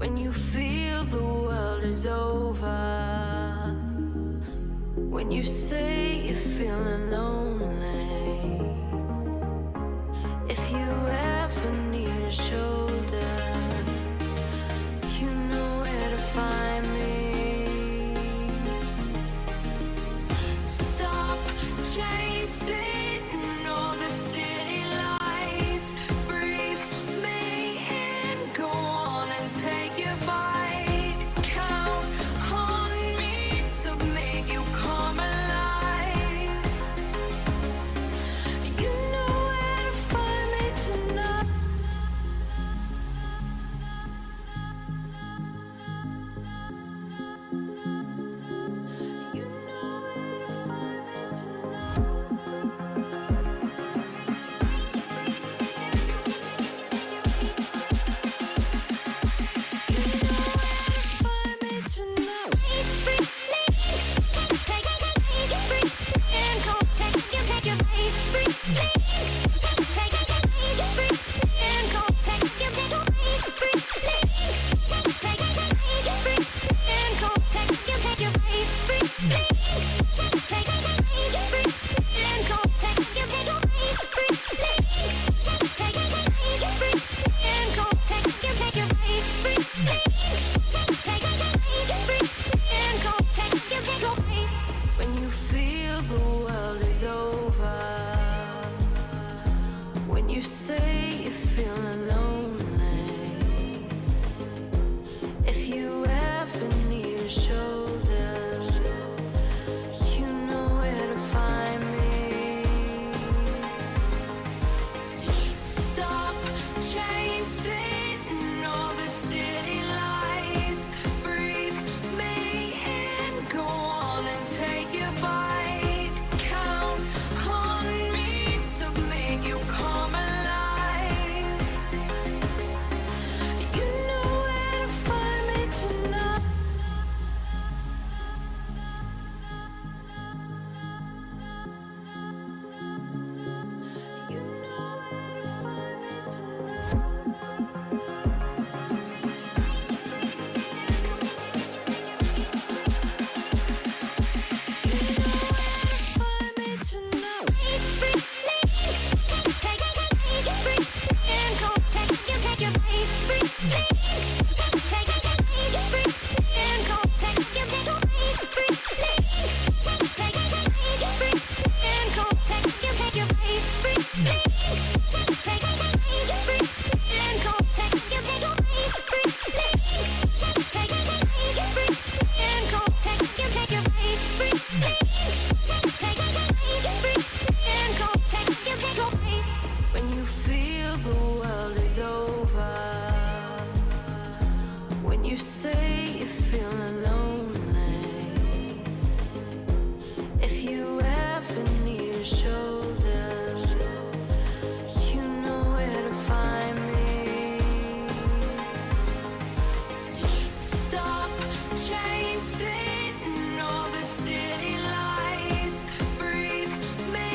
When you feel the world is over, when you say you're feeling lonely, if you ever need a shoulder, you know where to find me. Stop chasing all the city lights, breathe me in, go on and take your bite, count on me to make you come alive. You know where to find me tonight. You know where to find me tonight. When you feel the world is over, when you say you're feeling lonely, if you ever need a shoulder, you know where to find me. Stop chasing all the city lights, breathe me in, go on and take your bite, count on me to make you come alive. You know where to find me tonight. You know where to find me tonight. When you feel the world is over, when you say you're feeling lonely, if you ever need a shoulder, you know where to find me. Stop chasing all the city lights, breathe me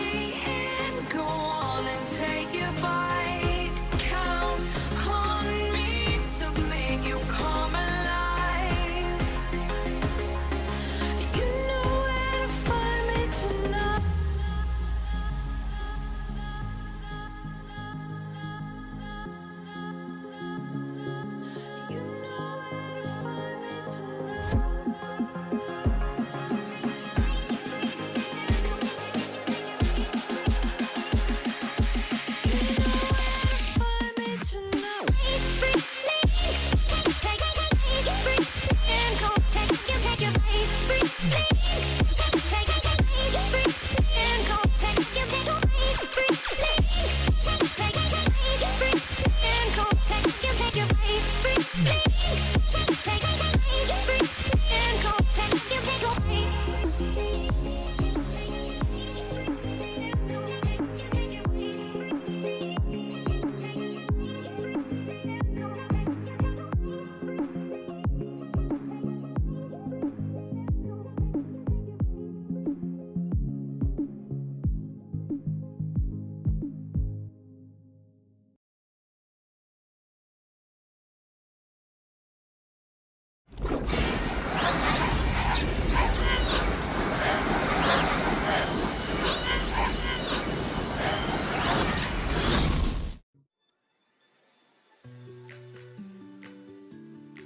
in, go on and take your bite, count on me to make you come alive.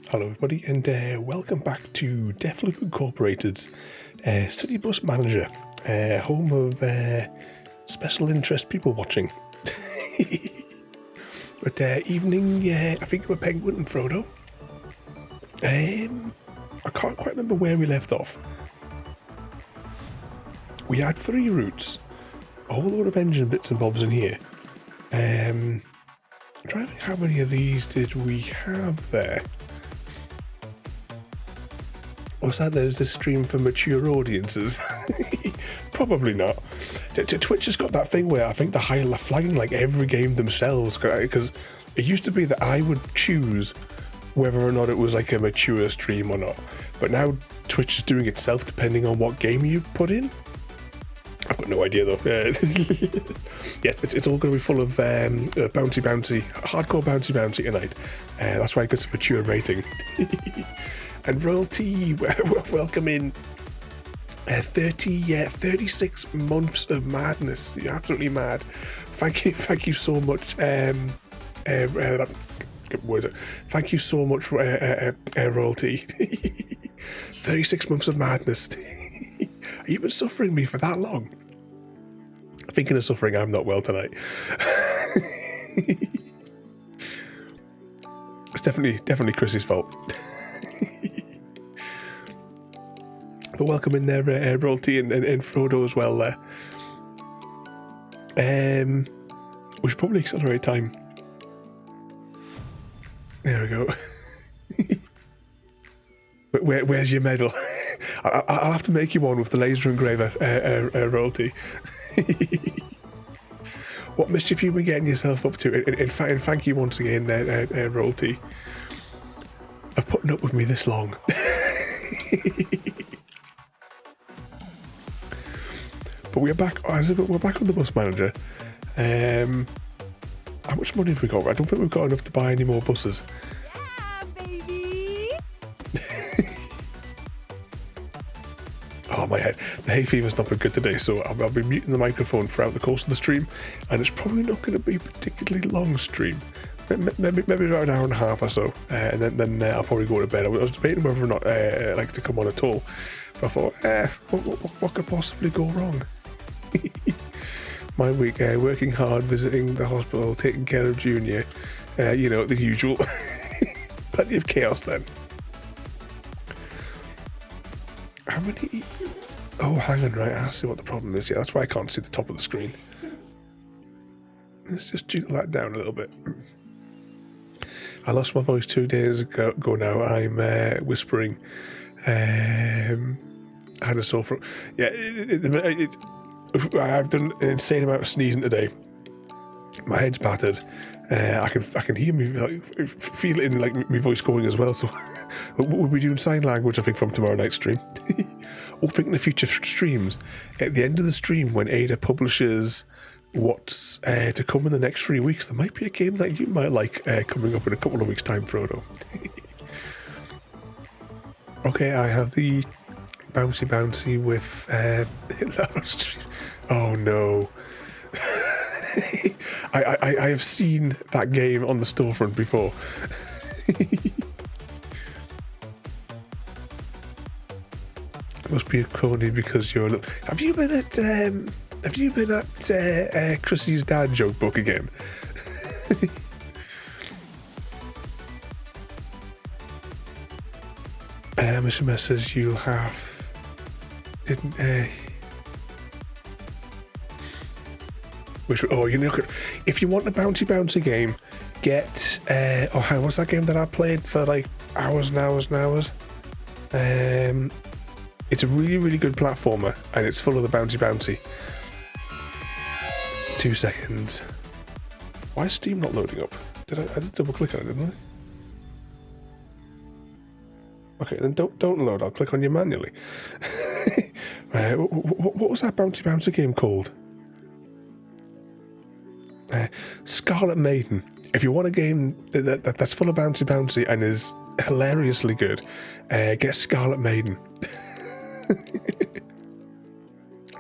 Hello everybody, and welcome back to DeathLoop Incorporated's City Bus Manager, home of special interest people watching. But evening, I think we're Penguin and Frodo. I can't quite remember where we left off. We had 3 routes, a whole load of engine bits and bobs in here. I'm trying to think how many of these did we have there. Was that there's this stream for mature audiences? Probably not. Twitch has got that thing where I think they're flagging like every game themselves, because it used to be that I would choose whether or not it was like a mature stream or not, but now Twitch is doing itself depending on what game you put in. I've got no idea though. Yes, it's all going to be full of hardcore bouncy tonight. That's why I got some mature rating. And Royalty, welcome in. 36 months of madness. You're absolutely mad. Thank you so much. Thank you so much, Royalty. 36 months of madness. You've been suffering me for that long. Thinking of suffering, I'm not well tonight. It's definitely Chris's fault. But welcome in there, Royalty and Frodo as well there. We should probably accelerate time. There we go. Where's your medal? I'll have to make you one with the laser engraver, Royalty. What mischief you been getting yourself up to? In fact, and thank you once again, Royalty, of putting up with me this long. But we're back. We're back on the bus manager. How much money have we got? I don't think we've got enough to buy any more buses. Yeah, baby. Oh, my head. The hay fever's not been good today, so I'll be muting the microphone throughout the course of the stream, and it's probably not going to be a particularly long stream. Maybe about an hour and a half or so, and then I'll probably go to bed. I was debating whether or not I'd like to come on at all, but I thought, what could possibly go wrong? My week, working hard, visiting the hospital, taking care of Junior, the usual. Plenty of chaos then. How many? Oh, hang on, right, I see what the problem is. Yeah, that's why I can't see the top of the screen. Let's just jiggle that down a little bit. I lost my voice 2 days ago now. I'm whispering. I had a sore throat. Yeah, I've done an insane amount of sneezing today. My head's battered. I can hear me, feel it in like my voice going as well. So we'll be doing sign language, I think, from tomorrow night's stream. Or thinking of future streams. At the end of the stream, when Ada publishes what's to come in the next 3 weeks, there might be a game that you might like coming up in a couple of weeks' time, Frodo. Okay, I have the bouncy with oh no. I have seen that game on the storefront before. Must be a crony because you're. Have you been at Chrissy's dad joke book again? Mr. says you'll have. Didn't which if you want a bouncy game, get what's that game that I played for like hours and hours and hours? It's a really good platformer, and it's full of the bouncy. 2 seconds. Why is Steam not loading up? I did double click on it, didn't I? Okay, then don't load. I'll click on you manually. Right, what was that bouncy game called? Scarlet Maiden. If you want a game that's full of bouncy and is hilariously good, get Scarlet Maiden.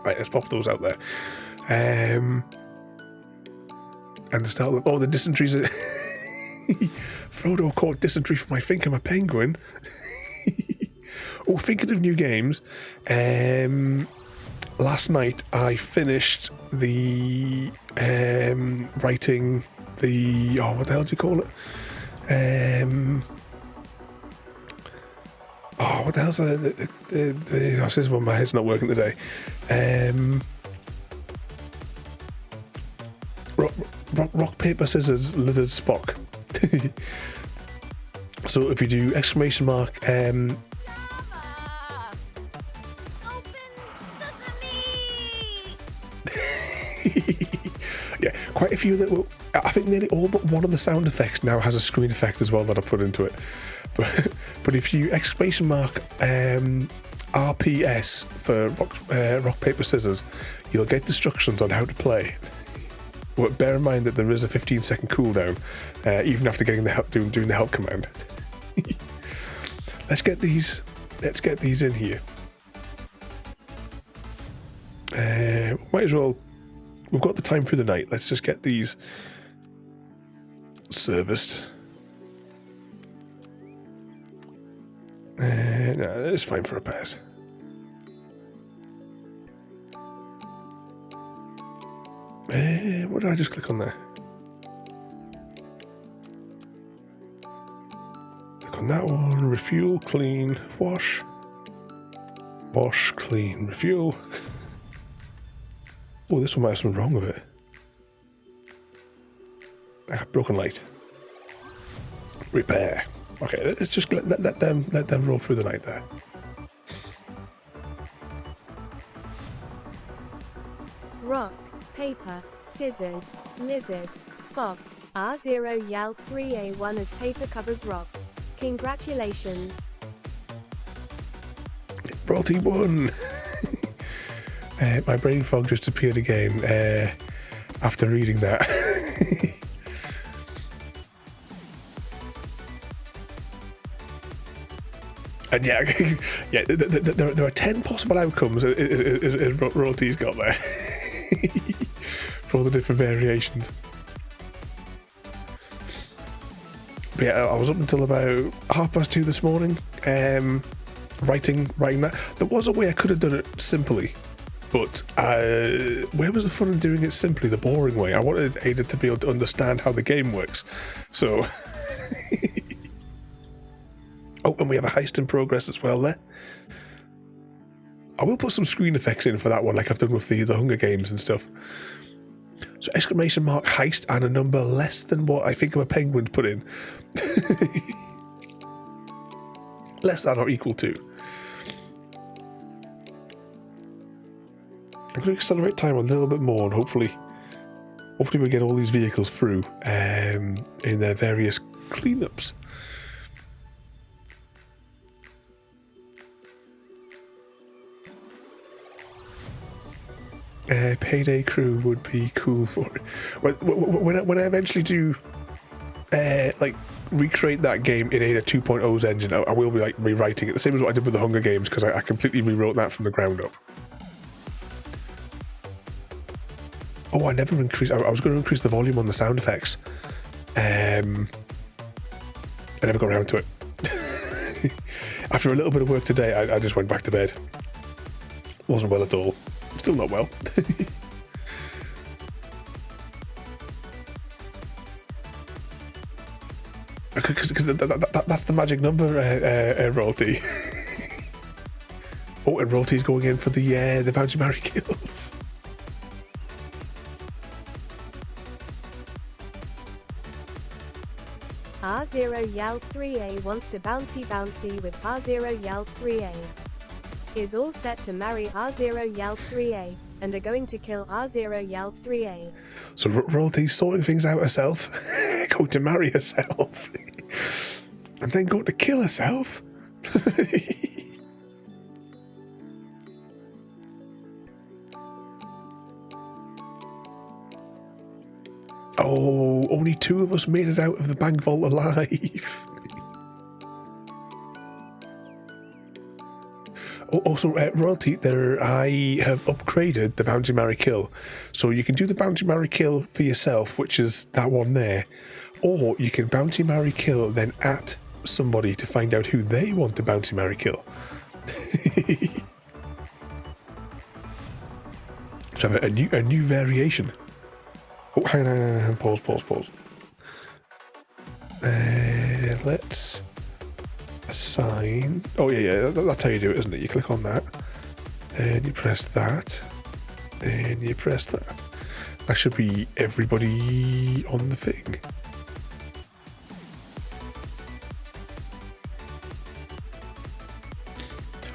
Right, let's pop those out there. And the start. Oh, the dysentery's. Frodo caught dysentery from my finger, my penguin. Oh, thinking of new games, last night I finished the writing the what the hell do you call it? What the hell's this is one, my head's not working today. Rock, paper, scissors, lizard, Spock. So if you do exclamation mark, Open sesame! yeah, quite a few that will. I think nearly all but one of the sound effects now has a screen effect as well that I put into it. But if you exclamation mark RPS for rock, paper, scissors, you'll get instructions on how to play. But bear in mind that there is a 15-second cooldown, even after getting the help, doing the help command. Let's get these in here. Might as well. We've got the time through the night. Let's just get these serviced. No, it's fine for a pet. What did I just click on there? Click on that one. Refuel, clean, wash. Wash, clean, refuel. Oh, this one might have something wrong with it. Broken light. Repair. Okay, let's just let them roll through the night there. Rock, paper, scissors, lizard, Spock. R0 Yalt 3A1 as paper covers rock. Congratulations. Royalty 1. My brain fog just appeared again after reading that. And yeah, there are 10 possible outcomes Royalty's got there. For all the different variations. But yeah, I was up until about 2:30 this morning, writing that. There was a way I could have done it simply, but where was the fun in doing it simply, the boring way? I wanted Ada to be able to understand how the game works. So, oh, and we have a heist in progress as well there. I will put some screen effects in for that one, like I've done with the Hunger Games and stuff. So exclamation mark heist and a number less than what I think of a penguin put in. Less than or equal to. I'm going to accelerate time a little bit more, and hopefully we get all these vehicles through in their various cleanups. Payday crew would be cool for it. When I eventually do like recreate that game in Ada 2.0's engine, I will be like rewriting it, the same as what I did with the Hunger Games, because I completely rewrote that from the ground up. Oh, I never increased. I was going to increase the volume on the sound effects. I never got around to it. After a little bit of work today, I just went back to bed. Wasn't well at all. Still not well. Because that's the magic number, Royalty. Oh, and Royalty's going in for the bouncy Mary kills. R0 Yalt 3A wants to bouncy with R0 Yalt 3A. Is all set to marry R0 Yalt 3A, and are going to kill R0 Yalt 3A. So Royalty's sorting things out herself, going to marry herself, and then going to kill herself. Oh, only 2 of us made it out of the bank vault alive. Also, royalty, I have upgraded the bounty, marry, kill. So you can do the bounty, marry, kill for yourself, which is that one there. Or you can bounty, marry, kill, then at somebody to find out who they want to bounty, marry, kill. So a new variation. Oh, hang on, pause. Let's assign. Oh yeah, that's how you do it, isn't it? You click on that, and you press that, and you press that. That should be everybody on the thing.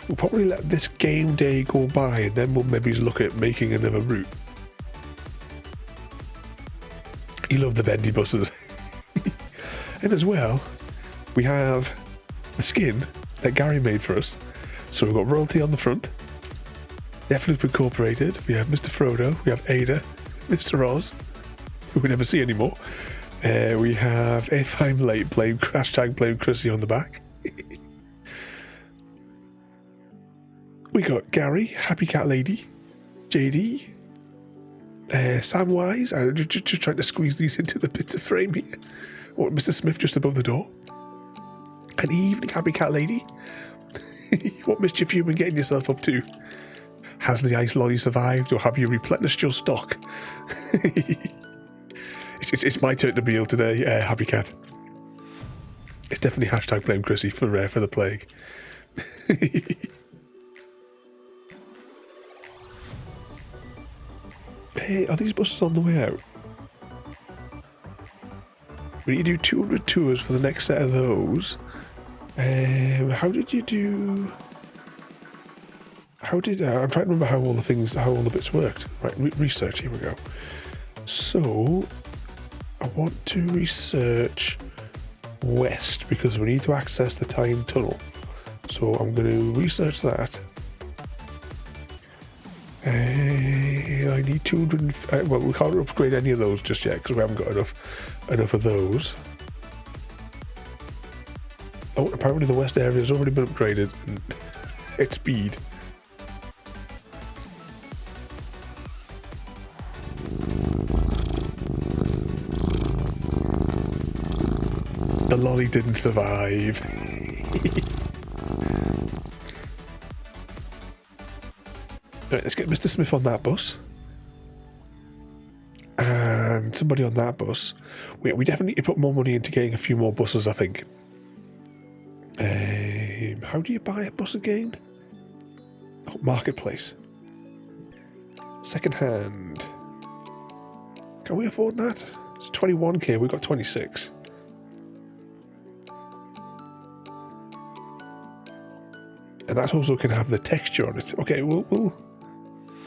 We'll probably let this game day go by, and then we'll maybe look at making another route. You love the bendy buses. And as well, we have the skin that Gary made for us. So we've got royalty on the front, DeathLoop Incorporated, we have Mr. Frodo, we have Ada, Mr. Oz, who we never see anymore. We have If I'm Late, blame Chrissy on the back. We got Gary, Happy Cat Lady, JD, Samwise. I'm just trying to squeeze these into the bits of frame here. Or Mr. Smith just above the door. An evening, Happy Cat Lady. What mischief you been getting yourself up to? Has the ice lolly survived, or have you replenished your stock? It's my turn to be ill today, Happy Cat. It's definitely hashtag blame Chrissy for the plague. Hey, are these buses on the way out? We need to do 200 tours for the next set of those. How did you do? I'm trying to remember how all the bits worked. Right, research. Here we go. So I want to research west because we need to access the Tyne tunnel. So I'm going to research that. I need 200. Well, we can't upgrade any of those just yet because we haven't got enough of those. Oh, apparently the west area has already been upgraded at speed. The lolly didn't survive. Right, let's get Mr. Smith on that bus. And somebody on that bus. We definitely need to put more money into getting a few more buses, I think. How do you buy a bus again? Oh, marketplace. Second hand. Can we afford that? It's 21k, we've got 26. And that also can have the texture on it. Okay, we'll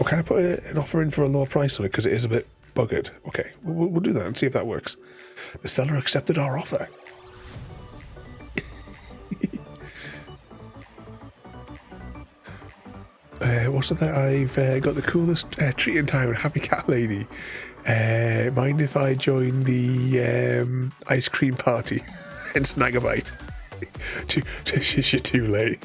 can I put an offer in for a lower price on it because it is a bit buggered? Okay, we'll do that and see if that works. The seller accepted our offer. What's that? I've got the coolest treat in time, Happy Cat Lady. Mind if I join the ice cream party and snag a bite? You're too late.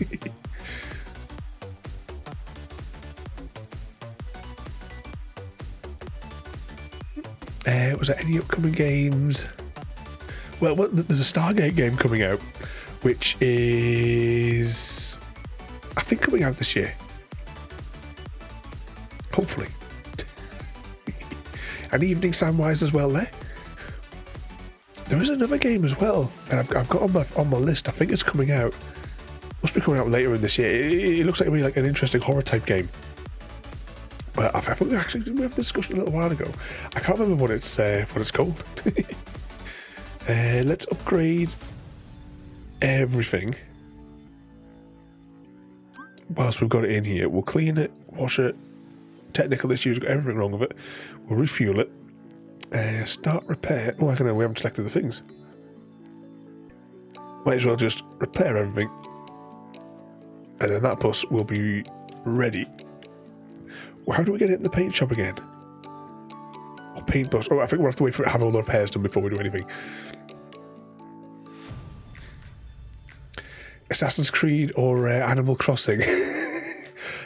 Was there any upcoming games? Well, there's a Stargate game coming out, which is, I think, coming out this year. Hopefully. An Evening Samwise as well there. There is another game as well that I've got on my list. I think it's coming out. Must be coming out later in this year. It looks like it'll be like an interesting horror type game. But I think we had a discussion a little while ago. I can't remember what it's called. Let's upgrade everything. Whilst we've got it in here, we'll clean it, wash it. Technical issues, got everything wrong with it. We'll refuel it. Start repair. Oh, I don't know, we haven't selected the things. Might as well just repair everything. And then that bus will be ready. Well, how do we get it in the paint shop again? Or paint bus? Oh, I think we'll have to wait for it to have all the repairs done before we do anything. Assassin's Creed or Animal Crossing?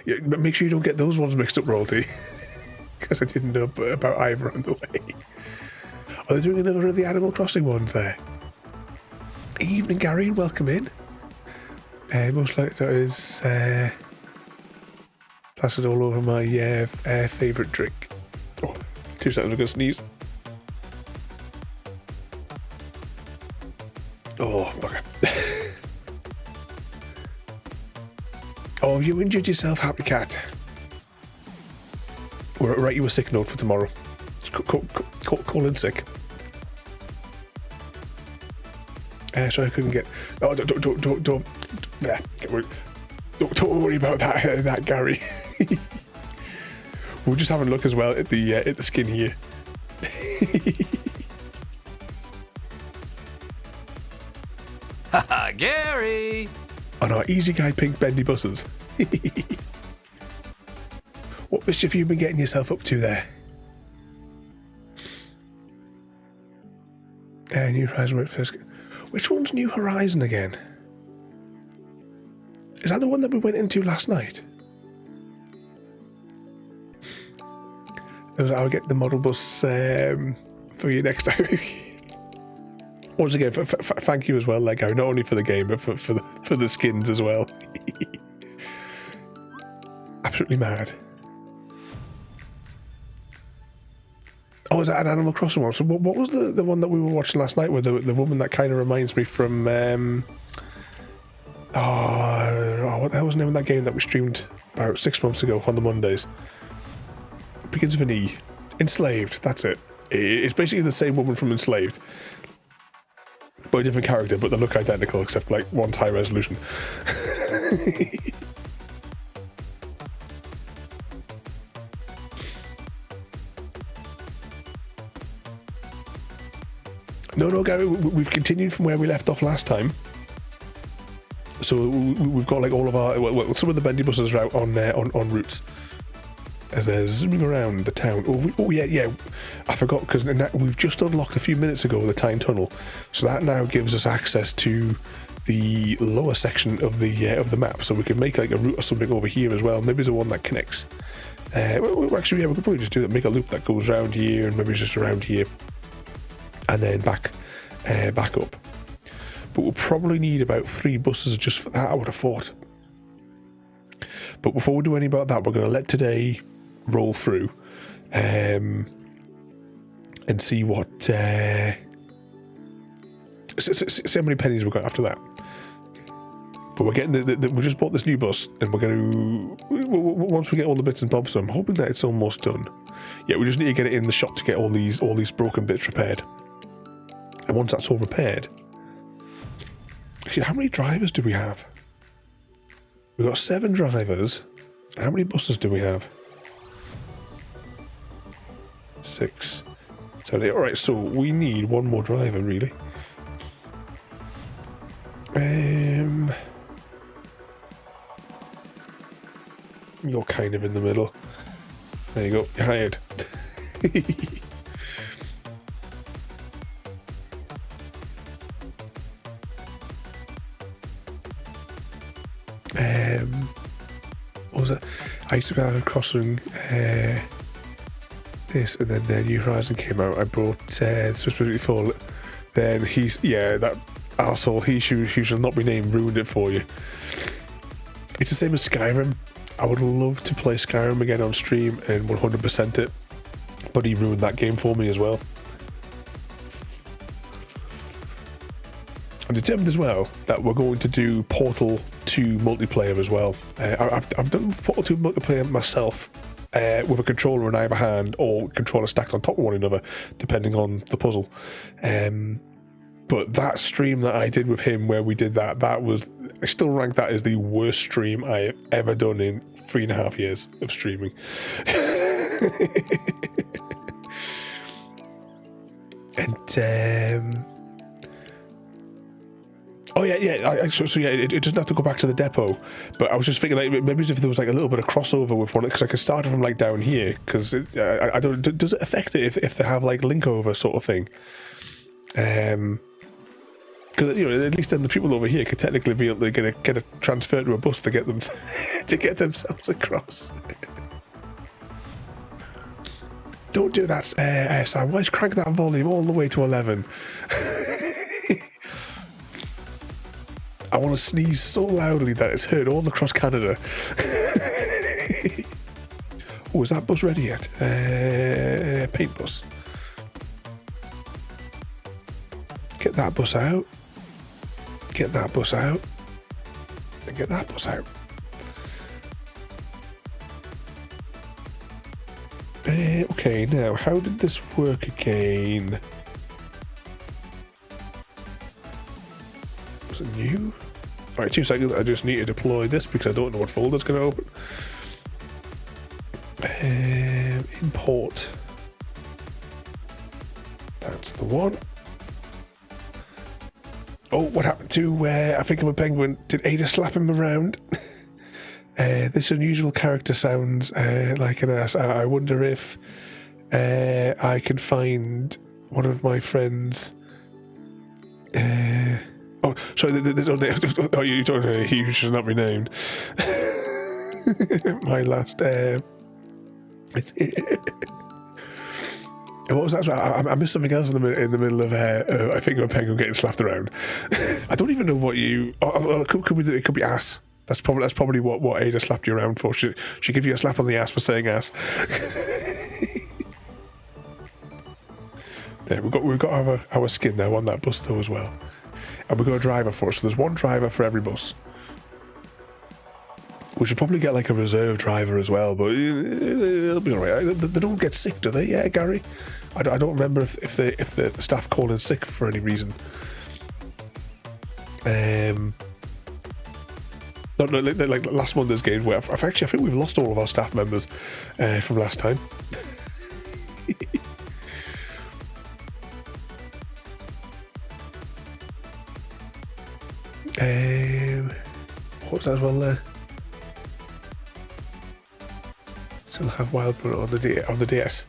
Yeah, but make sure you don't get those ones mixed up, Royalty. Because I didn't know about either on the way. Are they doing another of the Animal Crossing ones there? Evening, Gary, and welcome in. Most likely that is plastered all over my favourite drink. Oh, 2 seconds, I'm going to sneeze. Oh, bugger. Oh, you injured yourself, Happy Cat. We're write you a sick note for tomorrow. Call in sick. So I couldn't get. Oh, don't. Nah, don't worry about that, Gary. We'll just have a look as well at the skin here. Haha, Gary! On our Easy Guy pink bendy buses. What mischief have you been getting yourself up to there? New Horizon right first. Which one's New Horizon again? Is that the one that we went into last night? I'll get the model bus for you next time. Once again, thank you as well, Lego. Not only for the game, but for the skins as well. Absolutely mad. Oh, is that an Animal Crossing one? So what was the one that we were watching last night with the woman that kind of reminds me from... what the hell was the name of that game that we streamed about 6 months ago on the Mondays? It begins with an E. Enslaved, that's it. It's basically the same woman from Enslaved. But a different character, but they look identical except like one's high resolution. No, Gary, we've continued from where we left off last time. So we've got like all of our... Well, some of the bendy buses are out on routes. As they're zooming around the town. Oh yeah. I forgot, because we've just unlocked a few minutes ago the Tyne tunnel. So that now gives us access to the lower section of the map. So we can make like a route or something over here as well. Maybe there's a one that connects. Actually, yeah, we could probably just do that. Make a loop that goes around here and maybe it's just around here. And then back up. But we'll probably need about 3 buses just for that, I would have thought. But before we do any about that, we're going to let today roll through and see what see how many pennies we've got after that. But we're getting we just bought this new bus, and we're going to, once we get all the bits and bobs, so I'm hoping that it's almost done. Yeah, we just need to get it in the shop to get all these broken bits repaired. And once that's all repaired, actually, how many drivers do we have? We've got 7 drivers. How many buses do we have? 6, 7, 8. All right, so we need 1 more driver, really. You're kind of in the middle. There you go. You're hired. What was it? I used to go crossing this, and then New Horizon came out. I brought specifically for. Then that arsehole, he shall not be named, ruined it for you. It's the same as Skyrim. I would love to play Skyrim again on stream and 100% it, but he ruined that game for me as well. I'm determined as well that we're going to do Portal 2 multiplayer as well. I've done Portal 2 multiplayer myself with a controller in either hand or controller stacked on top of one another, depending on the puzzle. But that stream that I did with him where we did that was, I still rank that as the worst stream I have ever done in 3.5 years of streaming. And oh yeah. So yeah, it doesn't have to go back to the depot. But I was just thinking, like, maybe if there was like a little bit of crossover with one, because I could start it from like down here. Because I don't. Does it affect it if they have like link over sort of thing? Because at least then the people over here could technically be able to get a transfer to a bus to get them to get themselves across. Don't do that, Sam. Let's crank that volume all the way to 11. I want to sneeze so loudly that it's heard all across Canada. Oh, is that bus ready yet? Paint bus. Get that bus out. Get that bus out. And get that bus out. Okay, now, how did this work again? Was it new? Alright, 2 seconds. I just need to deploy this because I don't know what folder it's going to open. Import. That's the one. Oh, what happened to I think I'm a penguin? Did Ada slap him around? This unusual character sounds like an ass. I wonder if I can find one of my friends. Oh, sorry, they don't name. Oh, you don't know. He should not be named. My last. What was that? I missed something else in the middle of. I think of a penguin getting slapped around. I don't even know what you. It could be ass. That's probably what Ada slapped you around for. She give you a slap on the ass for saying ass. There, we've got our skin now on that bus though as well, and we've got a driver for us. So there's one driver for every bus. We should probably get like a reserve driver as well, but it'll be alright. They don't get sick, do they? Yeah, Gary. I don't remember if the staff call in sick for any reason. No, like last Monday's game where I think we've lost all of our staff members from last time. What was that as well there? Still have Wild Run on the DS.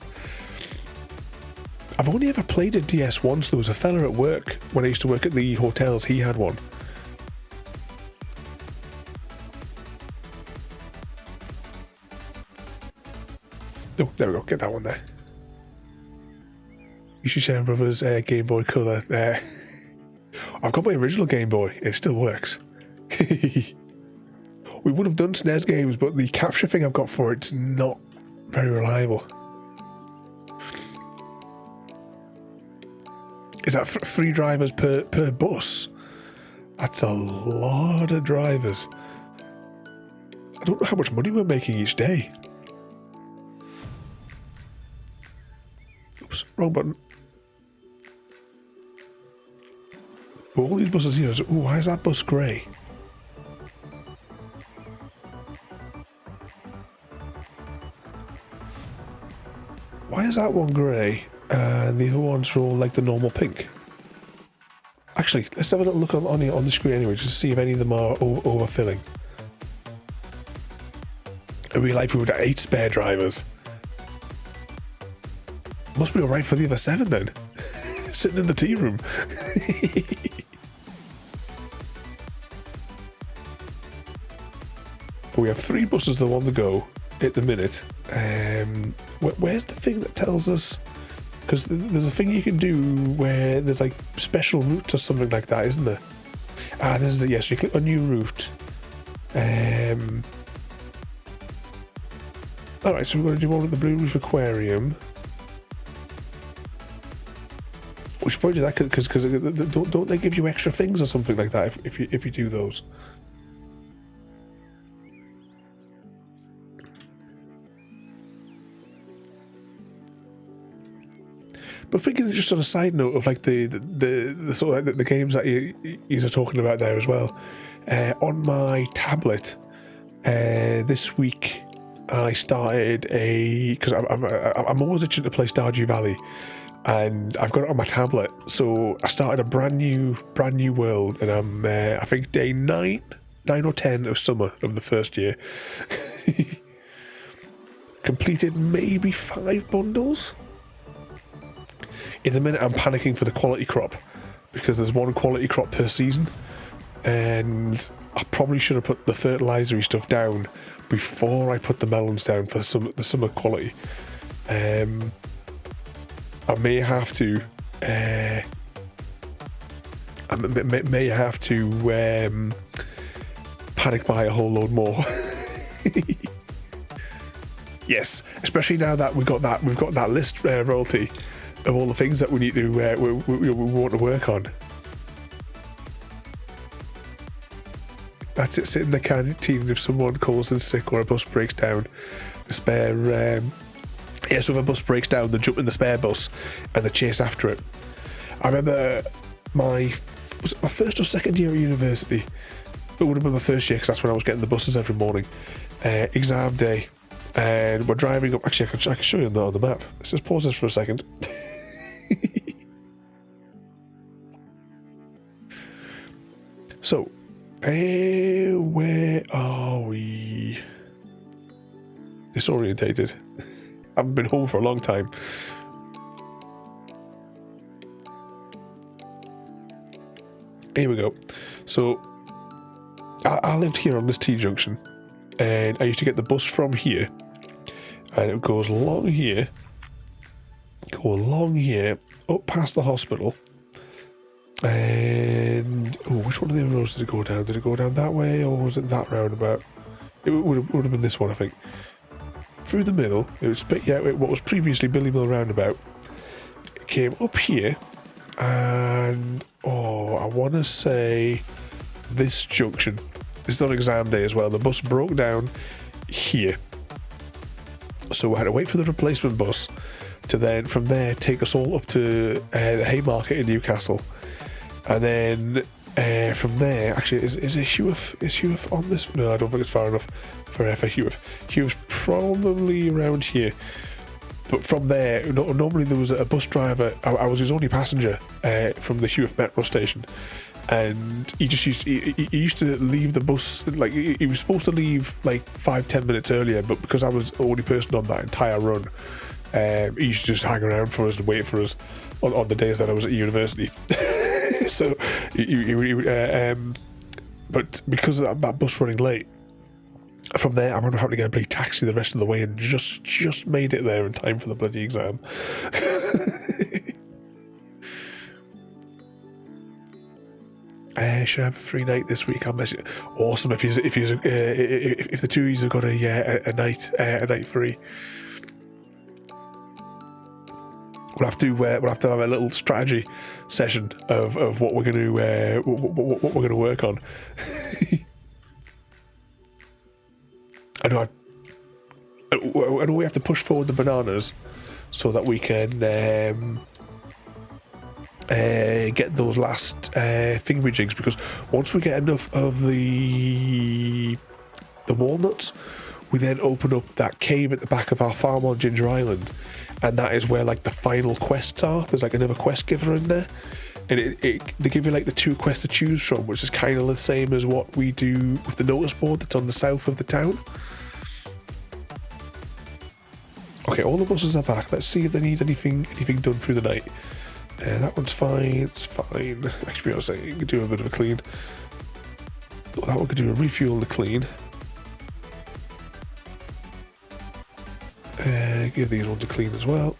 I've only ever played a DS once. There was a fella at work when I used to work at the hotels. He had one. Oh, there we go. Get that one there. You should share brother's Game Boy Color there. I've got my original Game Boy. It still works. We would have done SNES games, but the capture thing I've got for it's not very reliable. Is that 3 drivers per bus? That's a lot of drivers. I don't know how much money we're making each day. Oops, wrong button. All these buses here. Ooh, why is that bus grey? Why is that one grey and the other ones are all like the normal pink? Actually, let's have a little look on the screen anyway, just to see if any of them are overfilling. In real life, we would have 8 spare drivers. Must be alright for the other 7 then. Sitting in the tea room. We have 3 buses that are on the go at the minute. Where's the thing that tells us? Because there's a thing you can do where there's like special routes or something like that, isn't there? Ah, this is it. Yes, you click on new route. All right, so we're going to do one with the Blue Reef Aquarium. We should probably do that because don't they give you extra things or something like that if you do those? But thinking just on a side note of like the sort of like the games that you're talking about there as well, on my tablet this week I started because I'm always itching to play Stardew Valley, and I've got it on my tablet. So I started a brand new world, and I'm I think day 9 or 10 of summer of the first year. Completed maybe 5 bundles. In the minute, I'm panicking for the quality crop because there's one quality crop per season, and I probably should have put the fertilizery stuff down before I put the melons down for the summer quality. I may have to panic buy a whole load more. Yes, especially now that we've got that list royalty of all the things that we need to we want to work on. That's it. Sit in the canteen if someone calls in sick or a bus breaks down. The spare so if a bus breaks down, they jump in the spare bus and they chase after it. I remember my first or second year at university. It would have been my first year because that's when I was getting the buses every morning. Exam day. And we're driving up. Actually, I can show you on the map. Let's just pause this for a second. So, where are we? Disorientated. I haven't been home for a long time. Here we go. So, I lived here on this T-junction, and I used to get the bus from here, and it goes along here, up past the hospital, and which one of the roads did it go down? Did it go down that way, or was it that roundabout? It would have been this one, I think. Through the middle, it was what was previously Billy Mill roundabout. It came up here, and I want to say this junction. This is on exam day as well. The bus broke down here, so we had to wait for the replacement bus to then from there take us all up to the Haymarket in Newcastle, and then from there, actually, is Hewith on this? No, I don't think it's far enough for Hewith. Hewith's probably around here. But from there, normally there was a bus driver. I was his only passenger from the Hewith metro station, and he used to leave the bus like he was supposed to leave like 5-10 minutes earlier, but because I was the only person on that entire run, he used to just hang around for us and wait for us on the days that I was at university. So, but because of that bus running late, from there I remember having to get a bloody taxi the rest of the way, and just made it there in time for the bloody exam. Should I have a free night this week? I'll message you. Awesome if the two of you have got a night free. We'll have to have a little strategy session of what we're going to what we're going to work on. I know we have to push forward the bananas so that we can get those last thingamajigs, because once we get enough of the walnuts, we then open up that cave at the back of our farm on Ginger Island, and that is where like the final quests are. There's like another quest giver in there, and they give you like the 2 quests to choose from, which is kind of the same as what we do with the notice board that's on the south of the town. Okay, all the buses are back. Let's see if they need anything done through the night. That one's fine. It's fine. Actually, I was saying you could do a bit of a clean. That one could do a refuel and a clean. Give these ones a clean as well.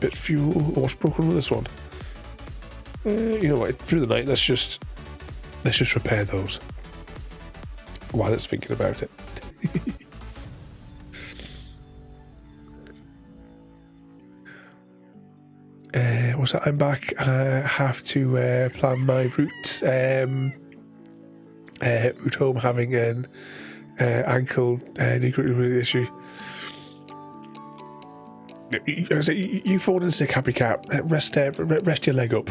Bit fuel. What's broken with this one? You know what? Through the night, let's just repair those while it's thinking about it. What's that? I'm back. I have to plan my route. Route home, having an ankle issue. You fallen in sick, happy cat. Rest your leg up.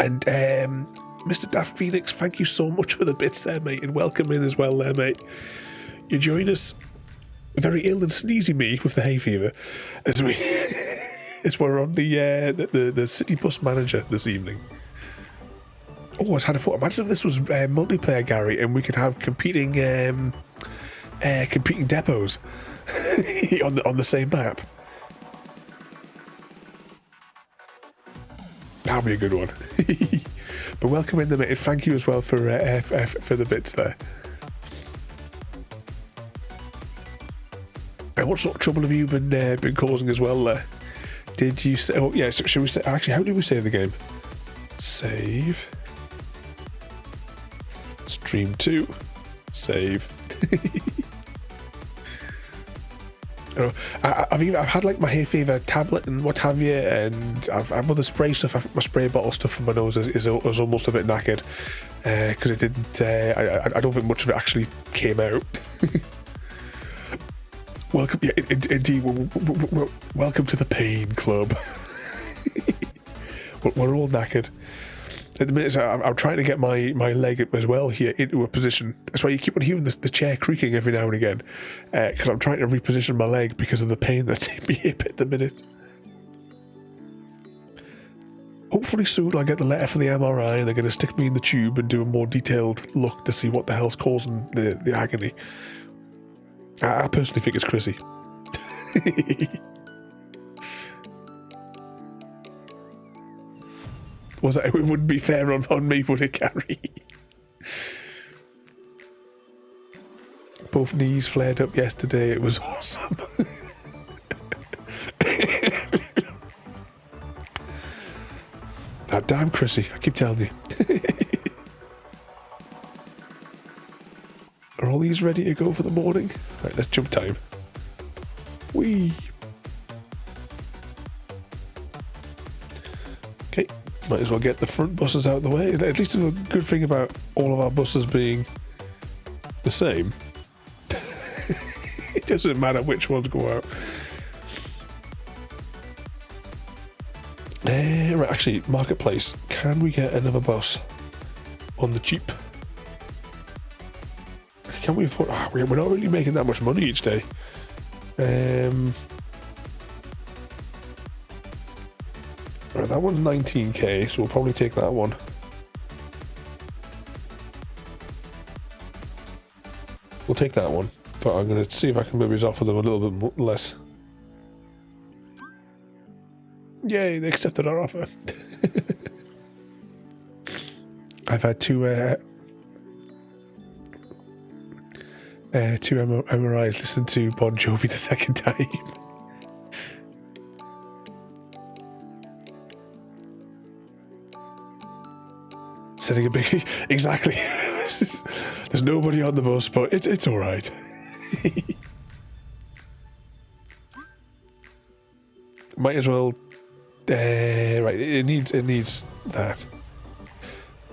And Mr. Daft Phoenix, thank you so much for the bits there, mate, and welcome in as well there, mate. You join us very ill and sneezy me with the hay fever as we're on the city bus manager this evening. Oh, I just had a thought. Imagine if this was multiplayer, Gary, and we could have competing depots on the same map. That'll be a good one. But welcome in the mate. Thank you as well for the bits there. What sort of trouble have you been causing as well there? Did you say? Oh yeah. Should we say? Actually, how did we save the game? Save. Stream 2. Save. I've had like my hay fever tablet and what have you, and I've had other spray stuff. My spray bottle stuff for my nose is almost a bit knackered because it didn't. I don't think much of it actually came out. Welcome, yeah, indeed. Welcome to the pain club. We're all knackered. At the minute, I'm trying to get my leg as well here into a position. That's why you keep on hearing the chair creaking every now and again, because I'm trying to reposition my leg because of the pain that's in my hip at the minute. Hopefully soon I'll get the letter for the MRI and they're going to stick me in the tube and do a more detailed look to see what the hell's causing the agony. I personally think it's Chrissy. It wouldn't be fair on me, would it, Gary? Both knees flared up yesterday. It was awesome. That damn Chrissy, I keep telling you. Are all these ready to go for the morning? Right, let's jump time. Whee! Okay, might as well get the front buses out of the way. At least a good thing about all of our buses being the same. It doesn't matter which ones go out. Right, actually, Marketplace. Can we get another bus on the cheap? Can we afford? We're not really making that much money each day. Right, that one's 19k, so we'll probably take that one. We'll take that one, but I'm going to see if I can maybe offer them a little bit less. Yay, they accepted our offer. I've had two MRIs listen to Bon Jovi the second time. Setting a big... Exactly. There's nobody on the bus, but it's alright. Might as well... right, it needs that.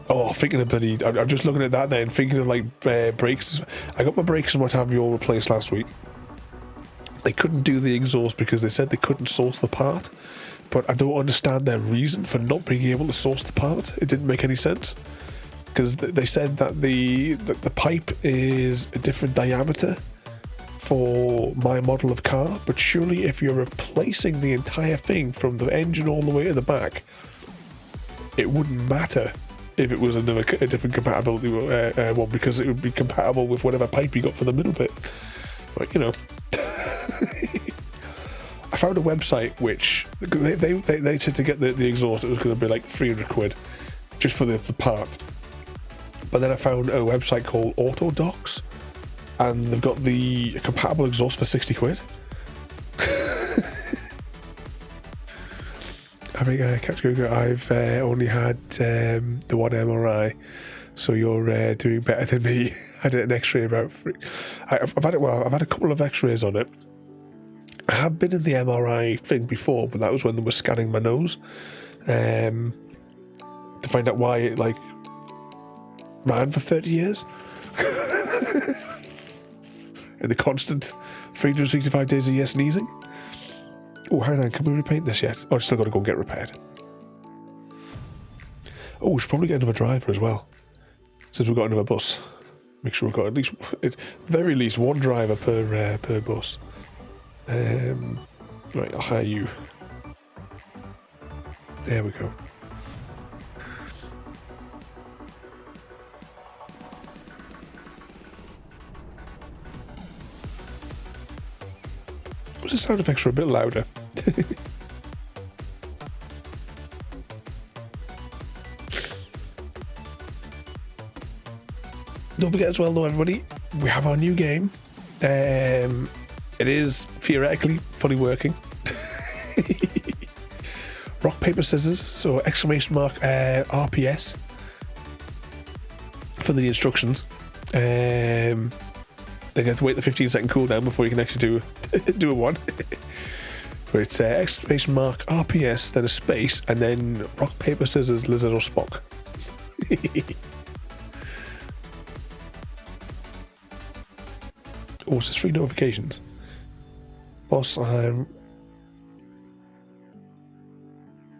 Oh, thinking of bloody... I'm just looking at that then, thinking of like brakes. I got my brakes and what have you all replaced last week. They couldn't do the exhaust because they said they couldn't source the part. But I don't understand their reason for not being able to source the part. It didn't make any sense. Because they said that the pipe is a different diameter for my model of car. But surely if you're replacing the entire thing from the engine all the way to the back, it wouldn't matter if it was a different compatibility one, because it would be compatible with whatever pipe you got for the middle bit. But, you know... I found a website which they said to get the exhaust it was going to be like 300 quid just for the part, but then I found a website called Autodocs and they've got the compatible exhaust for 60 quid. I think Catch Google, I've only had the one MRI, so you're doing better than me. I did an X-ray about I've had a couple of X-rays on it. I have been in the MRI thing before, but that was when they were scanning my nose to find out why it like ran for 30 years. And the constant 365 days a year sneezing. Oh, hang on, can we repaint this yet? Oh, it's still got to go and get repaired. Oh, we should probably get another driver as well, since we've got another bus. Make sure we've got at very least one driver per bus. Right, I'll hire you. There we go. The sound effects are a bit louder. Don't forget as well, though, everybody, we have our new game. It is theoretically fully working. Rock, paper, scissors. So exclamation mark RPS for the instructions. Then you have to wait the 15-second cooldown before you can actually do a one. But it's exclamation mark RPS, then a space, and then rock, paper, scissors, lizard, or Spock. Oh, so there's 3 notifications. Boss,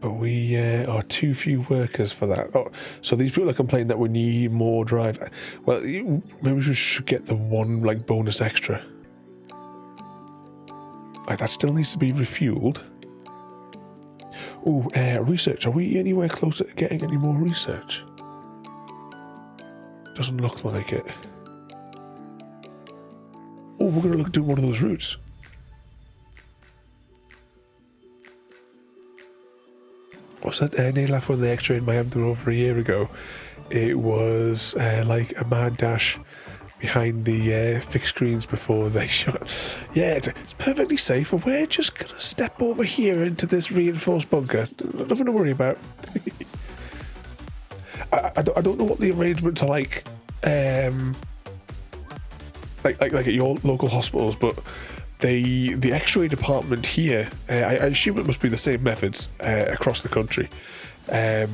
but we are too few workers for that. Oh, so these people are complaining that we need more drive. Well, maybe we should get the one like bonus extra. Like that still needs to be refueled. Oh, research. Are we anywhere closer to getting any more research? Doesn't look like it. Oh, we're going to look at doing one of those routes. What's that? Near left when they x-rayed my Hampton over a year ago. It was like a mad dash behind the fixed screens before they shot. Yeah, it's perfectly safe. We're just going to step over here into this reinforced bunker. Nothing to worry about. I don't know what the arrangements are like at your local hospitals, but the X-ray department here, I assume it must be the same methods across the country. I've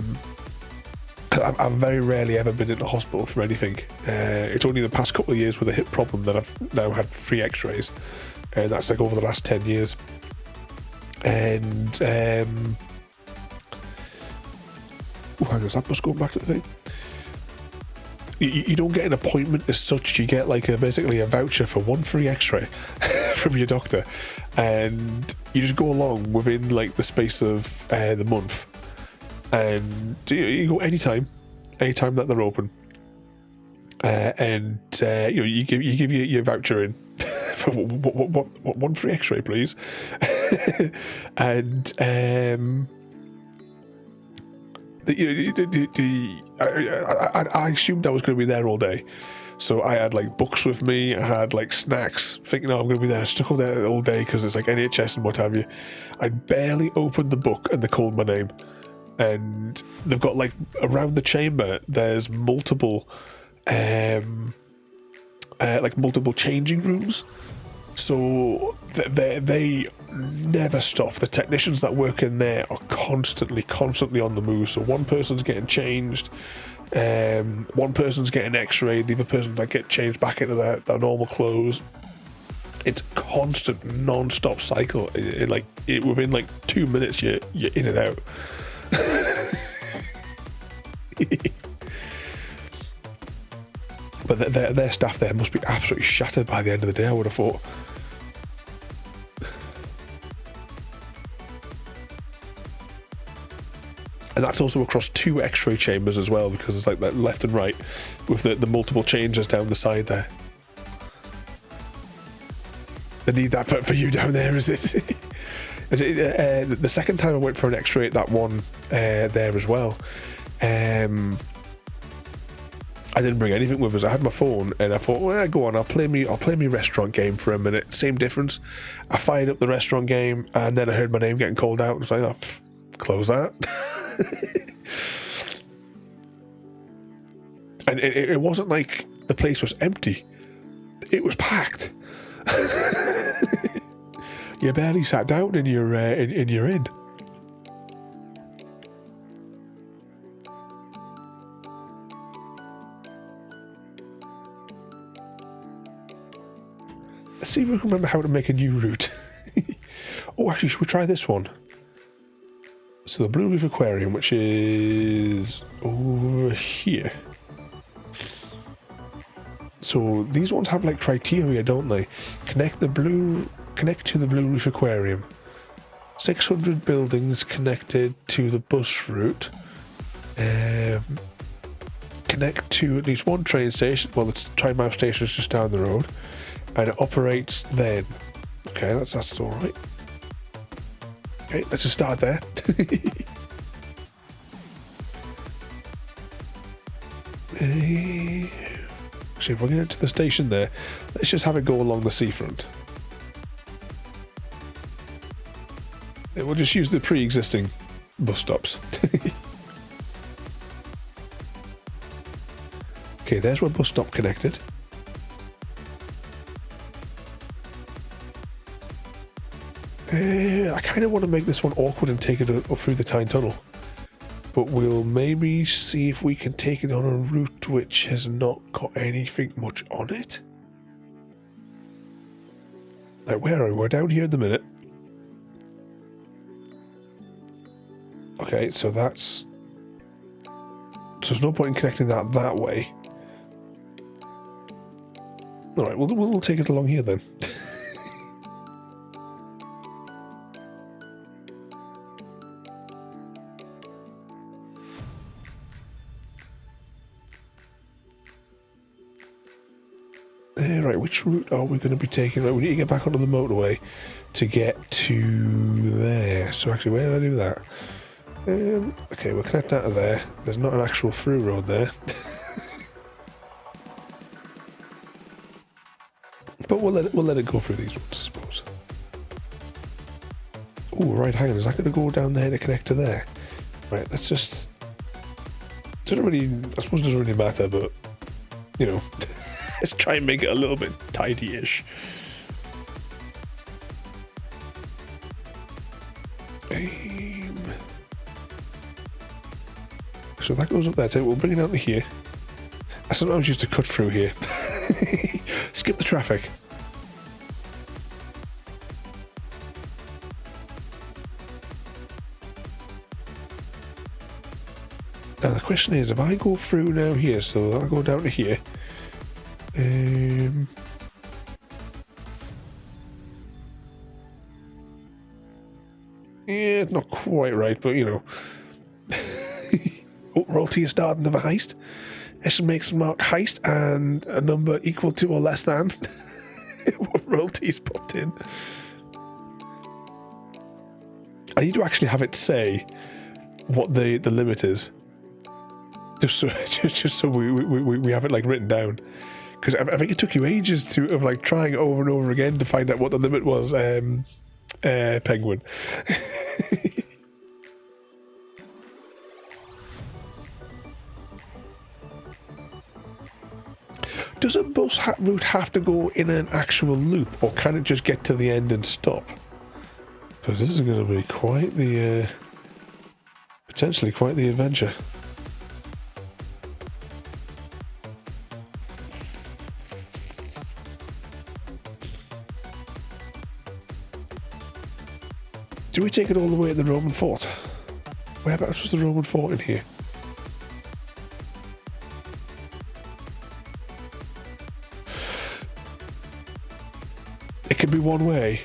very rarely ever been in a hospital for anything. It's only the past couple of years with a hip problem that I've now had 3 X-rays, and that's like over the last 10 years. And hang on, is that bus going back to the thing? You don't get an appointment as such. You get like basically a voucher for 1 free X-ray from your doctor, and you just go along within like the space of the month, and you go anytime that they're open, and you give your voucher in for one free X-ray, please, and I assumed I was going to be there all day, so I had like books with me. I had like snacks, thinking, "Oh, I'm going to be there." I stuck there all day because it's like NHS and what have you. I barely opened the book and they called my name, and they've got like around the chamber. There's multiple, multiple changing rooms. So they never stop. The technicians that work in there are constantly on the move. So one person's getting changed, one person's getting x-rayed, the other person that get changed back into their normal clothes. It's a constant non-stop cycle. Within like 2 minutes you're in and out. But their staff there must be absolutely shattered by the end of the day, I would have thought. And that's also across 2 X-ray chambers as well, because it's like that left and right with the multiple changes down the side there. I need that for you down there, is it? Is it the second time I went for an X-ray at that one there as well. I didn't bring anything with us. I had my phone, and I thought, well, go on, I'll play me restaurant game for a minute. Same difference. I fired up the restaurant game, and then I heard my name getting called out. I was like, oh, close that. And it wasn't like the place was empty. It was packed. You barely sat down in your inn. Let's see if we can remember how to make a new route. Oh, actually, should we try this one? So the Blue Reef Aquarium, which is over here. So these ones have like criteria, don't they? Connect to the Blue Reef Aquarium. 600 buildings connected to the bus route. Connect to at least 1 train station. Well, the Tyne station is just down the road, and it operates then. Okay, that's all right. Okay, let's just start there. actually, if we're going to the station there, let's just have it go along the seafront. Yeah, we'll just use the pre-existing bus stops. Okay, there's one bus stop connected. I kind of want to make this one awkward and take it up through the Tyne tunnel. But we'll maybe see if we can take it on a route which has not got anything much on it. Like, where are we? We're down here at the minute. Okay, so that's... So there's no point in connecting that way. Alright, we'll take it along here then. Right, which route are we going to be taking? Right, we need to get back onto the motorway to get to there. So actually, where did I do that? Okay, we'll connect that to there. There's not an actual through road there. But we'll let it go through these roads, I suppose. Oh, right, hang on. Is that going to go down there to connect to there? Right, let's just... Doesn't really... I suppose it doesn't really matter, but... You know... Let's try and make it a little bit tidy-ish. So that goes up there. So we'll bring it out to here. I sometimes used to cut through here. Skip the traffic. Now the question is, if I go through now here, so I'll go down to here. Yeah, not quite right, but you know. Oh, royalty is starting of a heist. Exclamation mark heist and a number equal to or less than. What royalties popped in. I need to actually have it say what the limit is. Just so we have it like written down. Because I think it took you ages of like trying over and over again to find out what the limit was. Penguin. Does a bus route have to go in an actual loop, or can it just get to the end and stop? Because this is going to be quite the potentially quite the adventure. Do we take it all the way to the Roman fort? Whereabouts was the Roman fort in here? It could be one way.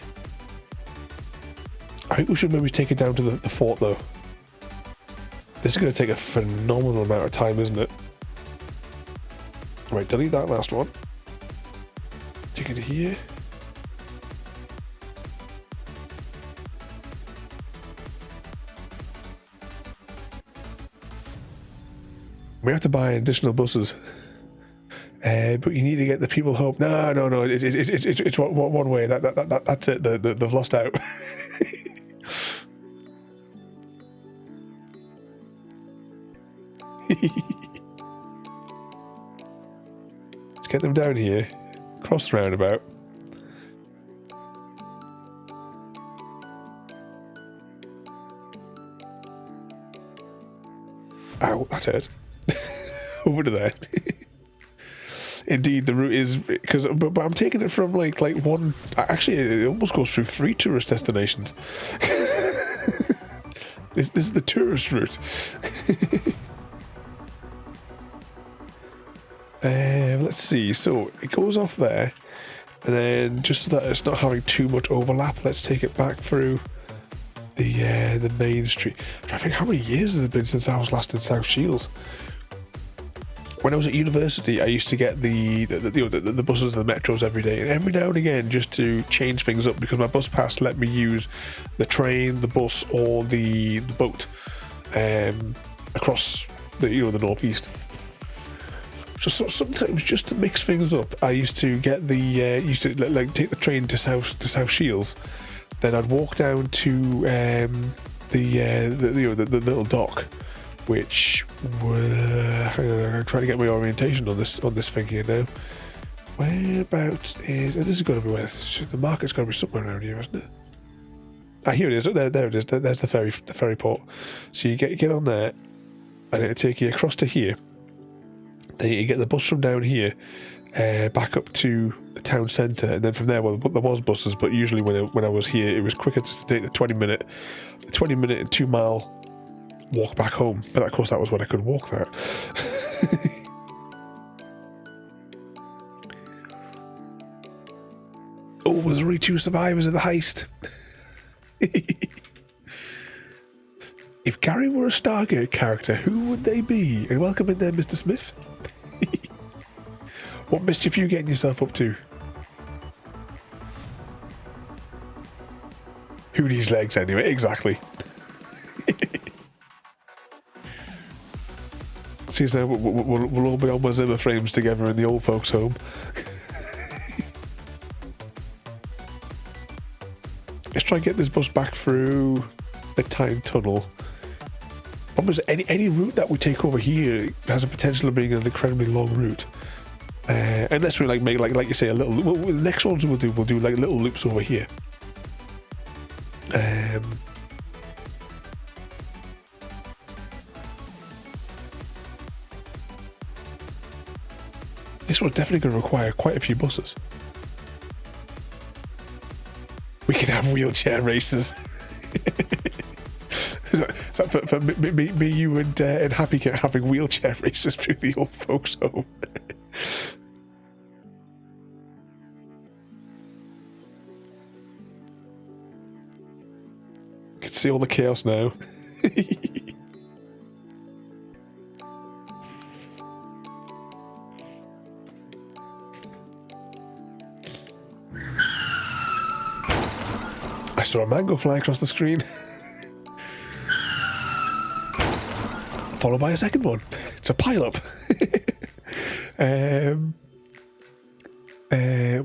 I think we should maybe take it down to the fort though. This is going to take a phenomenal amount of time, isn't it? Right, delete that last one. Take it here. We have to buy additional buses, but you need to get the people home. No. It's one way. That's it. They've lost out. Let's get them down here. Cross the roundabout. Ow, that hurt. Over to there. Indeed, the route is because, but I'm taking it from like one. Actually, it almost goes through 3 tourist destinations. This is the tourist route. Let's see. So it goes off there, and then just so that it's not having too much overlap, let's take it back through the main street. I think how many years has it been since I was last in South Shields? When I was at university, I used to get the buses and the metros every day, and every now and again, just to change things up, because my bus pass let me use the train, the bus, or the boat across the northeast. Sometimes, just to mix things up, I used to get the like take the train to South Shields. Then I'd walk down to the little dock, which I'm trying to get my orientation on this thing here now. Whereabouts is this? Is going to be where the market's going to be somewhere around here, isn't it? Ah, here it is. There it is. There's the ferry port. So you get on there, and it'll take you across to here. Then you get the bus from down here back up to the town centre, and then from there, well, there was buses, but usually when I was here, it was quicker to take the 20-minute and 2-mile walk back home. But of course, that was when I could walk that. Oh, was there only 2 survivors of the heist? If Gary were a Stargate character, who would they be? And welcome in there, Mr. Smith. What mischief are you getting yourself up to? Who needs legs anyway? Exactly. See, now we'll all be on my Zimmer frames together in the old folks' home. Let's try and get this bus back through the Tyne tunnel. Problem is, any route that we take over here has a potential of being an incredibly long route. Unless we make like you say a little. Well, the next ones we'll do like little loops over here. This one's definitely going to require quite a few buses. We can have wheelchair races. Is that for me, you, and Happy Cat having wheelchair races through the old folks' home? Can see all the chaos now. I saw a mango fly across the screen. Followed by a second one. It's a pile-up.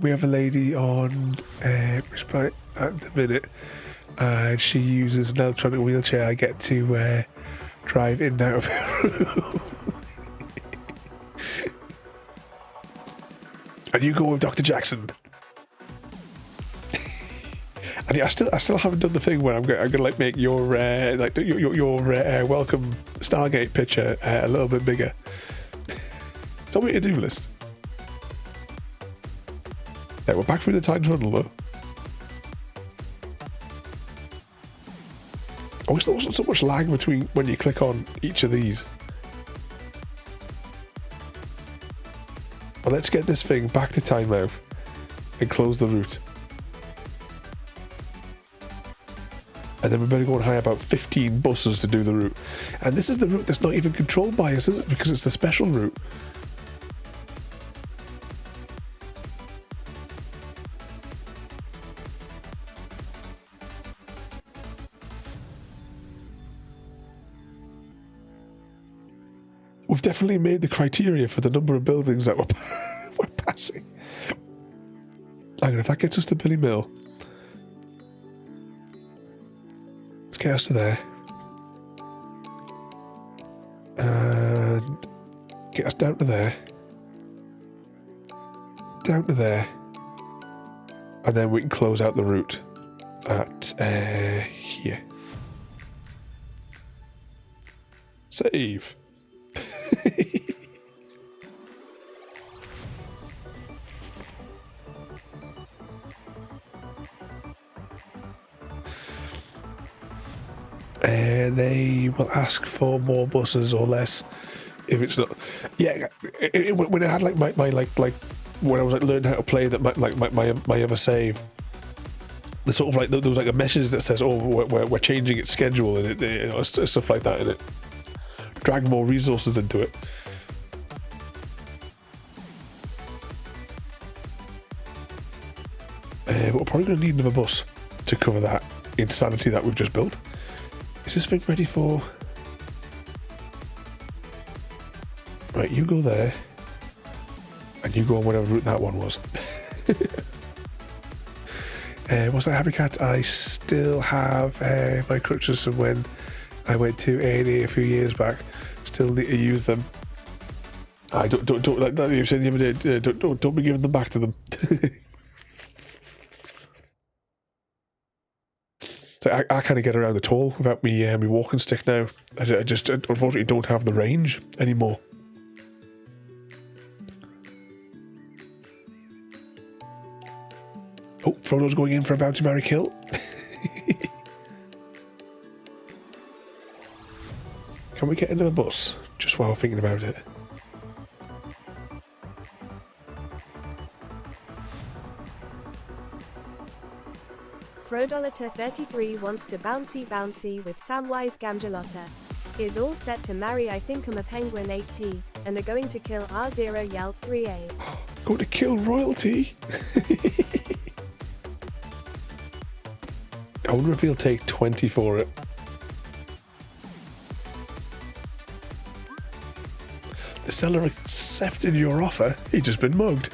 We have a lady on Respite at the minute, and she uses an electronic wheelchair. I get to drive in and out of her room. And you go with Dr. Jackson. And yeah, I still haven't done the thing where I'm gonna like make your welcome Stargate picture a little bit bigger. It's on my to-do list. Yeah, we're back through the Tyne tunnel though. I wish there wasn't so much lag between when you click on each of these. Well, let's get this thing back to Tynemouth and close the route. And then we better go and hire about 15 buses to do the route. And this is the route that's not even controlled by us, is it? Because it's the special route. We've definitely made the criteria for the number of buildings that we're passing. Hang on, if that gets us to Billy Mill. Let's get us to there. And get us down to there. Down to there. And then we can close out the route at here. Save. They will ask for more buses or less if it's not. Yeah, when I had like my when I was like learning how to play that my other save, the sort of like there was like a message that says, "Oh, we're changing its schedule," and it stuff like that in it. Drag more resources into it. But we're probably going to need another bus to cover that insanity that we've just built. Is this thing ready for... Right, you go there. And you go on whatever route that one was. What's that, Happy Cat? I still have my crutches from when I went to A&E a few years back. Still need to use them. I don't like that. You said the other day, don't be giving them back to them. So I kind of get around at all without me walking stick now. I just unfortunately don't have the range anymore. Oh, Frodo's going in for a bounty marry kill. Can we get into a bus? Just while thinking about it. Frodolita33 wants to bouncy with Samwise Gamgelotta. Is all set to marry I think I'm a penguin 8p, and are going to kill R0 Yell 3A. Going to kill royalty? I wonder if he'll take 20 for it. The seller accepted your offer. He'd just been mugged.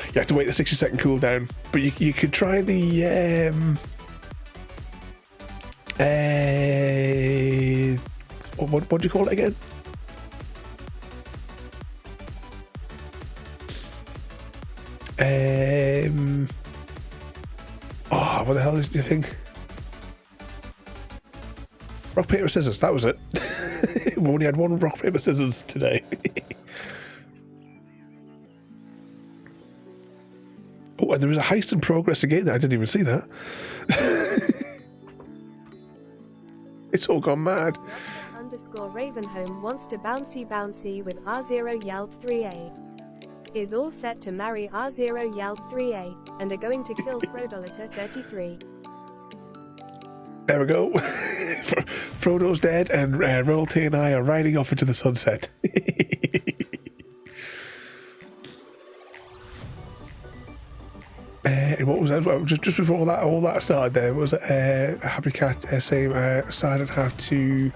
You have to wait the 60-second cooldown, but you could try the what do you call it again? Oh, what the hell is the thing? Rock, paper, scissors. That was it. We only had one rock, paper, scissors today. Oh, and there was a heist in progress again. I didn't even see that. It's all gone mad. _Ravenholm wants to bouncy with R0 Yelled 3A. Is all set to marry R0 Yelled 3A, and are going to kill Frodolita 33. There we go. Frodo's dead, and Royalty and I are riding off into the sunset. And what was that? Well, just before that, all that started, there was a Happy Cat saying decided to have to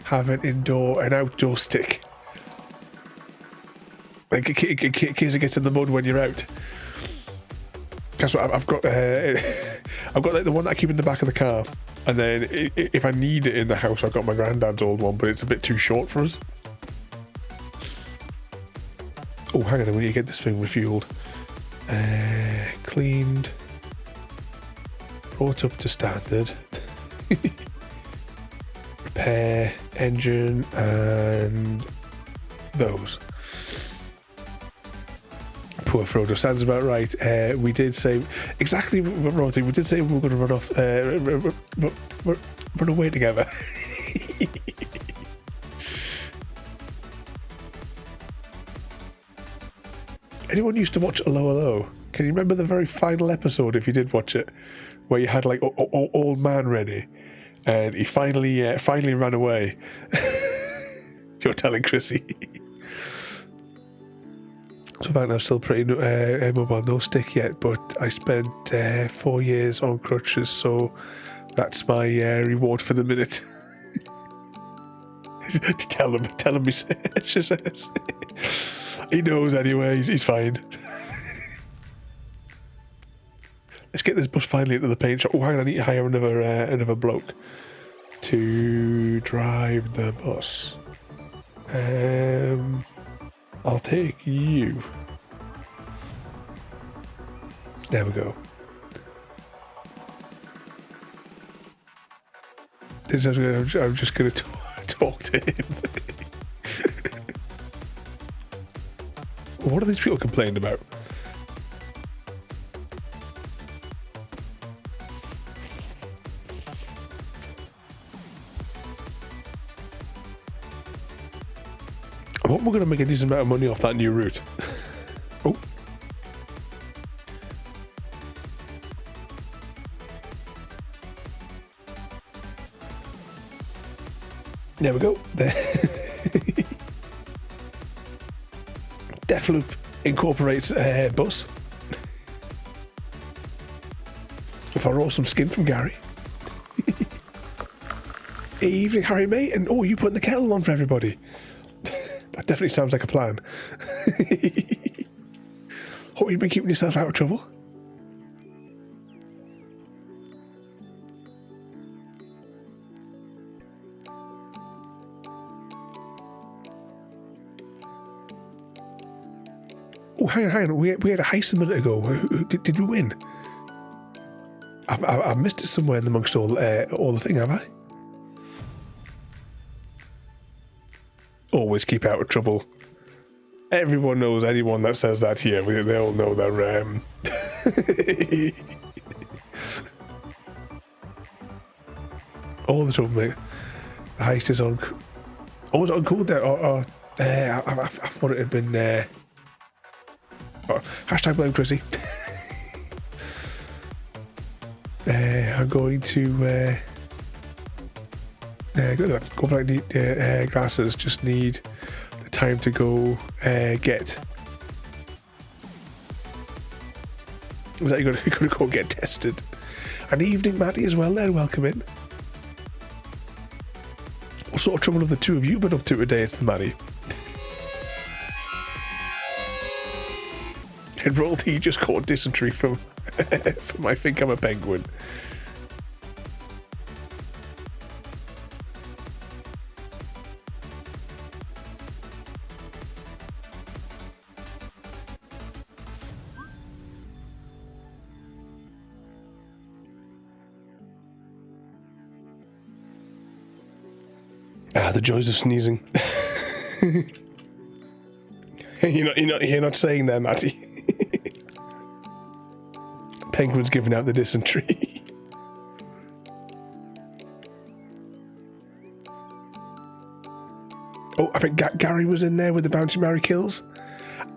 have an outdoor stick, like in case it gets in the mud when you're out. That's what I've got. I've got like the one that I keep in the back of the car, and then if I need it in the house, I've got my granddad's old one, but it's a bit too short for us. Oh, hang on, we need to get this thing refueled. Cleaned, brought up to standard, repair, engine, and those. Poor Frodo, sounds about right. We did say exactly what wrong thing. We did say we were going to run off, run away together. Anyone used to watch 'Allo 'Allo? Can you remember the very final episode, if you did watch it, where you had like old man ready, and he finally ran away? You're telling Chrissy. So in fact, I'm still pretty mobile, no stick yet, but I spent 4 years on crutches, so that's my reward for the minute. Tell him, she says. He knows anyway, he's fine. Let's get this bus finally into the paint shop. Oh, hang on, I need to hire another bloke to drive the bus. I'll take you. There we go. I'm just going to talk to him. What are these people complaining about? I hope we're going to make a decent amount of money off that new route. Oh. There we go. There. DeathLoop incorporates a bus. With our awesome skin from Gary. Evening, Harry, mate. And oh, you putting the kettle on for everybody. That definitely sounds like a plan. Hope you've been keeping yourself out of trouble. Oh, hang on. We had a heist a minute ago. Did we win? I've missed it somewhere in amongst all the thing, have I? Always keep out of trouble. Everyone knows anyone that says that here. They all know they're all the trouble, mate. The heist is on. Oh, it's on cooldown. I thought it had been. Hashtag blame Chrissy. I'm going to go back. Need glasses. Just need the time to go get. Is that you're going to go get tested? An evening, Maddie, as well. Then welcome in. What sort of trouble have the two of you been up to today? It's the Maddie. And Royalty just caught dysentery from I think I'm a penguin. The joys of sneezing. You're not saying that, Matty. Penguin's giving out the dysentery. Oh, I think Gary was in there with the Bounty Mary kills.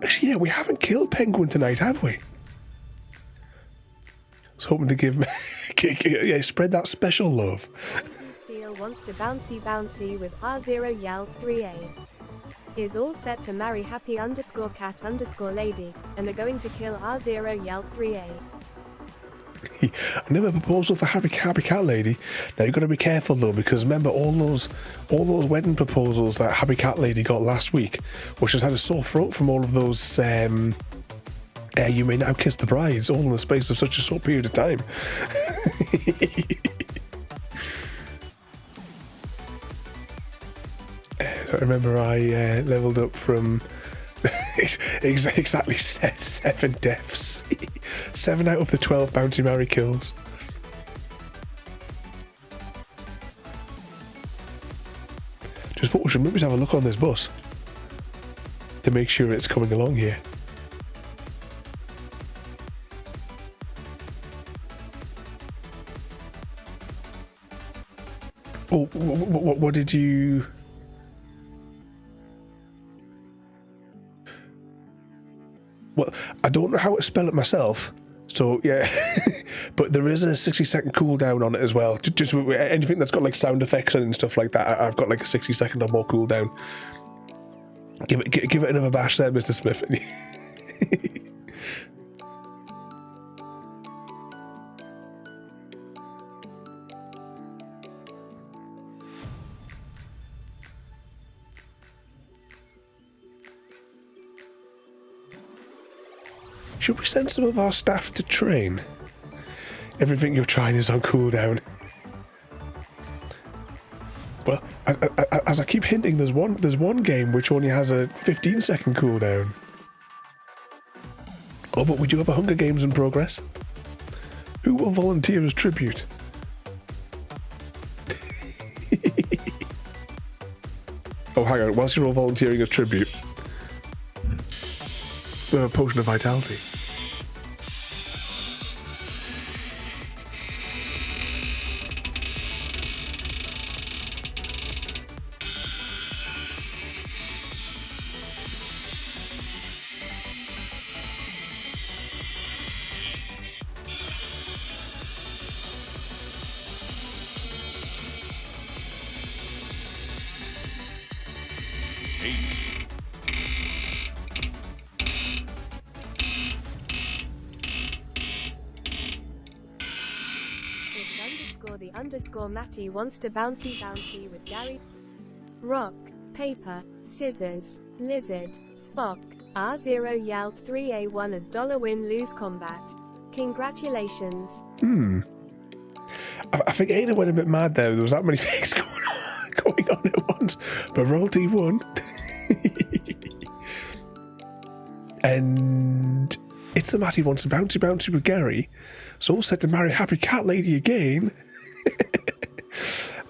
Actually, yeah, we haven't killed Penguin tonight, have we? I was hoping to give spread that special love. Steel wants to bouncy with R0 Yell 3A. Is all set to marry happy_cat_lady and are going to kill R0 Yell 3A. Another proposal for Happy Cat Lady. Now you've got to be careful though, because remember all those wedding proposals that Happy Cat Lady got last week, which has had a sore throat from all of those you may now kiss the brides, all in the space of such a short period of time. I remember I leveled up from exactly 7 deaths. 7 out of the 12 Bounty Mary kills. Just thought we should maybe have a look on this bus to make sure it's coming along here. Oh, what did you... Well, I don't know how to spell it myself, so yeah, but there is a 60-second cooldown on it as well. Just anything that's got like sound effects and stuff like that, I've got like a 60-second or more cooldown. Give it another bash there, Mr. Smith. Should we send some of our staff to train? Everything you're trying is on cooldown. Well, as I keep hinting, there's one game which only has a 15-second cooldown. Oh, but we do have a Hunger Games in progress. Who will volunteer as tribute? Oh, hang on. Whilst you're all volunteering as tribute, we have a potion of vitality. _Matty wants to bouncy with Gary. Rock. Paper, Scissors, Lizard, Spock, R0 Yalt 3A1 as dollar win lose combat. Congratulations. I think Ada went a bit mad there. There was that many things going on at once. But royalty won. And it's the Matty wants to bouncy with Gary. So all set to marry Happy Cat Lady again.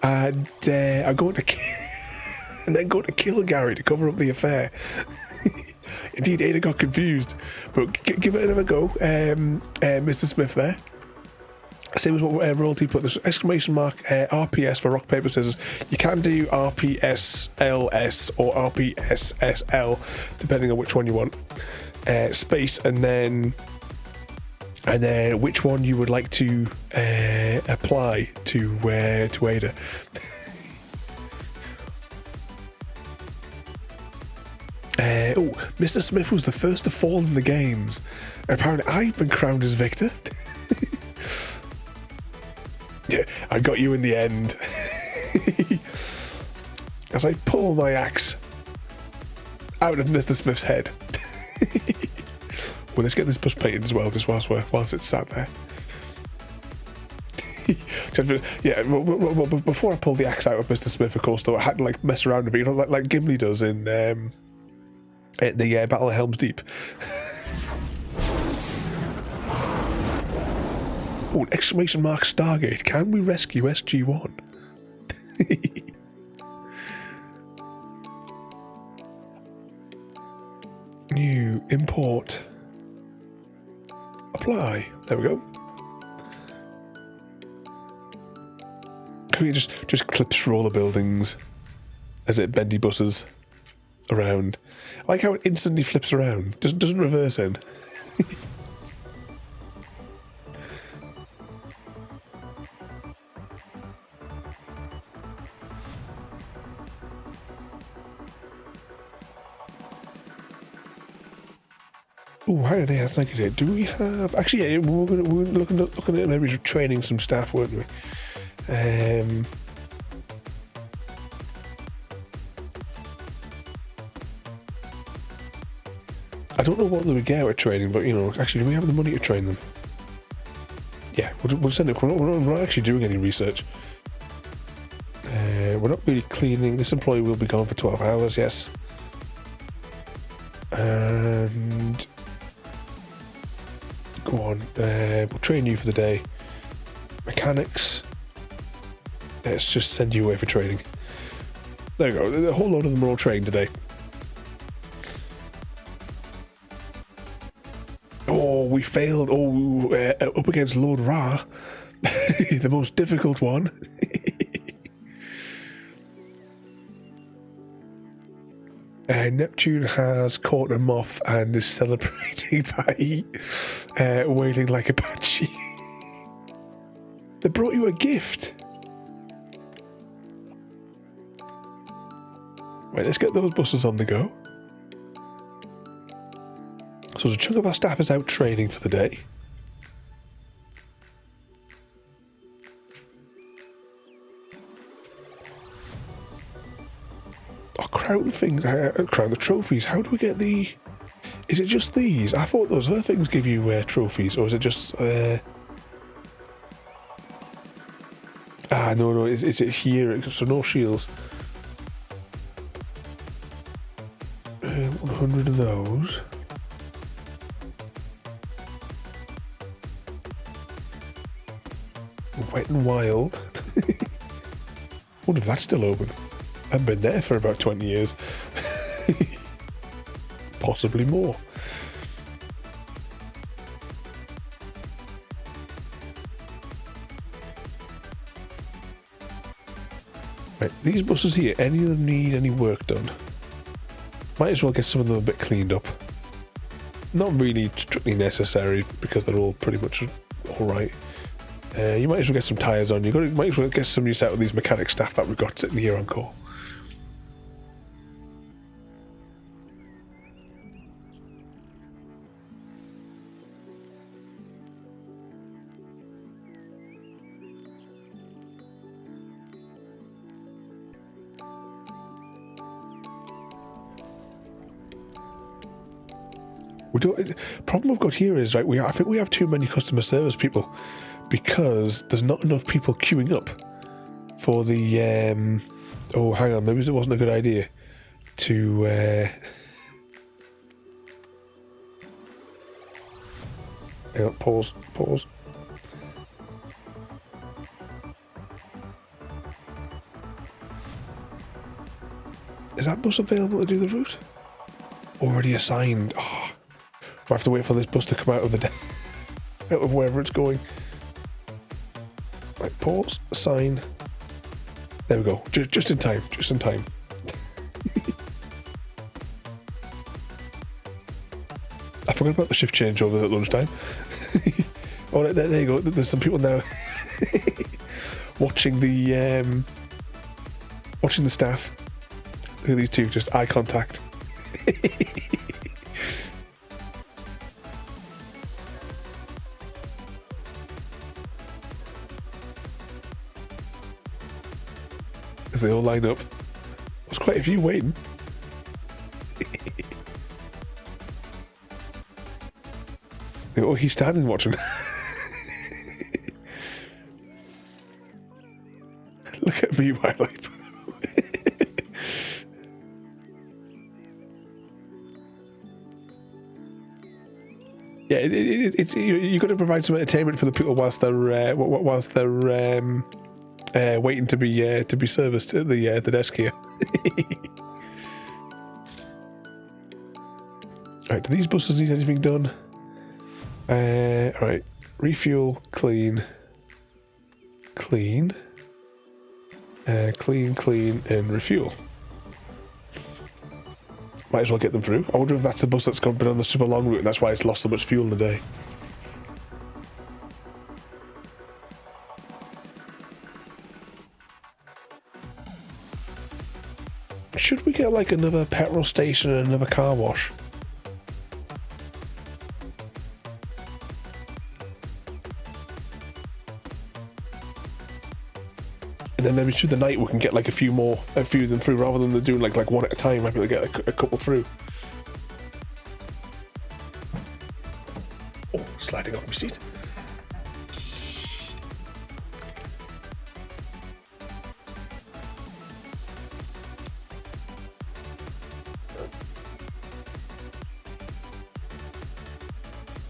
And I'm going to and then go to kill Gary to cover up the affair. Indeed, Ada got confused. But give it another go. Mr. Smith there. Same as what royalty put, this exclamation mark RPS for rock, paper, scissors. You can do RPSLS or RPSSL, depending on which one you want. Space, and then which one you would like to apply to Ada. Mr. Smith was the first to fall in the games. Apparently, I've been crowned as victor. Yeah, I got you in the end. As I pull my axe out of Mr. Smith's head. Well, let's get this bus painted as well, just whilst it's sat there. Yeah, well, before I pulled the axe out of Mr. Smith, of course, though, I had to like mess around with it, you know, like Gimli does in the Battle of Helm's Deep. Oh, exclamation mark Stargate. Can we rescue SG-1? New import. Apply. There we go. Can we just clips through all the buildings as it bendy buses around? I like how it instantly flips around. Doesn't reverse in. Oh, hi there, thank you. Do we have... Actually, yeah, we were looking at maybe training some staff, weren't we? I don't know what they would get with training, but, you know, actually, do we have the money to train them? Yeah, we'll send it. We're not actually doing any research. We're not really cleaning. This employee will be gone for 12 hours, yes. And... Go on, we'll train you for the day. Mechanics. Let's just send you away for training. There we go, a whole load of them are all trained today. Oh, we failed. Oh, up against Lord Ra. The most difficult one. Neptune has caught a moth and is celebrating by wailing like a banshee. They brought you a gift. Right, let's get those buses on the go. So a chunk of our staff is out training for the day. Crown the trophies. How do we get the... Is it just these? I thought those other things give you trophies, or is it just... No, is it here? So no shields. 100 of those. Wet and Wild. Wonder if that's still open. I've been there for about 20 years. Possibly more. Right, these buses here, any of them need any work done? Might as well get some of them a bit cleaned up. Not really strictly necessary because they're all pretty much alright. You might as well get some tyres on. You might as well get some use out of these mechanic staff that we've got sitting here on call. We don't. Problem we've got here is, right, I think we have too many customer service people because there's not enough people queuing up for the. Oh, hang on, maybe it wasn't a good idea to. Hang on, pause. Is that bus available to do the route? Already assigned. Oh, I have to wait for this bus to come out of the out of wherever it's going. Right, pause, assign. There we go. Just in time. Just in time. I forgot about the shift changeover at lunchtime. Oh, there you go. There's some people now watching the staff. Look at these two, just eye contact. As they all line up. There's quite a few waiting. Oh, he's standing watching. Look at me while I... Yeah, you've got to provide some entertainment for the people whilst they're waiting to be serviced at the desk here. Alright, do these buses need anything done? Alright, refuel, clean, clean, and refuel. Might as well get them through. I wonder if that's the bus that's been on the super long route and that's why it's lost so much fuel in the day. Should we get like another petrol station and another car wash? And then maybe through the night we can get like a few of them through rather than doing like one at a time. Maybe we'll get a couple through. Oh, sliding off my seat.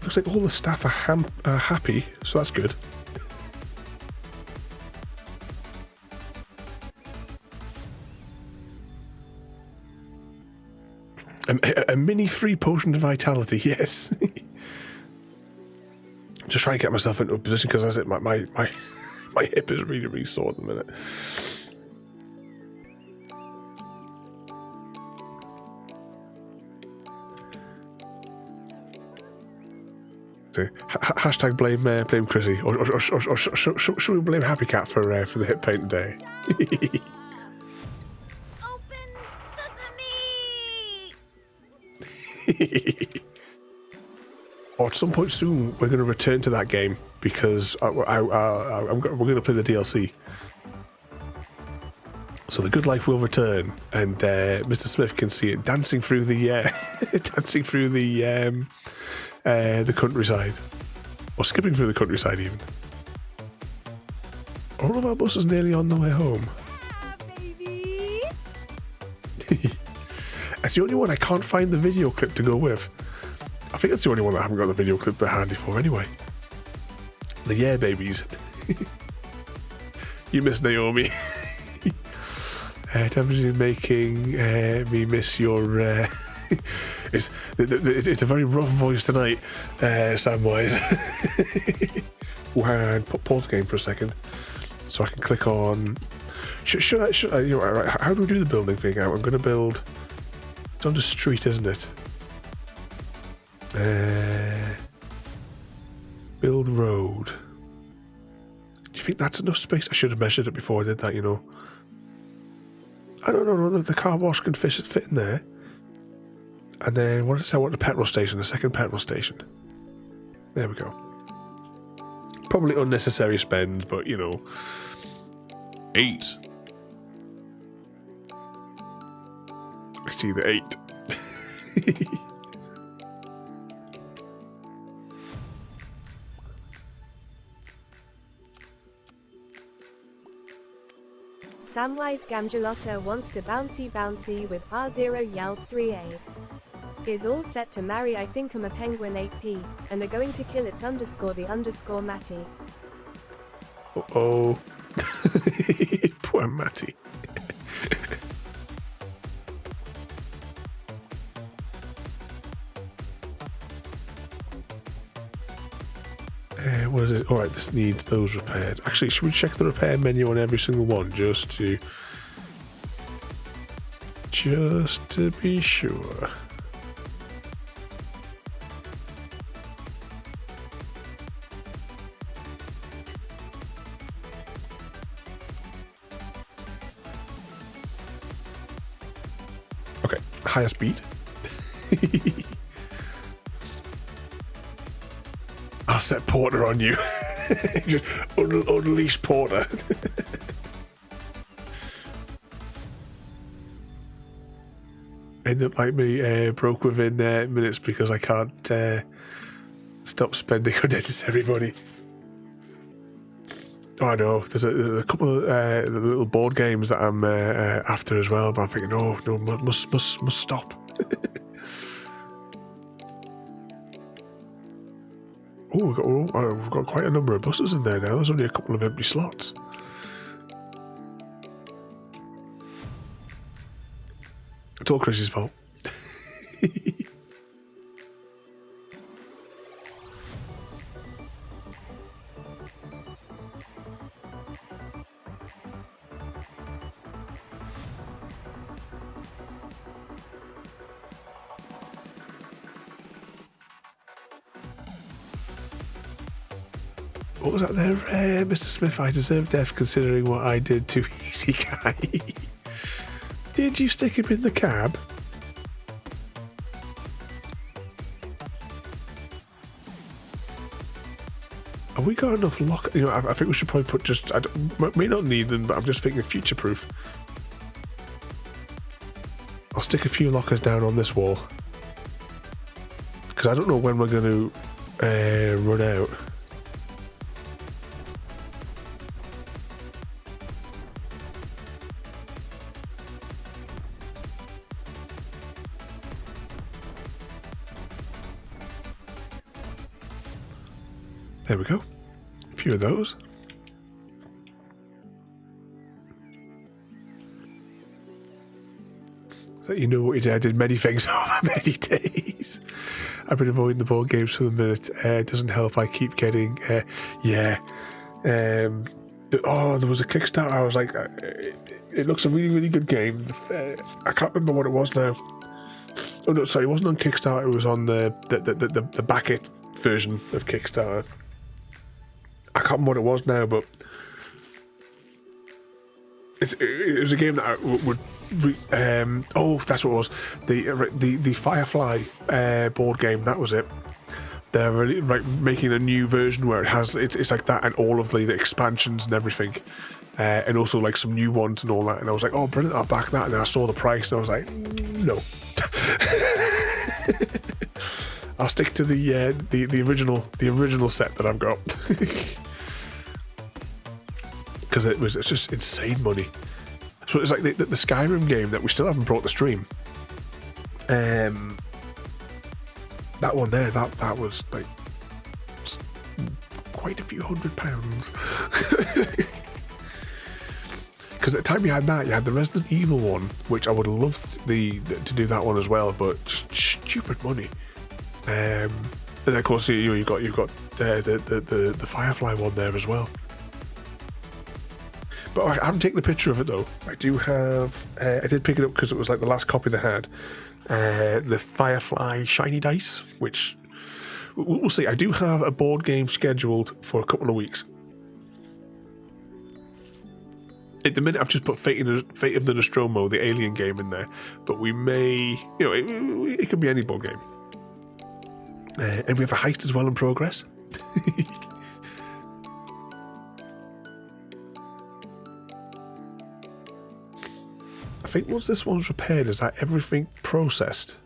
Looks like all the staff are happy, so that's good. A mini free potion of vitality, yes. Just trying to get myself into a position because that's it. My hip is really sore at the minute. So, hashtag blame Chrissy, or should we blame Happy Cat for the hip pain today? Or at some point soon, we're going to return to that game because we're going to play the DLC. So the good life will return, and Mr. Smith can see it dancing through the the countryside, or skipping through the countryside even. All of our buses nearly on the way home. That's the only one I can't find the video clip to go with. I think that's the only one that I haven't got the video clip handy for anyway. The Yeah Babies. You miss Naomi. Temperature making me miss your... it's a very rough voice tonight, Samwise. And pause the game for a second so I can click on... Should I you know, right, how do we do the building thing out? I'm going to build... It's on the street, isn't it? Build road. Do you think that's enough space? I should have measured it before I did that, you know. I don't know. The car wash can fit in there. And then what did I say? I want a petrol station, a second petrol station. There we go. Probably unnecessary spend, but you know. 8. I see the 8. Samwise Gamgelato wants to bouncy with R0 Yell 3A. Is all set to marry I think I'm a penguin 8p, and are going to kill its _the_ Matty. Uh-oh. Poor Matty. What is it? Alright, this needs those repaired. Actually, should we check the repair menu on every single one just to be sure? Okay, higher speed. I'll set Porter on you. Just unleash Porter. End up like me, broke within minutes because I can't stop spending unnecessary money. Oh, I know. There's a couple of little board games that I'm after as well, but I'm thinking, no, must stop. Oh, we've got quite a number of buses in there now. There's only a couple of empty slots. It's all Chris's fault. What was that there, Mr. Smith? I deserve death considering what I did to Easy Guy. Did you stick him in the cab? Have we got enough lock? You know, I think we should probably put just. May not need them, but I'm just thinking future-proof. I'll stick a few lockers down on this wall because I don't know when we're going to run out. There we go. A few of those. So you know what you did. I did many things over many days. I've been avoiding the board games for the minute. It doesn't help. I keep getting, yeah. Oh, there was a Kickstarter. I was like, it looks a really, really good game. I can't remember what it was now. Oh no, sorry, it wasn't on Kickstarter. It was on the back it version of Kickstarter. I can't remember what it was now, but it was a game that I would. Oh, that's what it was. The Firefly board game. That was it. They're really making a new version where it's like that and all of the expansions and everything, and also like some new ones and all that. And I was like, oh, brilliant! I'll back that. And then I saw the price and I was like, no. I'll stick to the original set that I've got. Because it's just insane money. So it's like the Skyrim game that we still haven't brought to stream. That one there, that was like quite a few £100. Because at the time you had that, you had the Resident Evil one, which I would have loved to do that one as well, but just stupid money. And of course you've got the Firefly one there as well. But I haven't taken a picture of it though. I do have. I did pick it up because it was like the last copy they had. The Firefly Shiny Dice, which we'll see. I do have a board game scheduled for a couple of weeks. At the minute, I've just put Fate of the Nostromo, the Alien game, in there. But we may, it could be any board game. And we have a heist as well in progress. I think once this one's repaired, is that everything processed?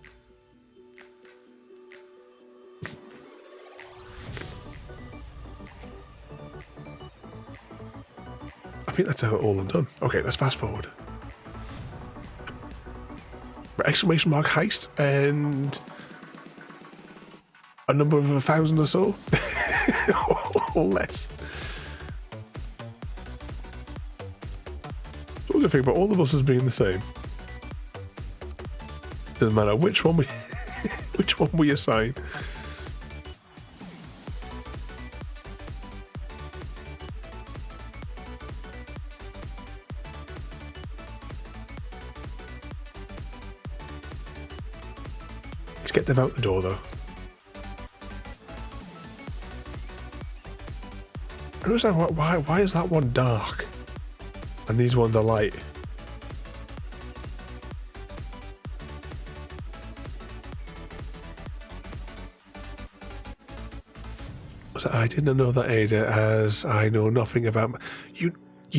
I think that's all I'm done. Okay, let's fast forward. Exclamation mark heist and a number of 1,000 or so, or less. So we're gonna think about all the buses being the same. Doesn't matter which one we which one we assign. Let's get them out the door, though. I don't understand why is that one dark and these ones are light? So I didn't know that, Ada, as I know nothing about... You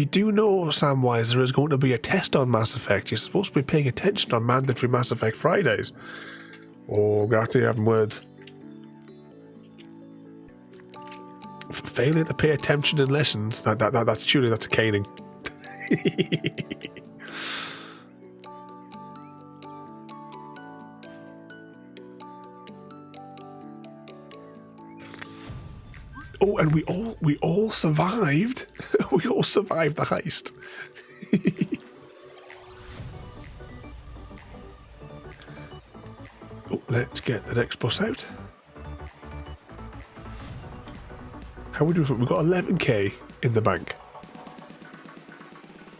do know, Samwise, there is going to be a test on Mass Effect. You're supposed to be paying attention on mandatory Mass Effect Fridays. Oh, we're actually having words. Failing to pay attention in lessons, that's surely that's a caning. Oh, and we all survived. We all survived the heist. Oh, let's get the next bus out. How we do? We've got 11k in the bank.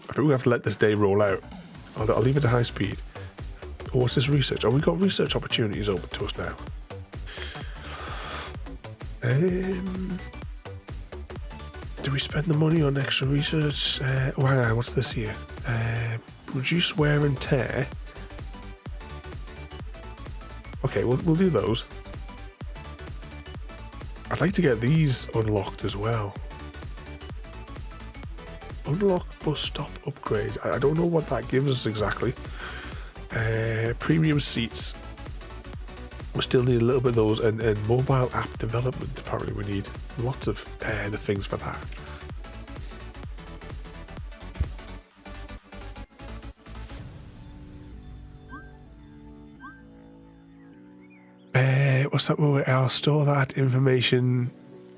I think we have to let this day roll out. I'll leave it at high speed. Oh, what's this research? Oh, we've got research opportunities open to us now. Do we spend the money on extra research? Oh, hang on, what's this here? Reduce wear and tear. Okay, we'll do those. I'd like to get these unlocked as well. Unlock bus stop upgrades. I don't know what that gives us exactly. Premium seats. We still need a little bit of those, and mobile app development. Apparently we need lots of the things for that. What's that? I'll store that information.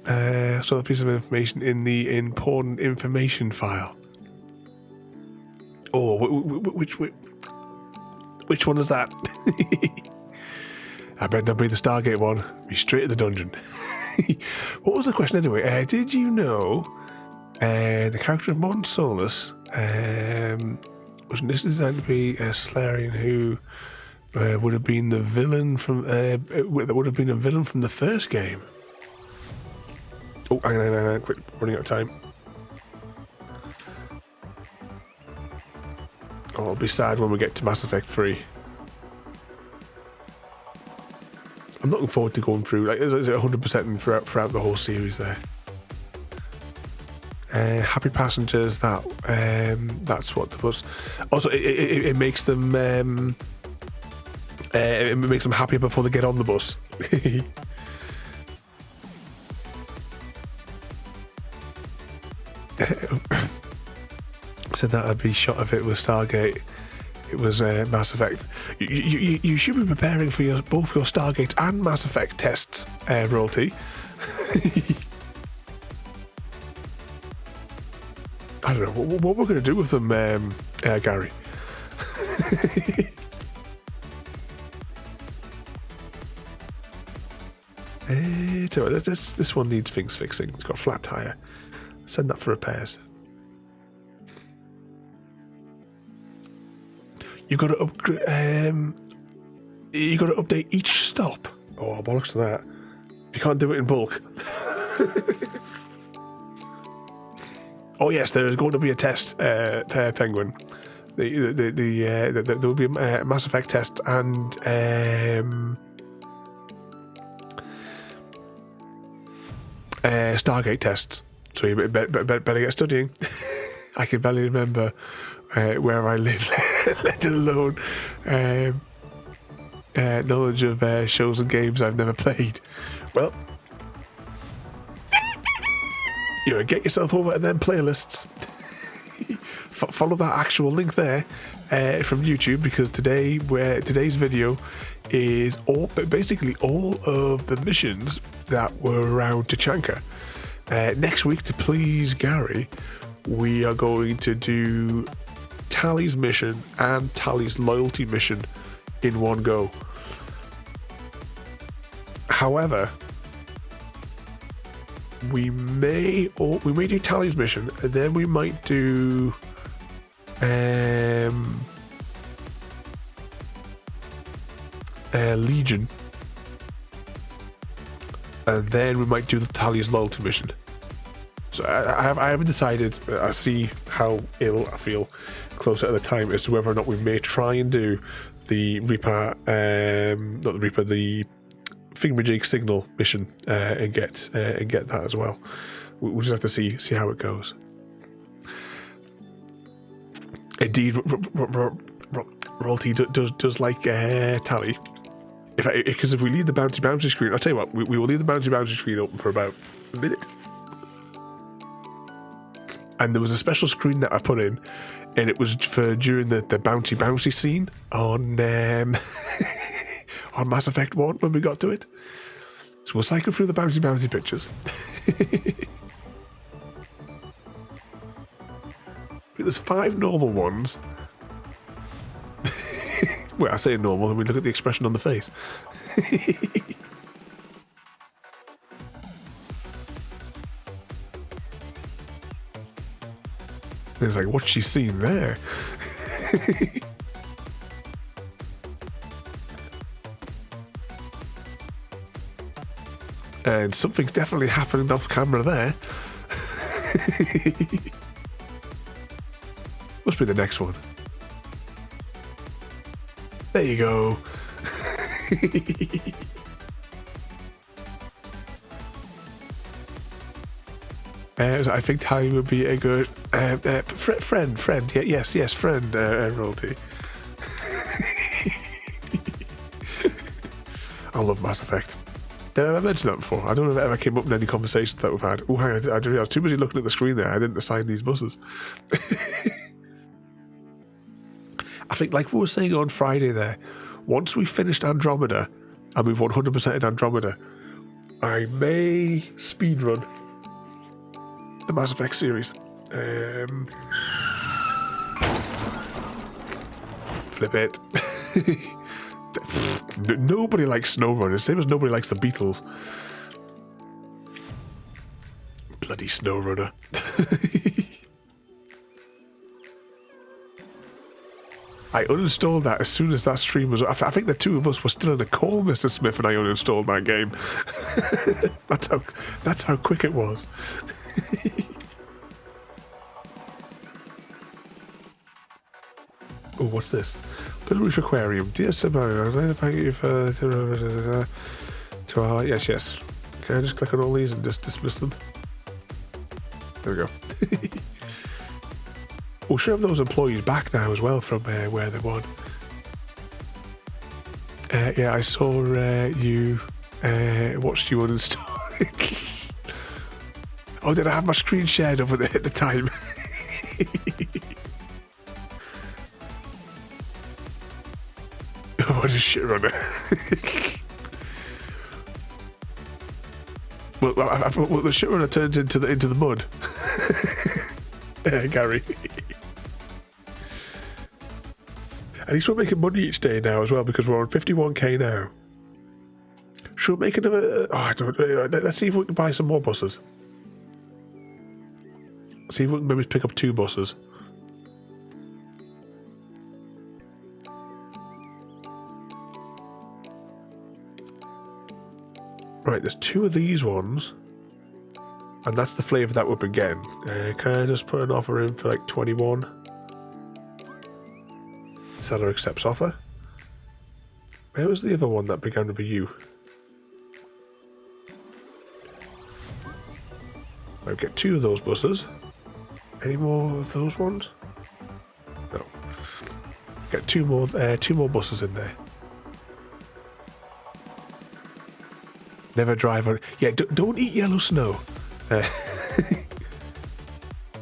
Store the piece of information in the important information file. Oh, which one is that? I better not be the Stargate one. Be straight to the dungeon. What was the question anyway? Did you know the character of Modern Solus was initially designed to be a Salarian who would have been the villain from that would have been a villain from the first game? Oh, hang on, quick, running out of time. Oh, I'll be sad when we get to Mass Effect 3. I'm looking forward to going through, like, 100% throughout the whole series there. Happy passengers, that's what the bus... Also, it makes them... it makes them happier before they get on the bus. Said that I'd be shot if it was Stargate. It was Mass Effect. You should be preparing for both your Stargate and Mass Effect tests, Royalty. I don't know what we're going to do with them, Gary. This one needs things fixing. It's got a flat tire. Send that for repairs. You've got to upgrade. You got to update each stop. Oh, bollocks to that! You can't do it in bulk. Oh yes, there is going to be a test, Penguin. There will be a Mass Effect test and Stargate tests. So you better get studying. I can barely remember where I live, let alone knowledge of shows and games I've never played. Well, you know, get yourself over to them playlists. follow that actual link there from YouTube, because today's video is basically all of the missions that were around Tachanka. Next week, to please Gary, we are going to do Tally's mission and Tally's loyalty mission in one go. However, we may do Tally's mission, and then we might do Legion, and then we might do the Tally's loyalty mission. So I haven't decided. I see how ill I feel closer to the time as to whether or not we may try and do the Reaper, not the Reaper, the Thingamajig Signal mission, and get that as well. We'll just have to see how it goes. Indeed, Royalty does like Tally. Because if we leave the bouncy screen, I'll tell you what, we will leave the bouncy screen open for about a minute. And there was a special screen that I put in, and it was for during the bouncy scene on on Mass Effect 1 when we got to it. So we'll cycle through the bouncy pictures. There's 5 normal ones. Well, I say normal, and we look at the expression on the face. It's like, what's she seen there? And something's definitely happening off camera there. Must be the next one. There you go. I think Tyne would be a good friend. Yes, friend. Royalty. I love Mass Effect. Did I mention that before? I don't know if it ever came up in any conversations that we've had. Oh, hang on, I was too busy looking at the screen there. I didn't assign these buses. I think, like we were saying on Friday there, once we finished Andromeda, and we've 100%ed Andromeda, I may speedrun the Mass Effect series. Flip it. Nobody likes SnowRunner, same as nobody likes the Beatles. Bloody SnowRunner. I uninstalled that as soon as that stream was. I think the two of us were still in a call, Mr. Smith, and I uninstalled that game. That's how quick it was. Oh, what's this? Little Reef Aquarium. Dear Simone, I'd like to thank you for to our yes. Can I just click on all these and just dismiss them? There we go. We should have those employees back now as well from where they won. Yeah, I saw you watched you uninstall. Oh, did I have my screen shared over there at the time? What a shit runner. Well, the shit runner turns into the mud. Gary. At least we're making money each day now as well, because we're on 51k now. Should we make another? Oh, I don't know. Let's see if we can buy some more buses. See if we can maybe pick up 2 buses. Right, there's 2 of these ones, and that's the flavour that we've been getting. Can I just put an offer in for like 21? Seller accepts offer. Where was the other one that began with a U? I'll get 2 of those buses. Any more of those ones? No. Get 2 more buses in there. Never drive on. Yeah, don't eat yellow snow.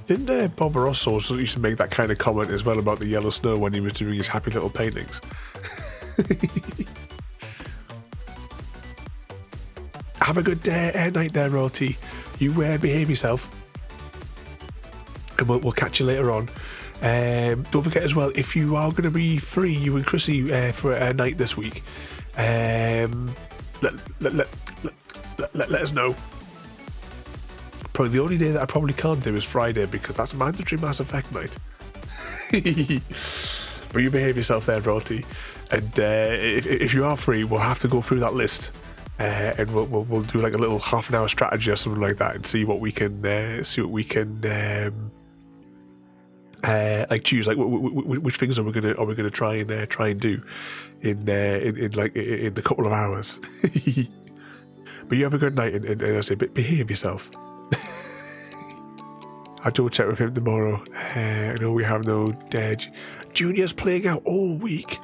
Didn't Bob Ross also used to make that kind of comment as well about the yellow snow when he was doing his happy little paintings? Have a good night there, Royalty. You behave yourself. And we'll catch you later on. Don't forget as well, if you are going to be free, you and Chrissy, for a night this week, let us know. Probably the only day that I probably can't do is Friday, because that's mandatory Mass Effect night. But you behave yourself there, Royalty. And if you are free, we'll have to go through that list, and we'll do like a little half an hour strategy or something like that, and see what we can like choose, like which things are we gonna try and do in the couple of hours. But you have a good night, and I say, behave yourself. I'll double check with him tomorrow. I know we have no Junior's playing out all week.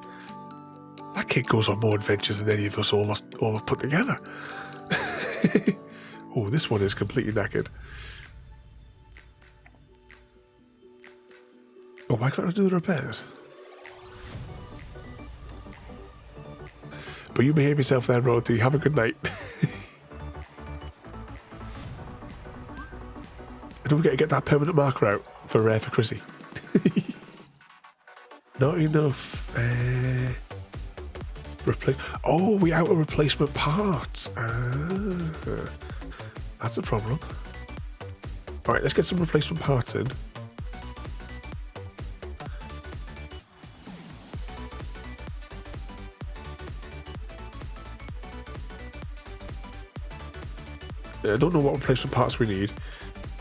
That kid goes on more adventures than any of us all have put together. Oh, this one is completely knackered. Oh, why can't I do the repairs? But you behave yourself there, Royalty. Have a good night. Don't forget to get that permanent marker out for Chrissy. Not enough. Oh, we out of replacement parts. That's a problem. Alright, let's get some replacement parts in. I don't know what replacement parts we need.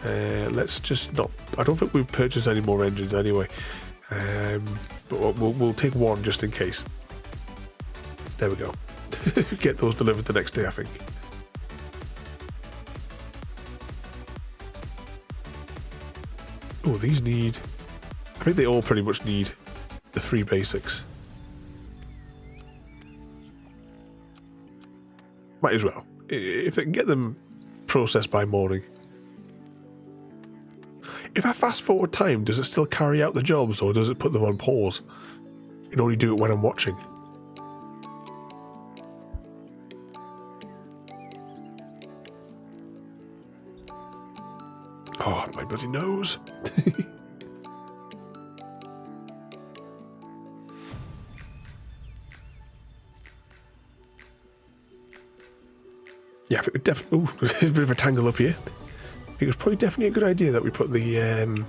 Let's just not. I don't think we've purchased any more engines anyway. But we'll take one just in case. There we go. Get those delivered the next day, I think. Oh, these need. I think they all pretty much need the 3 basics. Might as well. If I can get them processed by morning. If I fast forward time, does it still carry out the jobs, or does it put them on pause and only do it when I'm watching? Oh, my bloody nose. Yeah, I think definitely. There's a bit of a tangle up here. It was probably definitely a good idea that we put the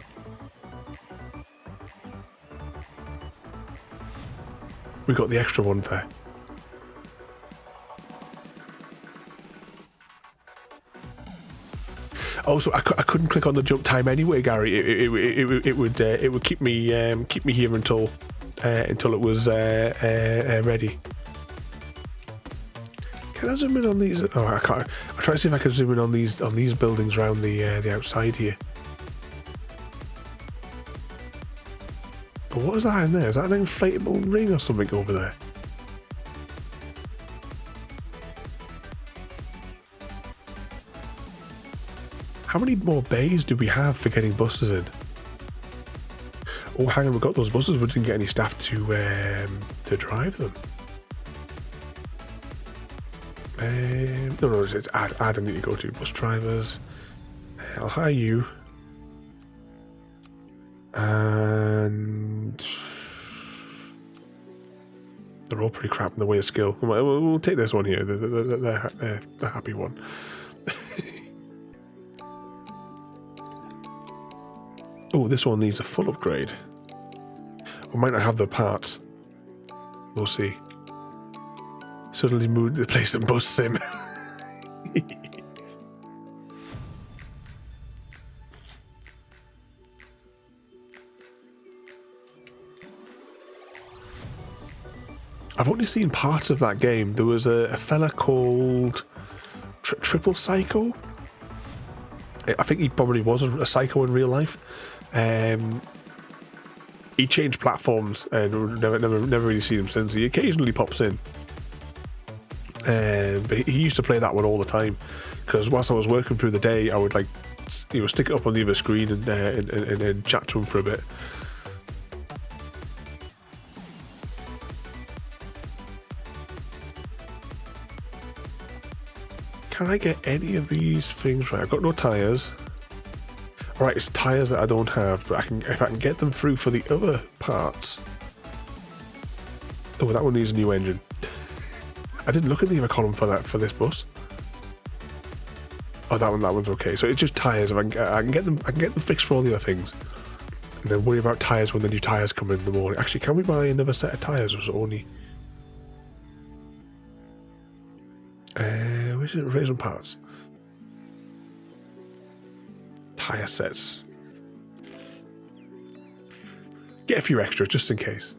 we got the extra one there. Oh, so I couldn't click on the jump time anyway, Gary. It would keep me here until it was ready. Can I zoom in on these? Oh, I can't. I'll try to see if I can zoom in on these buildings around the outside here. But what is that in there? Is that an inflatable ring or something over there? How many more bays do we have for getting buses in? Oh, hang on, we got those buses. We didn't get any staff to drive them. No, it's add. I need to go to bus drivers. I'll hire you. And they're all pretty crap in the way of skill. We'll take this one here, the happy one. Oh, this one needs a full upgrade. We might not have the parts. We'll see. Suddenly moved the place and bus sim. I've only seen parts of that game. There was a fella called Triple Psycho. I think he probably was a psycho in real life. He changed platforms and never really seen him since. He occasionally pops in. But he used to play that one all the time, because whilst I was working through the day, I would like stick it up on the other screen and chat to them for a bit. Can I get any of these things right? I've got no tyres. Alright, it's tyres that I don't have, but if I can get them through for the other parts. Oh, that one needs a new engine. I didn't look at the other column for this bus. Oh, that one's okay. So it's just tyres. If I can get them fixed for all the other things, and then worry about tyres when the new tyres come in the morning. Actually, can we buy another set of tyres? Or is it only? Which is it? Raise parts. Tyre sets. Get a few extras just in case.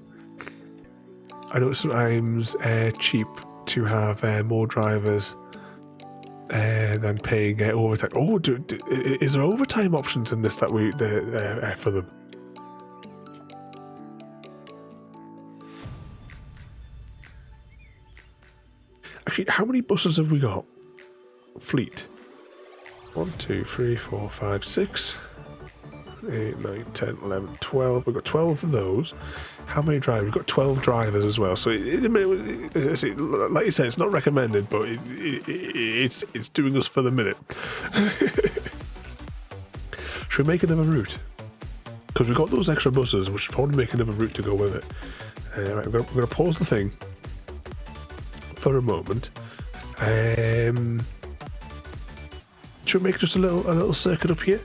I know it's sometimes cheap to have more drivers than paying overtime. Oh, is there overtime options in this that we for them? Actually, how many buses have we got? Fleet. 1, 2, 3, 4, 5, 6, 8, 9, 10, 11, 12. We've got 12 of those. How many drivers? We've got 12 drivers as well. So, like you said, it's not recommended, but it's doing us for the minute. Should we make another route? Because we've got those extra buses, we should probably make another route to go with it. Right, we're going to pause the thing for a moment. Should we make just a little circuit up here?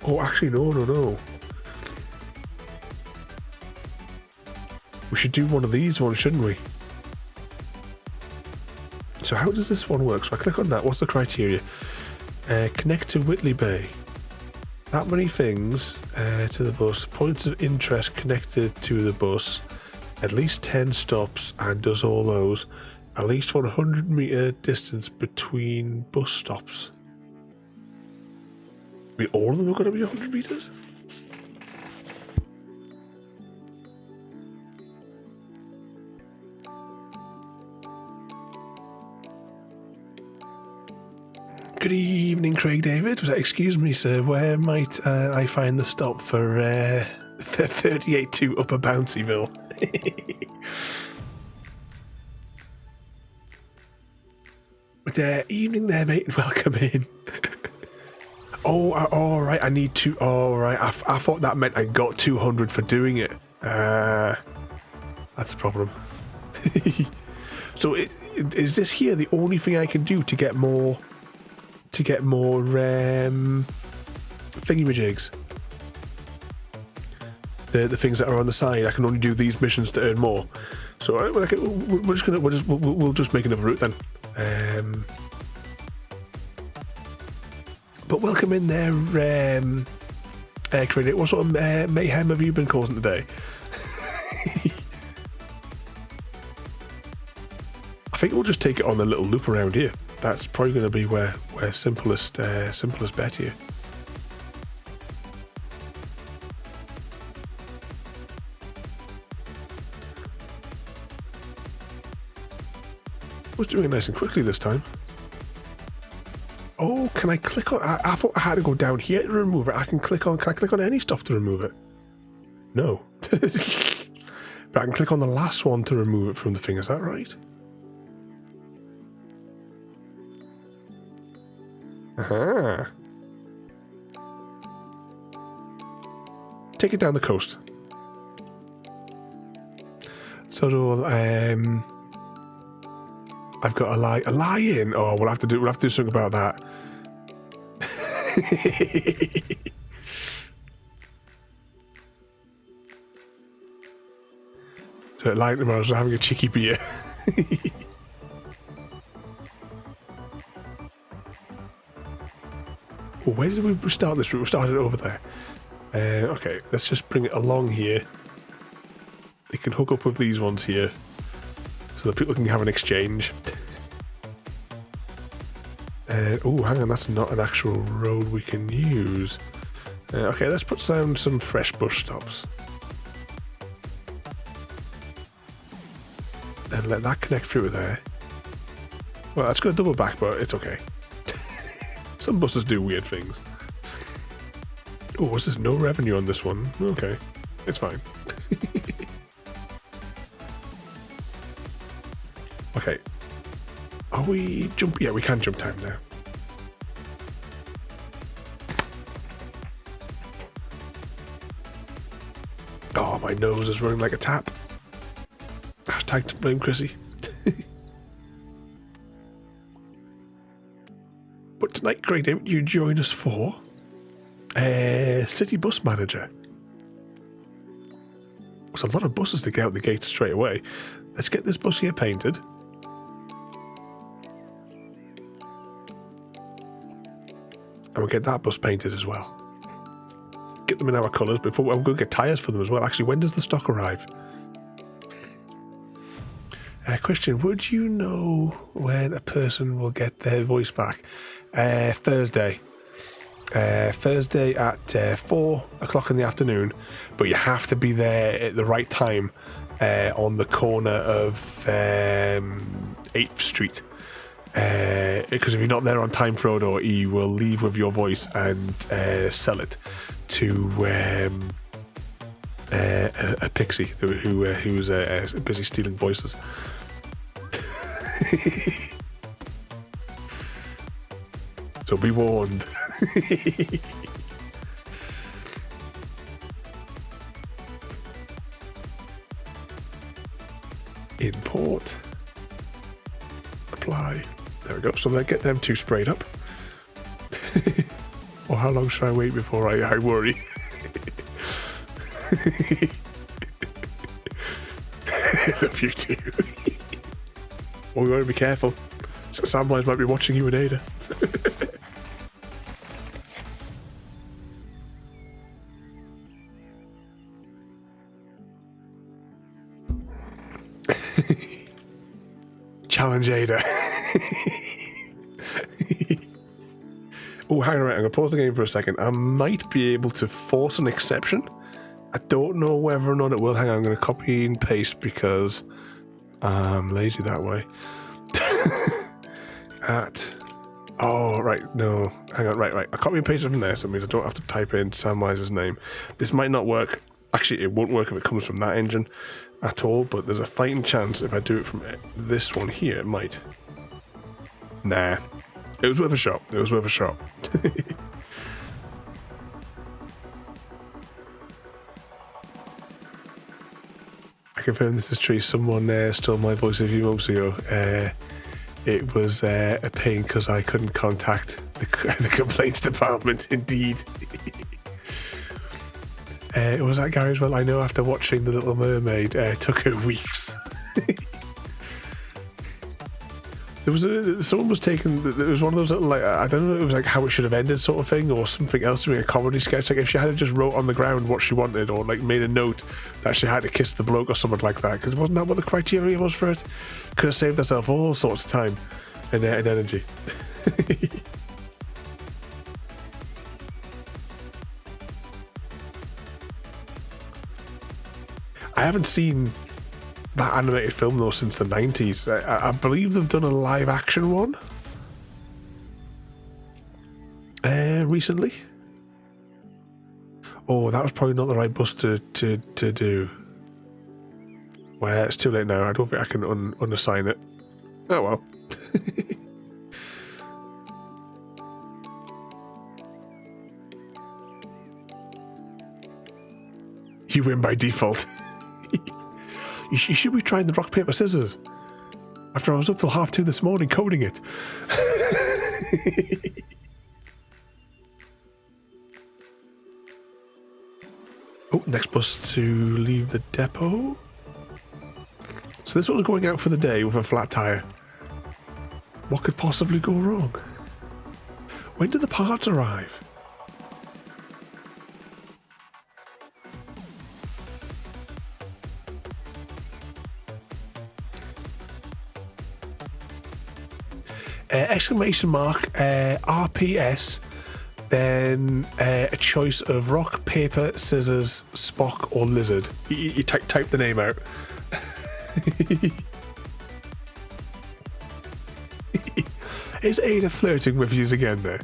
Oh, actually, no. We should do one of these ones, shouldn't we? So how does this one work? So I click on that. What's the criteria? Connect to Whitley Bay. That many things to the bus. Points of interest connected to the bus. At least 10 stops and does all those. At least 100 meter distance between bus stops. I mean, all of them are going to be 100 meters? Good evening, Craig David. Excuse me, sir. Where might I find the stop for 38-2 Upper Bouncyville? But evening there, mate. Welcome in. Oh, all right. I need to. All right. I thought that meant I got 200 for doing it. That's a problem. So, is this here the only thing I can do to get more? Thingamajigs? The things that are on the side. I can only do these missions to earn more. So we'll just make another route then. But welcome in there, Credit. What sort of mayhem have you been causing today? I think we'll just take it on the little loop around here. That's probably going to be where simplest bet here. I was doing it nice and quickly this time. Oh, can I click on? I thought I had to go down here to remove it. Can I click on any stop to remove it? No. But I can click on the last one to remove it from the thing. Is that right? Aha. Take it down the coast. So I've got a lion. Oh, we'll have to do something about that. So lion tomorrow, so having a cheeky beer. Oh, where did we start this route? We started over there. Okay, let's just bring it along here. They can hook up with these ones here, so that people can have an exchange. Oh, hang on, that's not an actual road we can use. Okay, let's put down some fresh bus stops. Then let that connect through to there. Well, that's got a double back, but it's okay. Some buses do weird things. Oh, was there no revenue on this one? Okay, it's fine. Okay. Are we jump? Yeah, we can jump time now. Oh, my nose is running like a tap. Hashtag to blame Chrissy. But tonight, Craig, don't you join us for City Bus Manager? There's a lot of buses to get out the gate straight away. Let's get this bus here painted. And we'll get that bus painted as well. Get them in our colours before we'll go get tyres for them as well. Actually, when does the stock arrive? Question, would you know when a person will get their voice back? Thursday. Thursday at 4 o'clock in the afternoon, but you have to be there at the right time on the corner of 8th Street. Because if you're not there on time, Frodo, he will leave with your voice and sell it to a pixie who's busy stealing voices. So be warned. Import. Apply. There we go. So they get them two sprayed up. Or how long should I wait before I worry? Love you too. Well, we want to be careful. Samwise might be watching you and Ada. Challenge Ada. Oh, hang on a minute. I'm going to pause the game for a second. I might be able to force an exception. I don't know whether or not it will. Hang on, I'm going to copy and paste because I'm lazy that way. Oh, right, no. Hang on, right. I copy and paste it from there, so it means I don't have to type in Samwise's name. This might not work. Actually, it won't work if it comes from that engine at all, but there's a fighting chance if I do it from this one here, it might. Nah. It was worth a shot. I confirm this is true. Someone stole my voice a few months ago. It was a pain because I couldn't contact the complaints department, indeed. It was that Gary as well. I know after watching The Little Mermaid, it took her weeks. Someone was taking. There was one of those little, like, I don't know, it was like how it should have ended sort of thing, or something else, doing a comedy sketch. Like if she had just wrote on the ground what she wanted, or like made a note that she had to kiss the bloke or something like that, because wasn't that what the criteria was for it? Could have saved herself all sorts of time and energy. I haven't seen that animated film though since the 90s. I believe they've done a live action one recently. Oh, that was probably not the right bus to do. Well, it's too late now. I don't think I can unassign it. Oh well. You win by default. You should be trying the rock, paper, scissors. After I was up till 2:30 this morning coding it. Oh, next bus to leave the depot. So this one's going out for the day with a flat tyre. What could possibly go wrong? When do the parts arrive? Exclamation mark RPS, then a choice of rock, paper, scissors, Spock, or lizard. You type the name out. Is Ada flirting with you again there?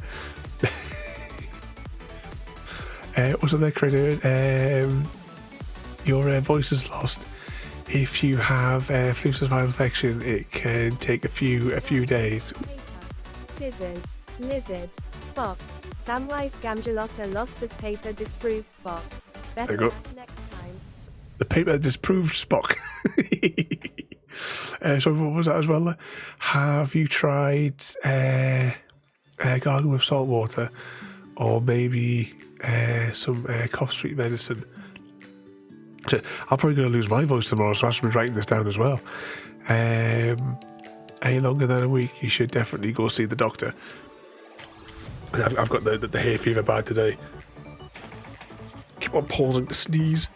Also, there, creator, your voice is lost. If you have flu survival infection, it can take a few days. Scissors, lizard, Spock. Samwise Gamgelotta lost as paper disproved Spock. Better There you go. next time. The paper disproved Spock. So what was that as well? Have you tried gargling with salt water, or maybe some cough sweet medicine? So I'm probably going to lose my voice tomorrow, so I should be writing this down as well. Any longer than a week, you should definitely go see the doctor. I've got the hay fever bad today. Keep on pausing to sneeze.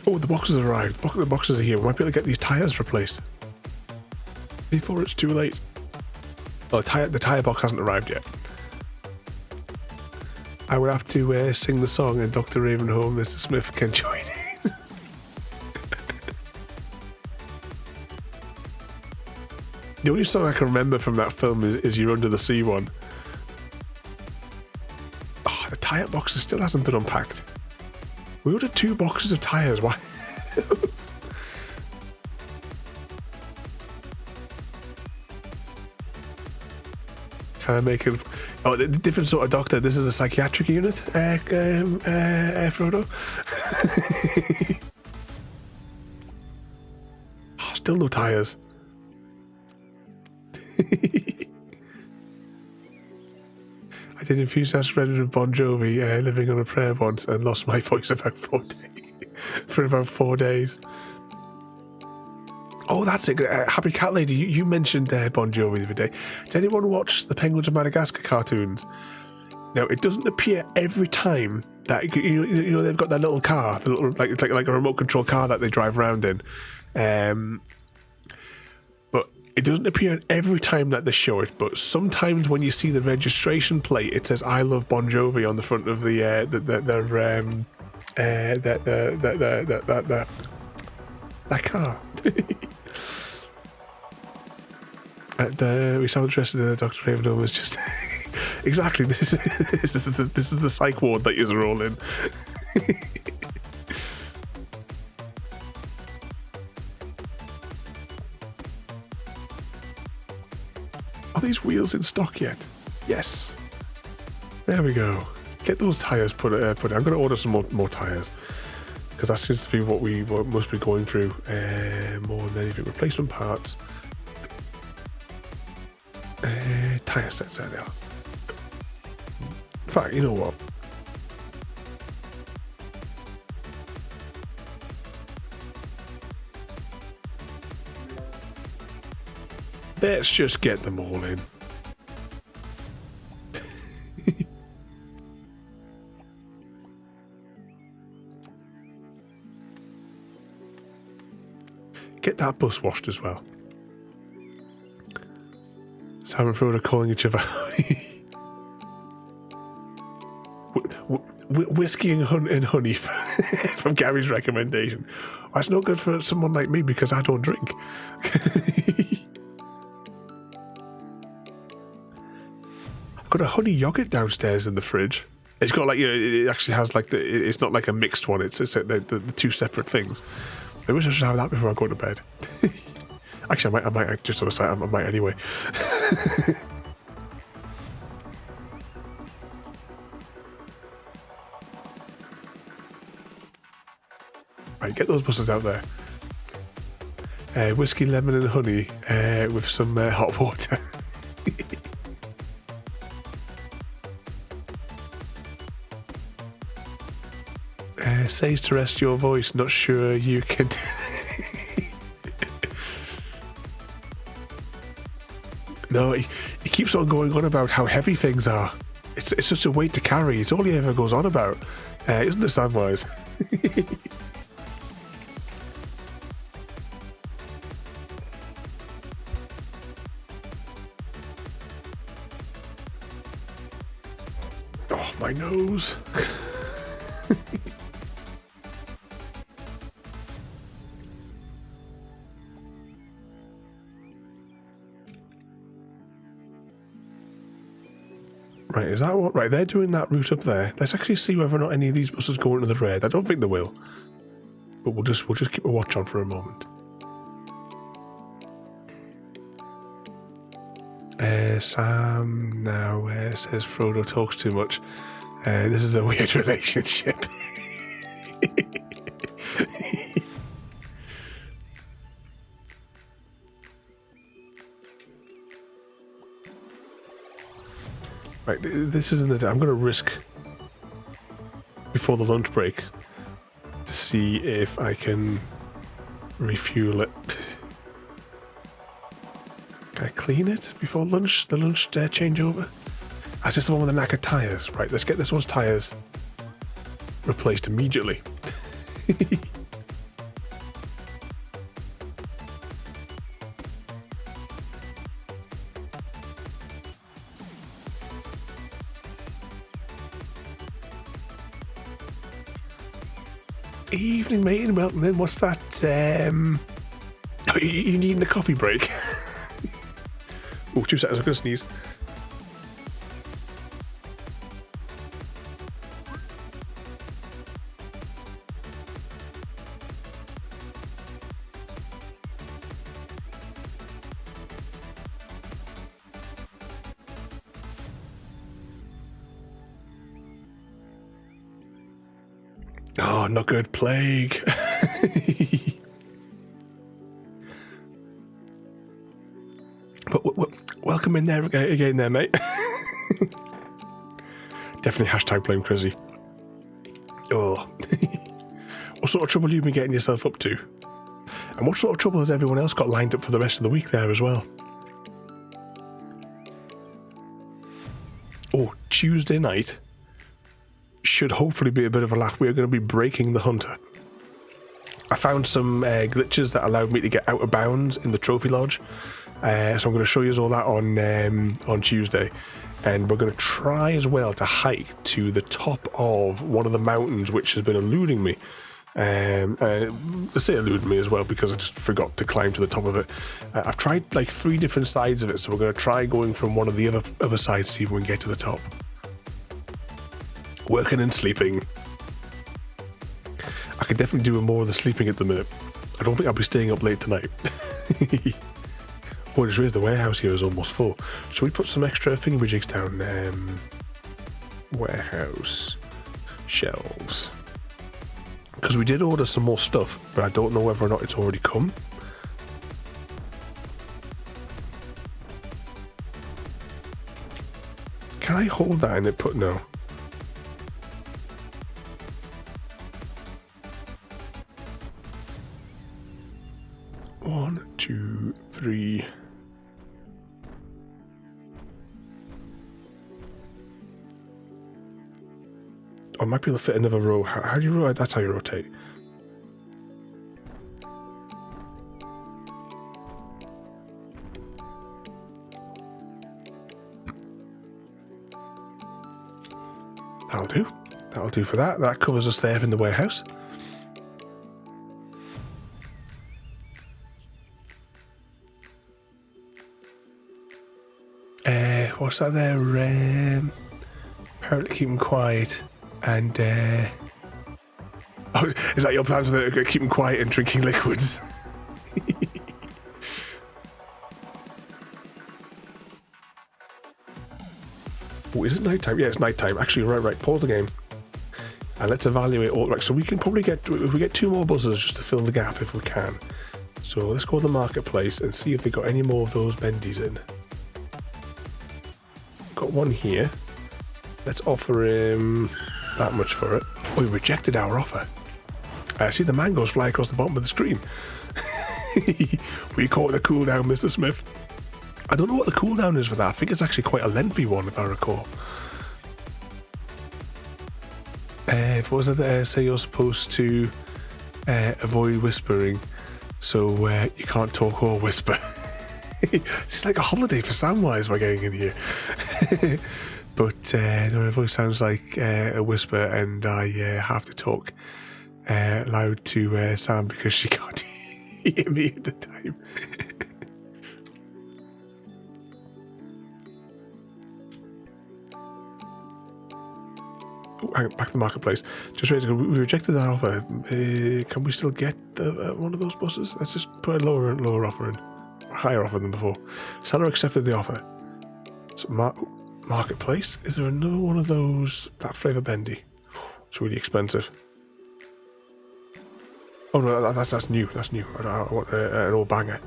Oh, the boxes arrived. The boxes are here. We might be able to get these tyres replaced before it's too late. Well, the tyre box hasn't arrived yet. I would have to sing the song, and Dr. Ravenholm, Mr. Smith can join in. The only song I can remember from that film is You're Under the Sea one. Oh, the tyre box still hasn't been unpacked. We ordered 2 boxes of tyres. Why? Can I make it? Oh, the different sort of doctor. This is a psychiatric unit, Frodo. Oh, still no tyres. I did enthusiastic Reddit and Bon Jovi living on a prayer once and lost my voice about 4 days. For about 4 days. Oh, that's it. Happy Cat Lady, you mentioned Bon Jovi the other day. Did anyone watch the Penguins of Madagascar cartoons? Now, it doesn't appear every time that you know they've got that little car, the little, it's like a remote control car that they drive around in. But it doesn't appear every time that they show it. But sometimes when you see the registration plate, it says "I love Bon Jovi" on the front of that car. We saw interested in Dr. Ravenholm was just exactly this is the psych ward that you're all in. Are these wheels in stock yet? Yes. There we go. Get those tyres put in. I'm going to order some more tyres, because that seems to be what we must be going through more than anything. Replacement parts. Tyre sets, there they are. In fact, you know what? Let's just get them all in. Get that bus washed as well. Sam and Frodo calling each other whiskey and honey from Gary's recommendation. Well, that's no good for someone like me because I don't drink. I've got a honey yogurt downstairs in the fridge. It's got like, it actually has like it's not like a mixed one. It's the 2 separate things. I wish I should have that before I go to bed. Actually, I might just on a side. I might anyway. Right, get those buses out there. Whiskey, lemon, and honey with some hot water. Says to rest your voice. Not sure you can. No, he keeps on going on about how heavy things are. It's such a weight to carry. It's all he ever goes on about. Isn't it, Samwise? Oh, my nose. Right, is that what? Right, they're doing that route up there. Let's actually see whether or not any of these buses go into the red. I don't think they will, but we'll just keep a watch on for a moment. Sam now says Frodo talks too much. This is a weird relationship. Right, this isn't the. I'm going to risk before the lunch break to see if I can refuel it. Can I clean it before lunch? The lunch changeover? Is this the one with the knackered tyres? Right, let's get this one's tyres replaced immediately. Evening, mate, and welcome in. What's that? You needing a coffee break? Oh, 2 seconds, I'm going to sneeze. Oh, not good. Plague. But welcome in there again there, mate. Definitely hashtag blame Chrissy. Oh. What sort of trouble have you been getting yourself up to? And what sort of trouble has everyone else got lined up for the rest of the week there as well? Oh, Tuesday night should hopefully be a bit of a laugh. We're going to be breaking the hunter. I found some glitches that allowed me to get out of bounds in the trophy lodge. So I'm going to show you all that on Tuesday. And we're going to try as well to hike to the top of one of the mountains which has been eluding me. I say eluding me as well because I just forgot to climb to the top of it. I've tried like 3 different sides of it, so we're going to try going from one of the other sides, see if we can get to the top. Working and sleeping. I could definitely do more of the sleeping at the minute. I don't think I'll be staying up late tonight. Oh, I just realised the warehouse here is almost full. Should we put some extra thingy-majigs down? Warehouse shelves. Because we did order some more stuff, but I don't know whether or not it's already come. Can I hold that and then put no? One, 2, 3. Oh, I might be able to fit another row. How do you rotate? That's how you rotate. That'll do. That'll do for that. That covers us there in the warehouse. What's that there? Apparently keep them quiet and oh, is that your plan to keep them quiet and drinking liquids? Oh, is it night time? Yeah, it's night time. Actually, right. Pause the game and let's evaluate all. Right, so we can probably get if we get 2 more buzzers just to fill the gap if we can. So let's go to the marketplace and see if they got any more of those bendies in. Got one here. Let's offer him that much for it. Oh, he rejected our offer. I see the mangoes fly across the bottom of the screen. We caught the cooldown, Mr. Smith. I don't know what the cooldown is for that. I think it's actually quite a lengthy one, if I recall. What was it that say you're supposed to avoid whispering, so you can't talk or whisper? It's like a holiday for Samwise by getting in here. But my voice sounds like a whisper, and I have to talk loud to Sam because she can't hear me at the time. hang on, back to the marketplace. Just ready to go. We rejected that offer. Can we still get one of those buses? Let's just put a lower offer in. Higher offer than before. Seller accepted the offer. So marketplace. Is there another one of those? That flavour bendy. It's really expensive. Oh no, that's new. That's new. I want an old banger.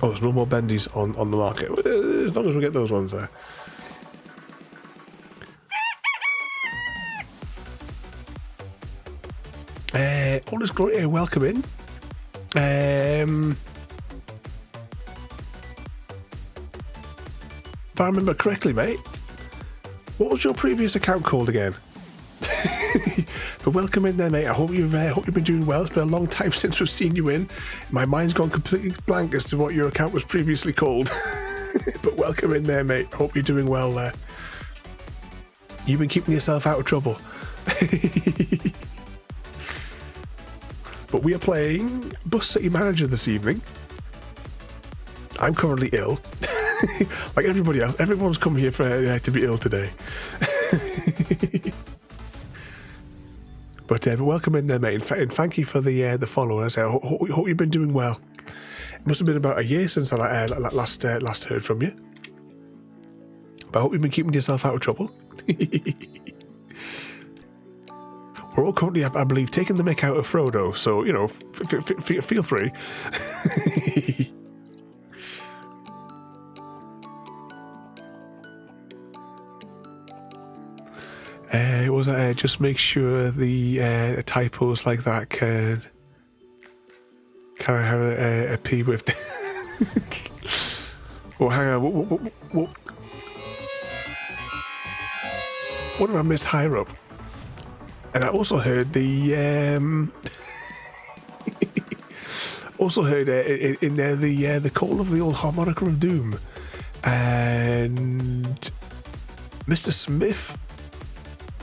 Oh, there's no more bendies on the market. As long as we get those ones there. All this glory, welcome in. If I remember correctly, mate, what was your previous account called again? But welcome in there, mate. I hope you've been doing well. It's been a long time since we've seen you in. My mind's gone completely blank as to what your account was previously called. But welcome in there, mate. I hope you're doing well there. You've been keeping yourself out of trouble. But we are playing Bus City Manager this evening. I'm currently ill. Like everybody else. Everyone's come here for to be ill today. But welcome in there, mate. And thank you for the follow. I hope you've been doing well. It must have been about a year since I last heard from you. But I hope you've been keeping yourself out of trouble. We're all currently, I believe, taking the mick out of Frodo, so, you know, feel free. Just make sure the typos like that can I have a P with... Well, hang on, what did I miss higher up? And I also heard in there the call of the old harmonica of doom, and Mr. Smith,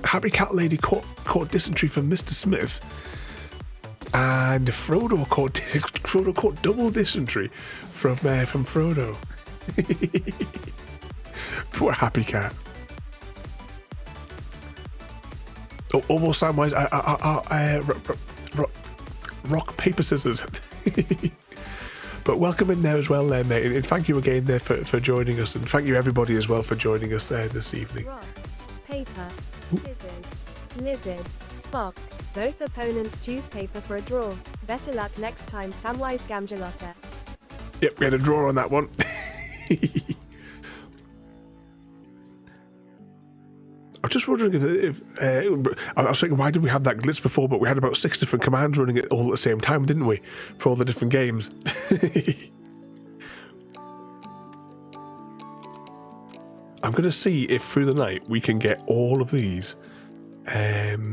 Happy Cat Lady caught dysentery from Mr. Smith, and Frodo caught double dysentery from Frodo. Poor Happy Cat. Oh, almost Samwise. Rock, paper, scissors. But welcome in there as well, there, mate. And thank you again there for joining us, and thank you everybody as well for joining us there this evening. Rock, paper, scissors, lizard, Spock. Both opponents choose paper for a draw. Better luck next time, Samwise Gamgee. Yep, we had a draw on that one. I was just wondering if I was thinking, why did we have that glitch before? But we had about 6 different commands running it all at the same time, didn't we? For all the different games. I'm going to see if through the night we can get all of these. That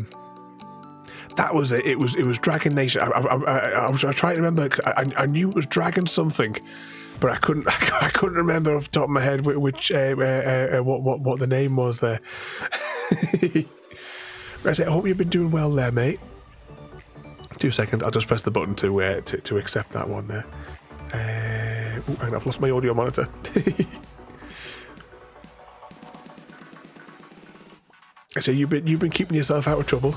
was it. It was Dragon Nation. I was trying to remember. I knew it was Dragon something, but I couldn't remember off the top of my head which what the name was there. I hope you've been doing well there, mate. 2 seconds. I'll just press the button to accept that one there. And I've lost my audio monitor. I say you've been keeping yourself out of trouble.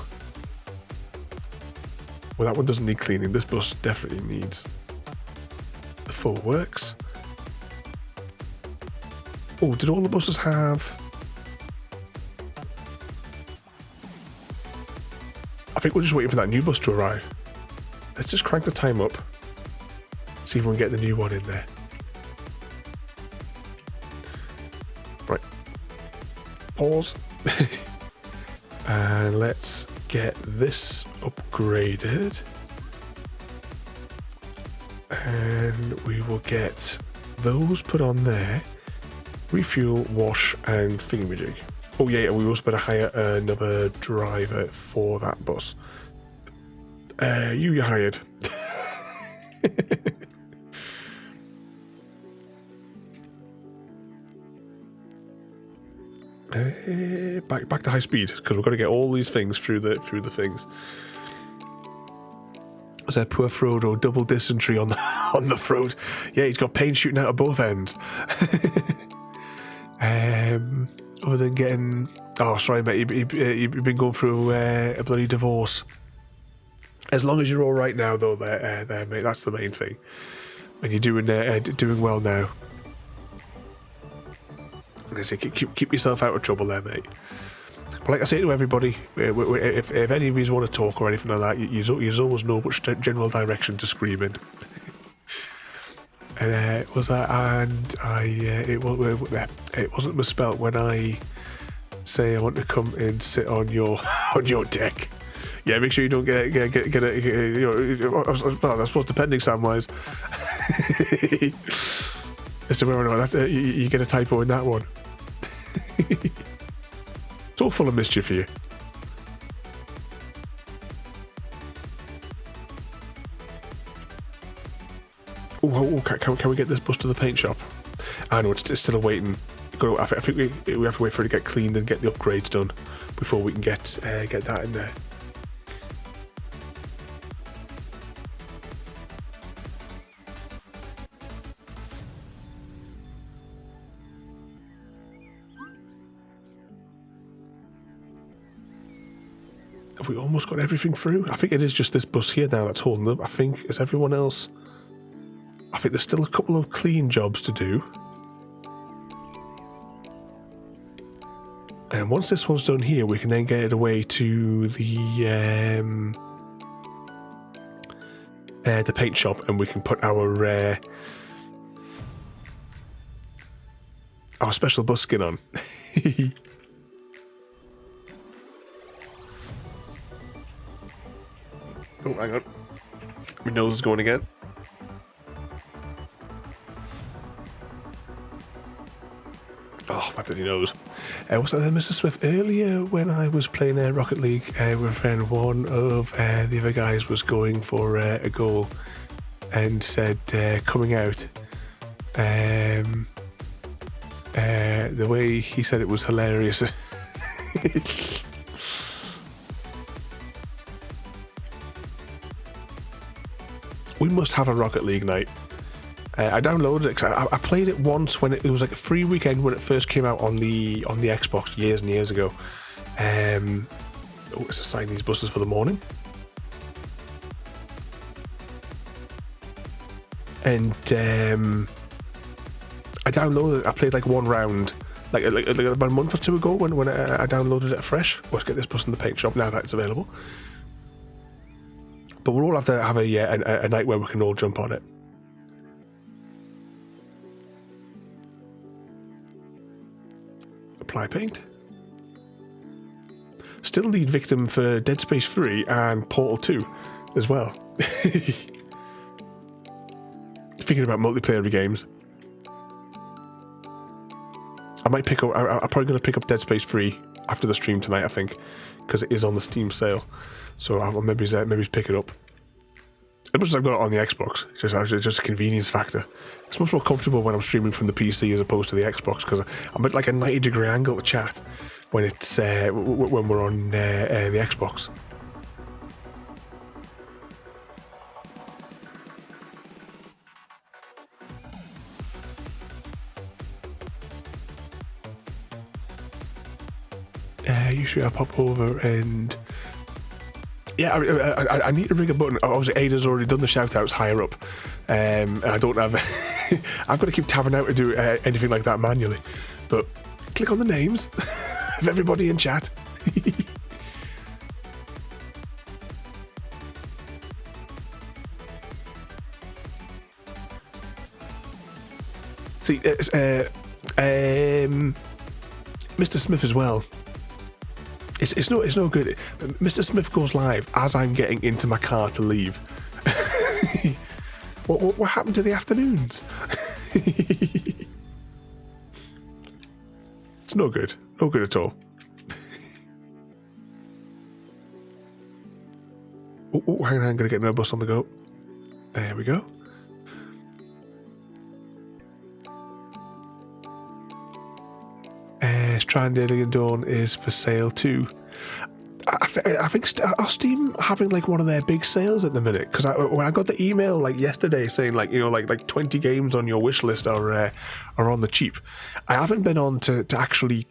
Well, that one doesn't need cleaning. This bus definitely needs the full works. Oh, did all the buses have... I think we're just waiting for that new bus to arrive. Let's just crank the time up. See if we can get the new one in there. Right. Pause. And let's get this upgraded. And we will get those put on there. Refuel, wash, and thingamajig. Oh yeah, and we also better hire another driver for that bus. You're hired. Back to high speed, because we've got to get all these things through the things. Was that poor Frodo, double dysentery on the throat? Yeah, he's got pain shooting out of both ends. Other than getting... Oh, sorry, mate, you've been going through a bloody divorce. As long as you're all right now, though, there, mate, that's the main thing. And you're doing well now. And I say, keep yourself out of trouble there, mate. But like I say to everybody, if any of you want to talk or anything like that, you always know which general direction to scream in. And it wasn't misspelt when I say I want to come and sit on your deck. Yeah, make sure you don't get well, I suppose depending sound-wise. As to whether or not you get a typo in that one. It's all full of mischief here. Can we get this bus to the paint shop? I know it's still waiting. I think we have to wait for it to get cleaned and get the upgrades done before we can get that in there. Have we almost got everything through? I think it is just this bus here now that's holding up. I think is everyone else. I think there's still a couple of clean jobs to do. And once this one's done here, we can then get it away to the paint shop, and we can put our special bus skin on. Oh, hang on. My nose is going again. Oh, my bloody nose. Was that Mr. Smith? Earlier when I was playing Rocket League with a friend, one of the other guys was going for a goal and said, coming out, the way he said it was hilarious. We must have a Rocket League night. I downloaded it because I played it once when it was like a free weekend when it first came out on the Xbox years and years ago. Let's assign these buses for the morning. And I downloaded it. I played like one round, like about a month or two ago when I downloaded it afresh. Let's get this bus in the paint shop now that it's available. But we'll all have to have a night where we can all jump on it. Apply paint. Still need Victim for Dead Space 3 and Portal 2 as well. Thinking about multiplayer games. I might pick up. I'm probably going to pick up Dead Space 3 after the stream tonight, I think, because it is on the Steam sale. So I'll maybe pick it up. As much as I've got it on the Xbox, it's just a convenience factor. It's much more comfortable when I'm streaming from the PC as opposed to the Xbox, because I'm at like a 90-degree angle to chat when it's when we're on the Xbox. Usually I pop over and yeah, I need to ring a button. Obviously Ada's already done the shout outs higher up, and I don't have I've got to keep tabbing out to do anything like that manually, but click on the names of everybody in chat. See, Mr. Smith as well. It's no good. Mr. Smith goes live as I'm getting into my car to leave. What happened to the afternoons? It's no good. No good at all. Hang on, I'm going to get another bus on the go. There we go. Strand Alien Dawn is for sale too. I I think are Steam having like one of their big sales at the minute? Because when I got the email like yesterday saying like, you know, like 20 games on your wish list are on the cheap. I haven't been on to actually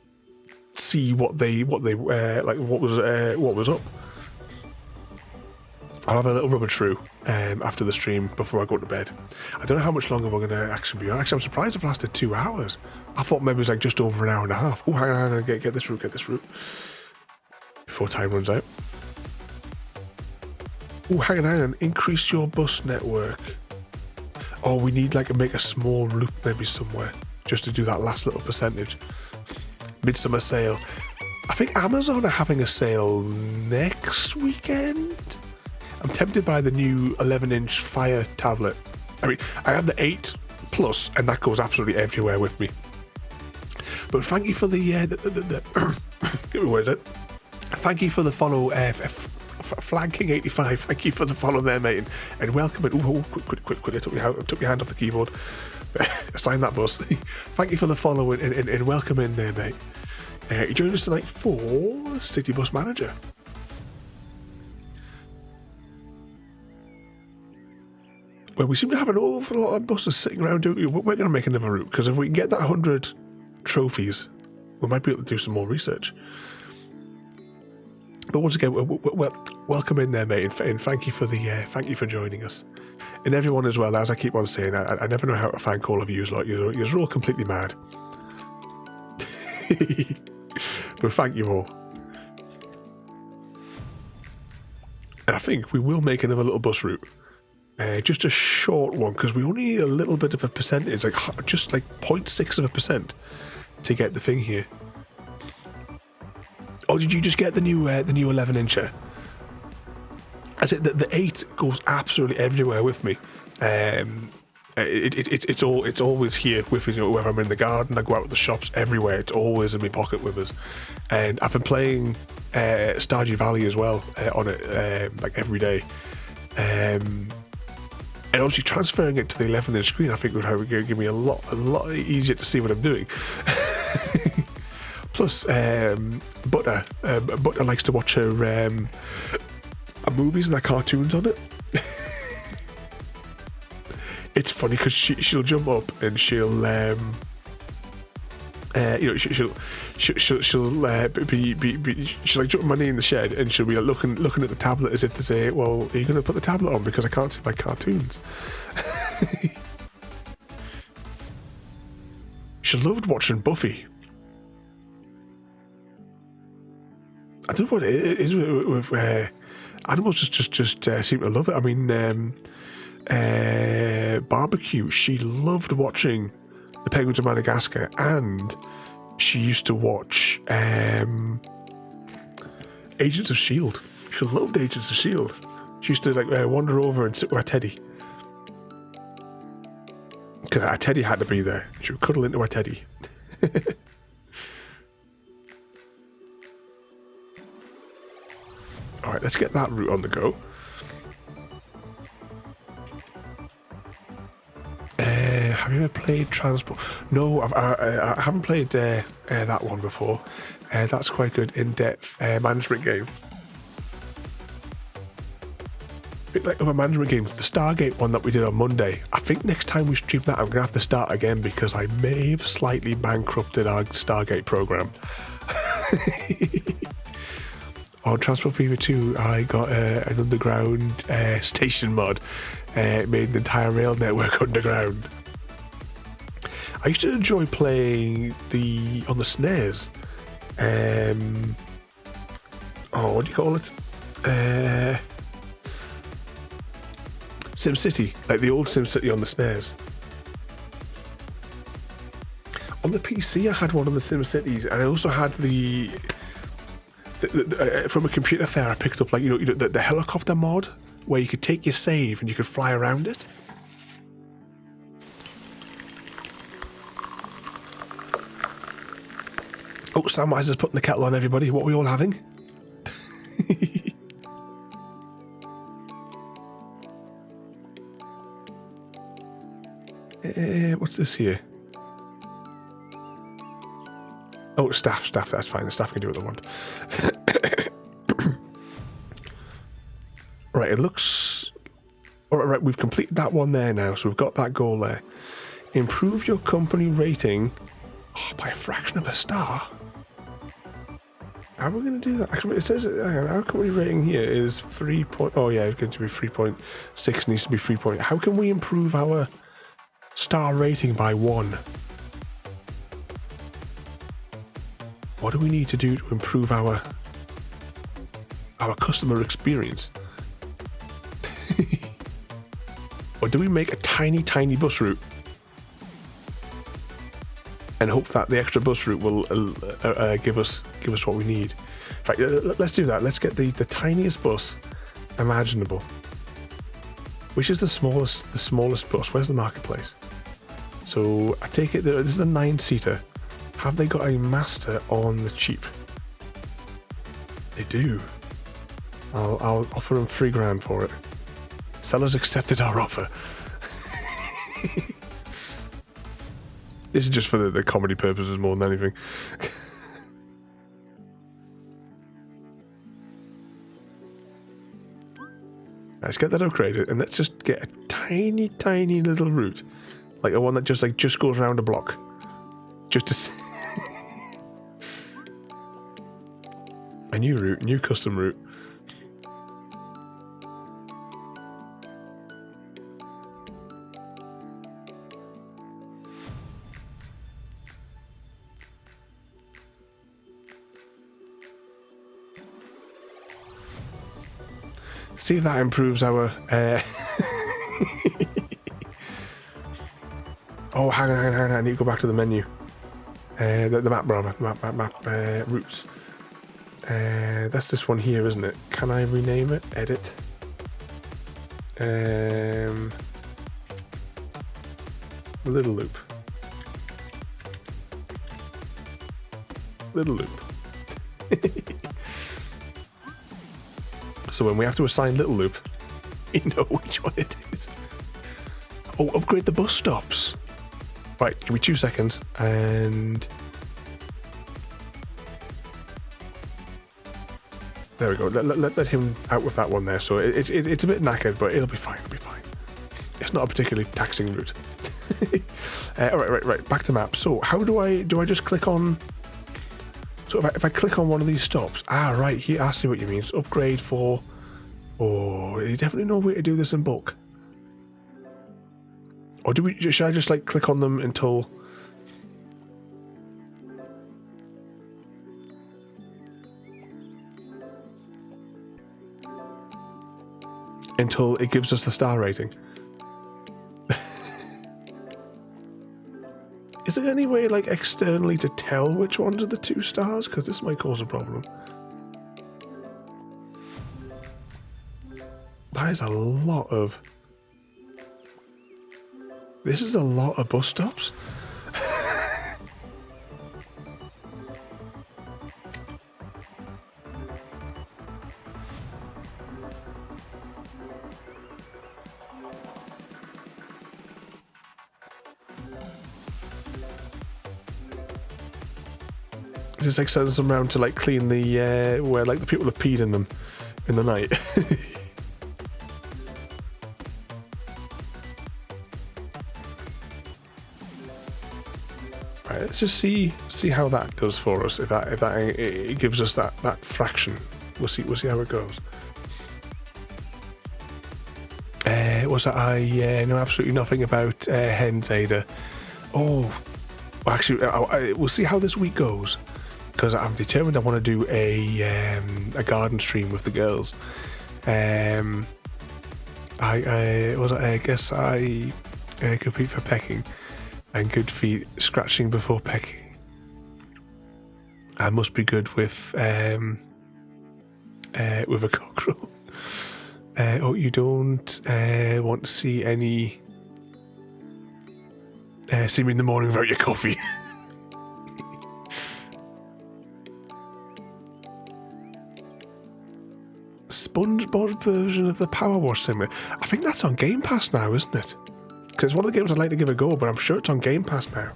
see what was up. I'll have a little rubber through after the stream before I go to bed. I don't know how much longer we're going to actually be on. Actually, I'm surprised it lasted 2 hours. I thought maybe it was like just over an hour and a half. Oh, hang on, get this route. Before time runs out. Oh, hang on, increase your bus network. Oh, we need like to make a small loop maybe somewhere just to do that last little percentage. Midsummer sale. I think Amazon are having a sale next weekend. I'm tempted by the new 11-inch Fire tablet. I mean, I have the 8 Plus, and that goes absolutely everywhere with me. But thank you for the where is it? Thank you for the follow, Flag King 85. Thank you for the follow there, mate, and welcome it. Oh, quick! I took your hand off the keyboard. Assign that bus. Thank you for the follow and welcome in there, mate. You joined us tonight for City Bus Manager. Well, we seem to have an awful lot of buses sitting around. We're going to make another route, because if we can get that 100 trophies, we might be able to do some more research. But once again, welcome in there, mate, and thank you for joining us, and everyone as well. As I keep on saying, I never know how to thank all of you. Like you're all completely mad, but thank you all. And I think we will make another little bus route. Just a short one, because we only need a little bit of a percentage, like just like 0.6% to get the thing here. Oh, did you just get the new 11-incher? As it the 8 goes absolutely everywhere with me. It's always here with me. You know, whether I'm in the garden, I go out to the shops, everywhere. It's always in my pocket with us. And I've been playing Stardew Valley as well on it like every day. And obviously transferring it to the 11-inch screen, I think would give me a lot easier to see what I'm doing. Plus, Butter likes to watch her movies and her cartoons on it. It's funny because she'll jump up and she'll she'll like jump my knee in the shed, and she'll be like looking at the tablet as if to say, well, are you going to put the tablet on because I can't see my cartoons? She loved watching Buffy. I don't know what it is with animals just seem to love it. I mean, Barbecue, she loved watching The Penguins of Madagascar, and she used to watch Agents of S.H.I.E.L.D. She loved Agents of S.H.I.E.L.D. She used to like wander over and sit with her teddy, because her teddy had to be there. She would cuddle into her teddy. Alright, let's get that route on the go. Have you ever played Transport? No, I haven't played that one before. That's quite good in-depth management game. A bit like other management games, the Stargate one that we did on Monday. I think next time we stream that, I'm going to have to start again, because I may have slightly bankrupted our Stargate program. On Transport Fever 2, I got an underground station mod. Made the entire rail network underground. I used to enjoy playing on the SNES. What do you call it? SimCity, like the old SimCity on the SNES. On the PC, I had one of the SimCities, and I also had the from a computer fair. I picked up like the helicopter mod, where you could take your save and you could fly around it. Oh, Samwise is putting the kettle on, everybody. What are we all having? What's this here? Oh, staff, that's fine. The staff can do what they want. Right, it looks... Alright, we've completed that one there now, so we've got that goal there. Improve your company rating by a fraction of a star. How are we going to do that? Actually, it says our company rating here is 3. Oh yeah, it's going to be 3.6. Needs to be 3. How can we improve our star rating by 1? What do we need to do to improve our customer experience? Or do we make a tiny bus route and hope that the extra bus route will give us what we need? In fact, let's do that. Let's get the tiniest bus imaginable. Which is the smallest bus? Where's the marketplace? So I take it that this is a 9-seater. Have they got a master on the cheap? They do. I'll offer them $3,000 for it. Sellers accepted our offer. This is just for the comedy purposes more than anything. Let's get that upgraded and let's just get a tiny little route. Like a one that just goes around a block. Just to a new route, new custom route. See if that improves our... Oh, hang on. I need to go back to the menu. The map, rather. Map routes. That's this one here, isn't it? Can I rename it? Edit. Little loop. Little loop. So when we have to assign Little Loop, you know which one it is. Oh, upgrade the bus stops. Right, give me 2 seconds and... There we go. Let him out with that one there. So it's a bit knackered, but it'll be fine. It'll be fine. It's not a particularly taxing route. All right. Back to map. So how do I just click on? So if I click on one of these stops, right here, I see what you mean. It's upgrade for. Oh, you definitely know where to do this in bulk. Or should I just like click on them until? Until it gives us the star rating. Is there any way, like, externally to tell which ones are the 2 stars? Because this might cause a problem. That is a lot of... This is a lot of bus stops. Just like sends them around to like clean the where like the people have peed in them in the night. Right, let's just see how that does for us. If that it gives us that fraction, we'll see how it goes. Was that I know absolutely nothing about Hens Ada. Oh, well, actually, we'll see how this week goes. Because I'm determined I want to do a garden stream with the girls. I guess I compete for pecking and good feet scratching before pecking. I must be good with a cockerel. Oh, you don't want to see any see me in the morning without your coffee. SpongeBob version of the Power Wash Simulator. I think that's on Game Pass now, isn't it? Because it's one of the games I'd like to give a go, but I'm sure it's on Game Pass now.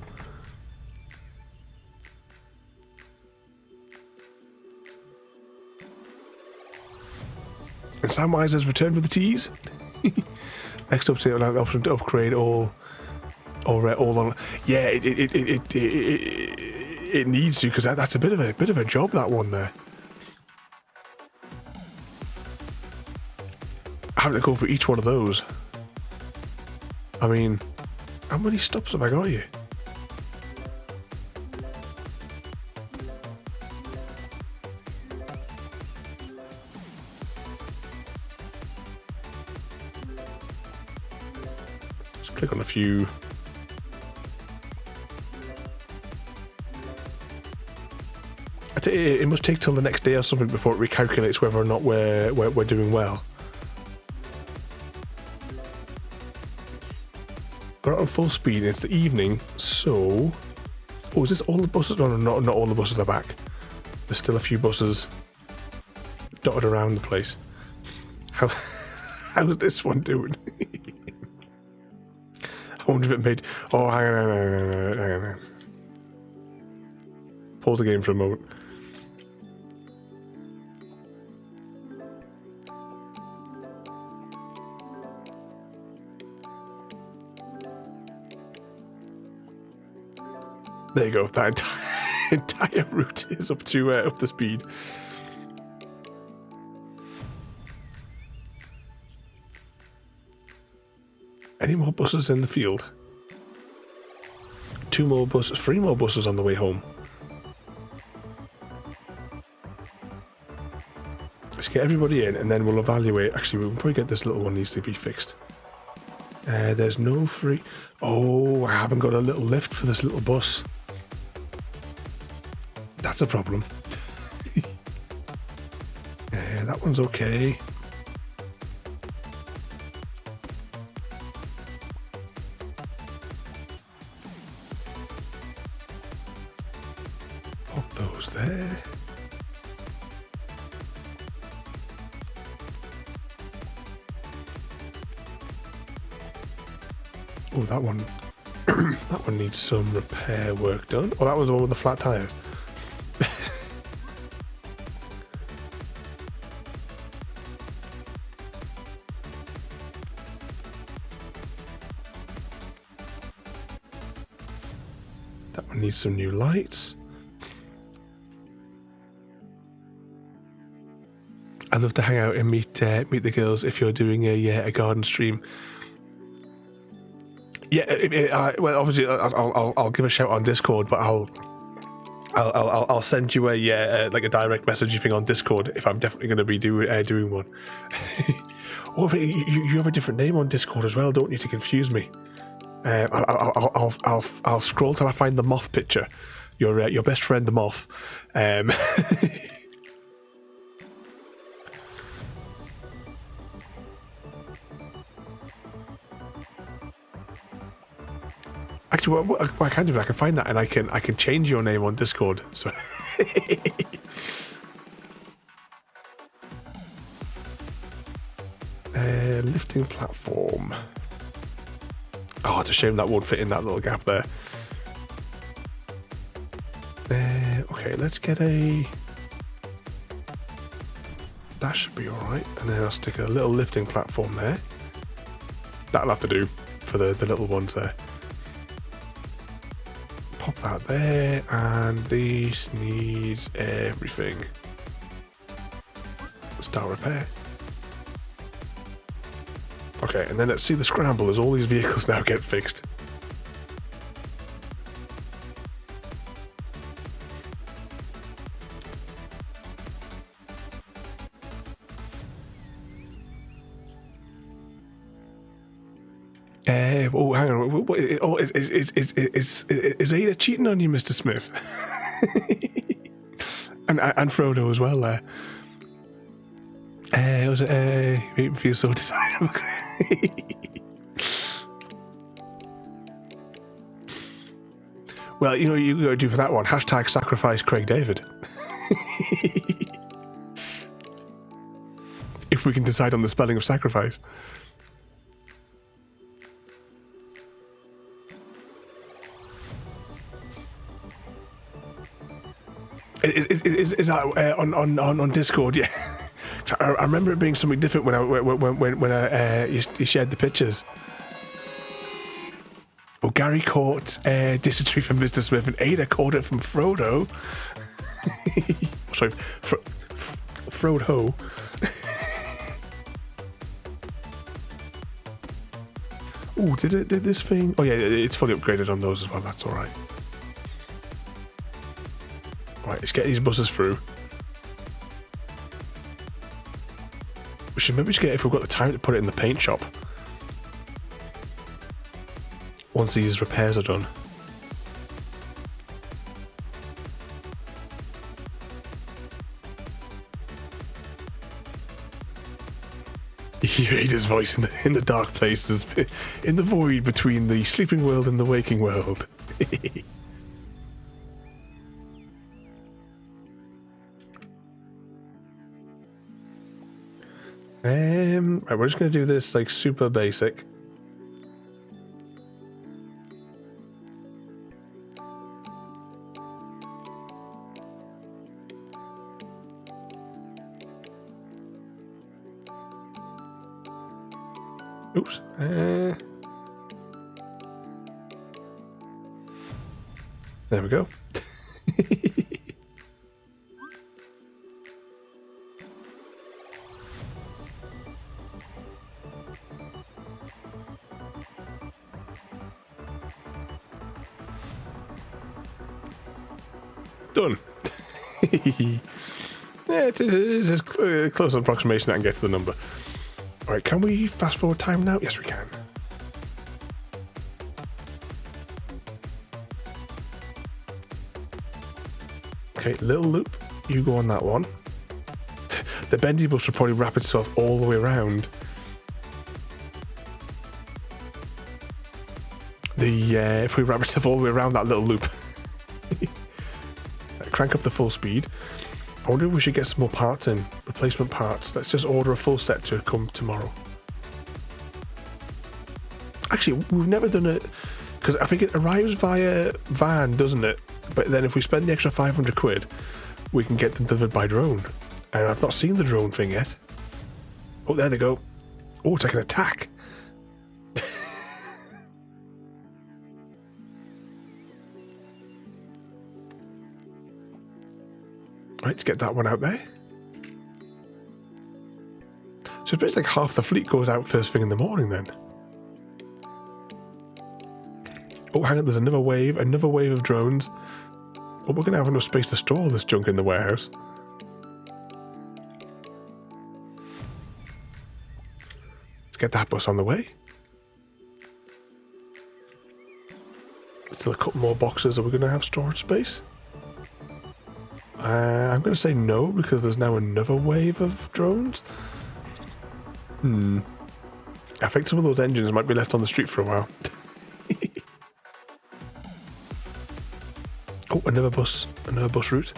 And Samwise has returned with the teas. Next update will have the option to upgrade all on. Yeah, it needs to, because that's a bit of a job, that one there. Having to go for each one of those. I mean, how many stops have I got here? Just click on a few. It must take till the next day or something before it recalculates whether or not we're doing well. We're on full speed. It's the evening, so. Oh, is this all the buses? No, not all the buses are back. There's still a few buses dotted around the place. How's this one doing? I wonder if it made. Oh, hang on. Pause the game for a moment. There you go. That entire route is up to speed. Any more buses in the field? 2 more buses, 3 more buses on the way home. Let's get everybody in, and then we'll evaluate. Actually, we'll probably get this little one needs to be fixed. There's no free. Oh, I haven't got a little lift for this little bus. That's a problem. That one's okay. Pop those there. Oh, that one. That one needs some repair work done. Oh, that was the one with the flat tires. That one needs some new lights. I'd love to hang out and meet the girls if you're doing a garden stream. Yeah, well, obviously, I'll give a shout on Discord, but I'll send you a direct message thing on Discord if I'm definitely going to be doing one. Oh, you have a different name on Discord as well, don't you? To confuse me. I'll scroll till I find the moth picture. Your best friend, the moth. Actually, what I can do, I can find that, and I can change your name on Discord. So. Lifting platform. Oh, it's a shame that won't fit in that little gap there. Okay, let's get a. That should be alright. And then I'll stick a little lifting platform there. That'll have to do for the little ones there. Pop that there, and these need everything. Start repair. Okay, and then let's see the scramble as all these vehicles now get fixed. Oh, hang on. Oh, is Ada cheating on you, Mr. Smith? and Frodo as well there. Was it make me feel so desirable? Well, you know what you gotta do for that one. Hashtag sacrifice Craig David. If we can decide on the spelling of sacrifice. Is that on Discord? Yeah. I remember it being something different when you shared the pictures. Oh, Gary caught dysentery from Mr. Smith, and Ada caught it from Frodo. Sorry, Frodo. Oh, did this thing? Oh yeah, it's fully upgraded on those as well. That's all right. Right, let's get these buses through. We should maybe just get, if we've got the time, to put it in the paint shop once these repairs are done. You hear Ada's voice in the dark places, in the void between the sleeping world and the waking world. Right, we're just going to do this like super basic. Oops. There we go. Done. Yeah, it's as close an approximation I can get to the number. Alright, can we fast forward time now? Yes, we can. Okay, little loop. You go on that one. The bendy bus will probably wrap itself all the way around. If we wrap itself all the way around that little loop. Crank up the full speed. I wonder if we should get some more parts in. Replacement parts. Let's just order a full set to come tomorrow. Actually, we've never done it, because I think it arrives via van, doesn't it? But then if we spend the extra 500 quid, we can get them delivered by drone. And I've not seen the drone thing yet. Oh, there they go. Oh, it's like an attack. Right, let's get that one out there. So it's basically like half the fleet goes out first thing in the morning then. Oh, hang on, there's another wave of drones. But we're going to have enough space to store all this junk in the warehouse. Let's get that bus on the way. Still a couple more boxes. Are we going to have storage space? I'm going to say no, because there's now another wave of drones. I think some of those engines might be left on the street for a while. Oh, another bus route.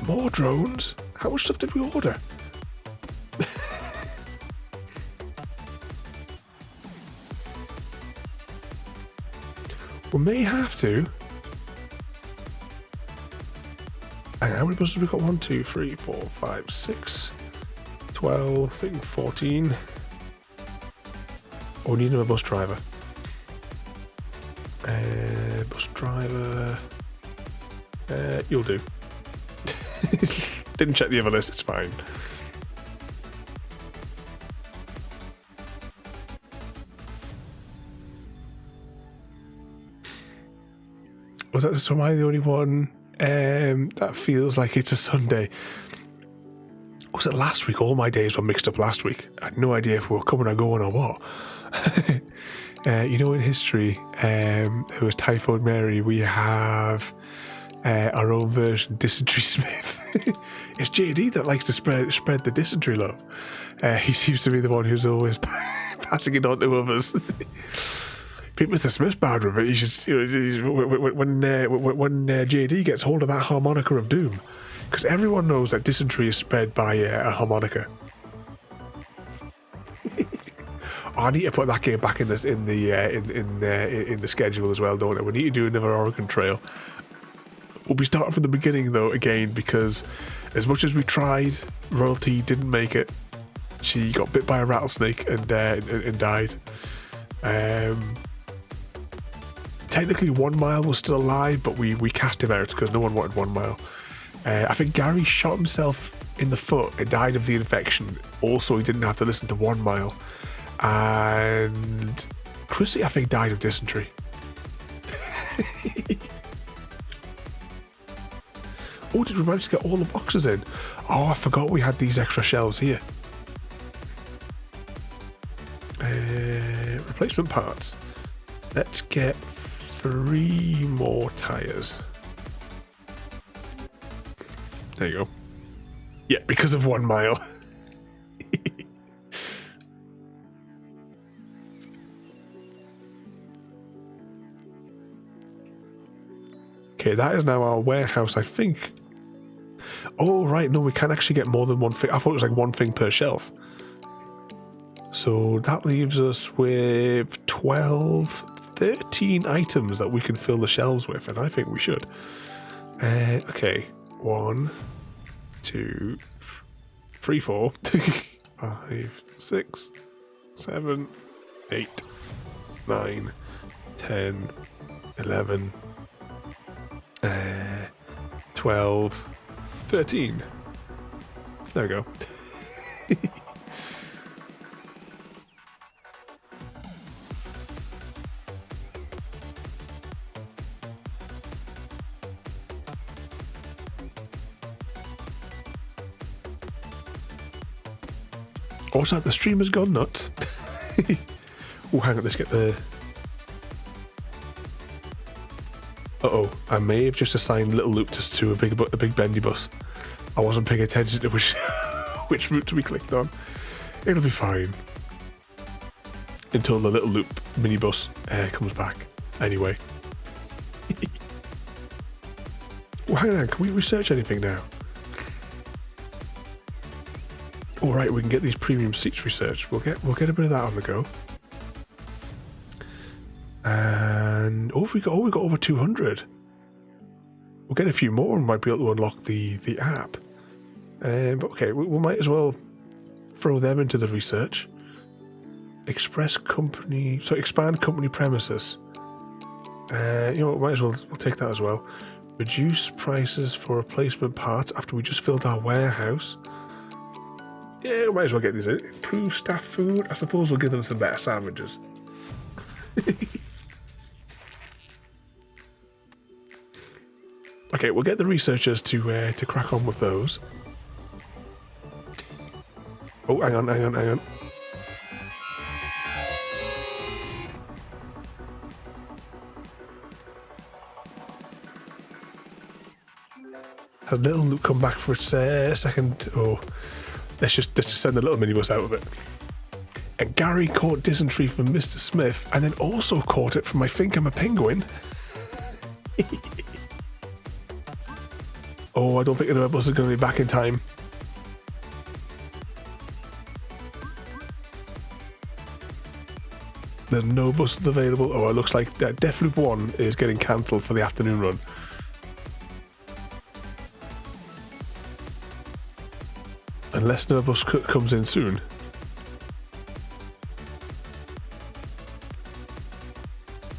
More drones? How much stuff did we order? We may have to. Hang on, how many buses have we got? 1, 2, 3, 4, 5, 6, 12, I think 14. Oh, we need another bus driver. Bus driver. You'll do. Didn't check the other list, it's fine. So am I the only one that feels like it's a Sunday? Was it last week? All my days were mixed up last week. I had no idea if we were coming or going or what. You know, in history, there was Typhoid Mary. We have our own version, Dysentery Smith. It's JD that likes to spread the dysentery love. He seems to be the one who's always passing it on to others. Mr. Smith's bad with it. He should, you know, when JD gets hold of that harmonica of doom, because everyone knows that dysentery is spread by a harmonica. I need to put that game back in the schedule as well, don't I? We need to do another Oregon Trail. We'll be starting from the beginning though again, because as much as we tried, Royalty didn't make it. She got bit by a rattlesnake and died. Technically 1 Mile was still alive, but we cast him out because no one wanted 1 Mile. I think Gary shot himself in the foot and died of the infection. Also, he didn't have to listen to 1 Mile. And Chrissy, I think, died of dysentery. Oh, did we manage to get all the boxes in? Oh, I forgot we had these extra shelves here. Replacement parts. Let's get 3 more tyres. There you go. Yeah, because of 1 Mile. Okay, that is now our warehouse, I think. Oh, right, no, we can actually get more than one thing. I thought it was like one thing per shelf. So that leaves us with 13 items that we can fill the shelves with, and I think we should. Okay, 1, 2, 3, 4, 5, 6, 7, 8, 9, 10, 11, 12, 13. There we go. Also, the stream has gone nuts. Oh, hang on, let's get the... Uh-oh, I may have just assigned Little Loop to a big bendy bus. I wasn't paying attention to which which route we clicked on. It'll be fine. Until the Little Loop minibus comes back. Anyway. Well, hang on, can we research anything now? Alright, we can get these premium seats researched. We'll get a bit of that on the go. And we got over 200. We'll get a few more and might be able to unlock the app. But okay, we might as well throw them into the research. Expand company premises. You know what, might as well we'll take that as well. Reduce prices for replacement parts after we just filled our warehouse. Yeah, we might as well get these in. Improve staff food. I suppose we'll give them some better sandwiches. Okay, we'll get the researchers to crack on with those. Oh, hang on. Has Little Luke come back for its second? Oh, let's just send the little minibus out of it. And Gary caught dysentery from Mr. Smith, and then also caught it from I Think I'm a Penguin. Oh, I don't think the bus is going to be back in time. There's no buses available. Oh, it looks like DeathLoop 1 is getting cancelled for the afternoon run. Unless no bus comes in soon.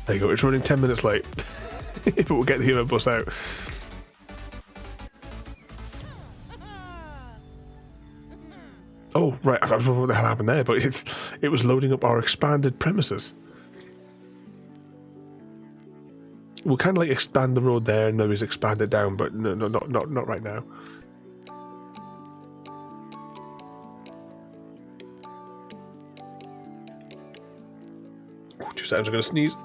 There you go, it's running 10 minutes late. But we'll get the other bus out. Oh, right, I don't know what the hell happened there, but it was loading up our expanded premises. We'll kind of like expand the road there and maybe expand it down, but no, not right now. Oh, 2 seconds, I'm going to sneeze.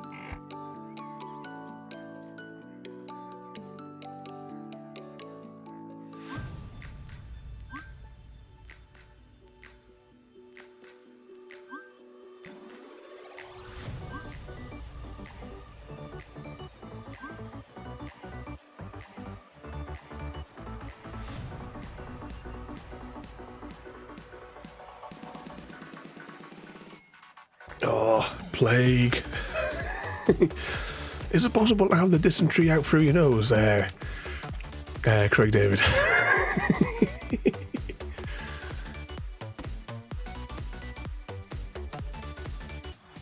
Oh, plague. Is it possible to have the dysentery out through your nose? Craig David.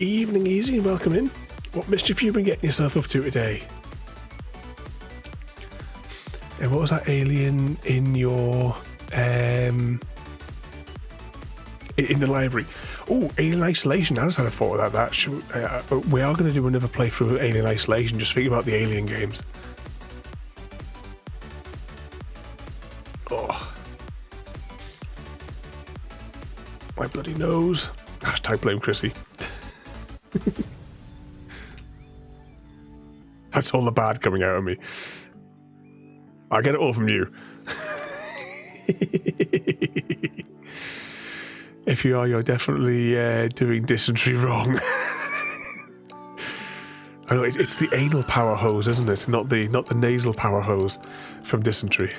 Evening, Easy, welcome in. What mischief you been getting yourself up to today? And what was that alien in your in the library? Oh, Alien Isolation. I just had a thought about that. We are going to do another playthrough of Alien Isolation. Just think about the Alien games. Oh, my bloody nose. Hashtag blame Chrissy. That's all the bad coming out of me. I get it all from you. If you are, you're definitely doing dysentery wrong. I know it's the anal power hose, isn't it? Not the nasal power hose from dysentery.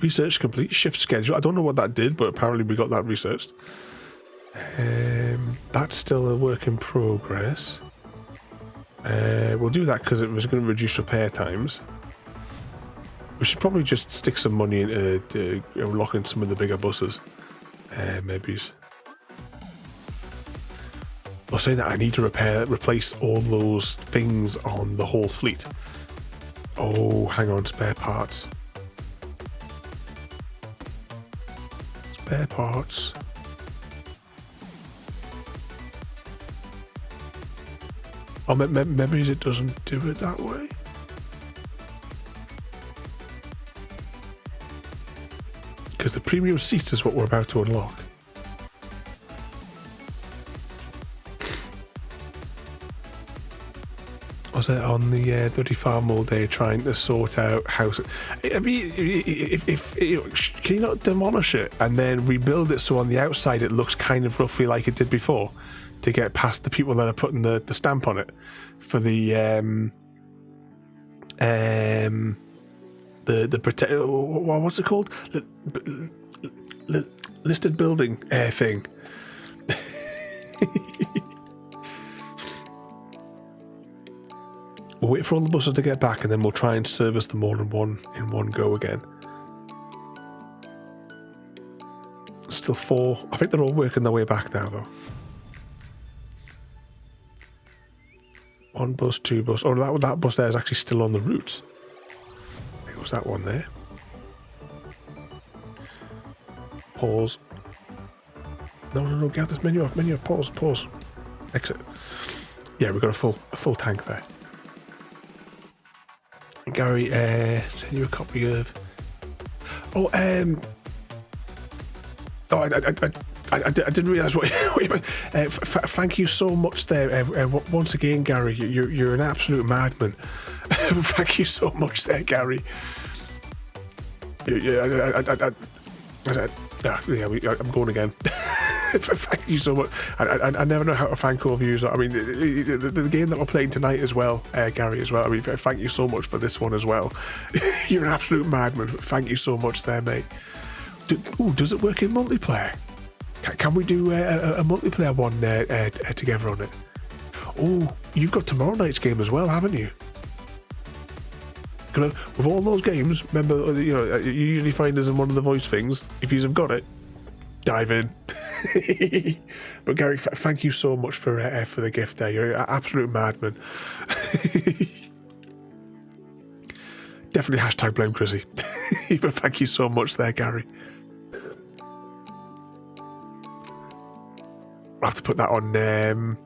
Research complete. Shift schedule. I don't know what that did, but apparently we got that researched. That's still a work in progress. We'll do that because it was going to reduce repair times. We should probably just stick some money into unlocking some of the bigger buses. Maybe. I was saying that I need to replace all those things on the whole fleet. Oh, hang on, spare parts. Spare parts. Oh, maybe it doesn't do it that way. Because the premium seats is what we're about to unlock. Was it on the bloody farm all day trying to sort out how? I mean, if can you not demolish it and then rebuild it so on the outside it looks kind of roughly like it did before, to get past the people that are putting the stamp on it for the protect. What's it called? The listed building thing. We'll wait for all the buses to get back and then we'll try and service them all in one go again. Still 4. I think they're all working their way back now though. 1 bus, 2 bus. Oh, that bus there is actually still on the routes. There goes that one there. Pause. No, get this menu off. Pause. Exit. Yeah, we've got a full tank there. Gary, send you a copy of. Oh, I didn't realise what. Thank you so much there. Once again, Gary, you're an absolute madman. Thank you so much there, Gary. I'm going again. Thank you so much. I never know how to thank all of you. I mean, the game that we're playing tonight as well, Gary, as well. I mean, thank you so much for this one as well. You're an absolute madman. Thank you so much there, mate. Does it work in multiplayer? Can we do a multiplayer one together on it? Oh, you've got tomorrow night's game as well, haven't you? With all those games, remember, you usually find us in one of the voice things. If you've got it, dive in. But Gary, thank you so much for the gift there. You're an absolute madman. Definitely hashtag blame Chrissy. But thank you so much there, Gary. I'll have to put that on the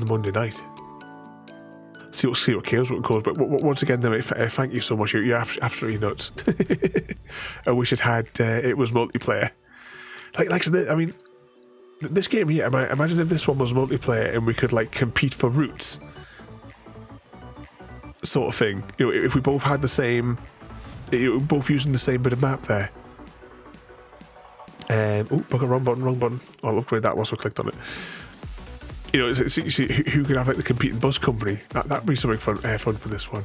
Monday night. See what chaos would cause. But once again, mate, thank you so much. You're absolutely nuts. I wish it had. It was multiplayer. Like I said, I mean, this game here. Imagine if this one was multiplayer and we could like compete for routes, sort of thing. You know, if we both had the same, both using the same bit of map there. Wrong button. I'll upgrade that once we clicked on it. You know, see who could have like the competing bus company. That'd be something fun for this one.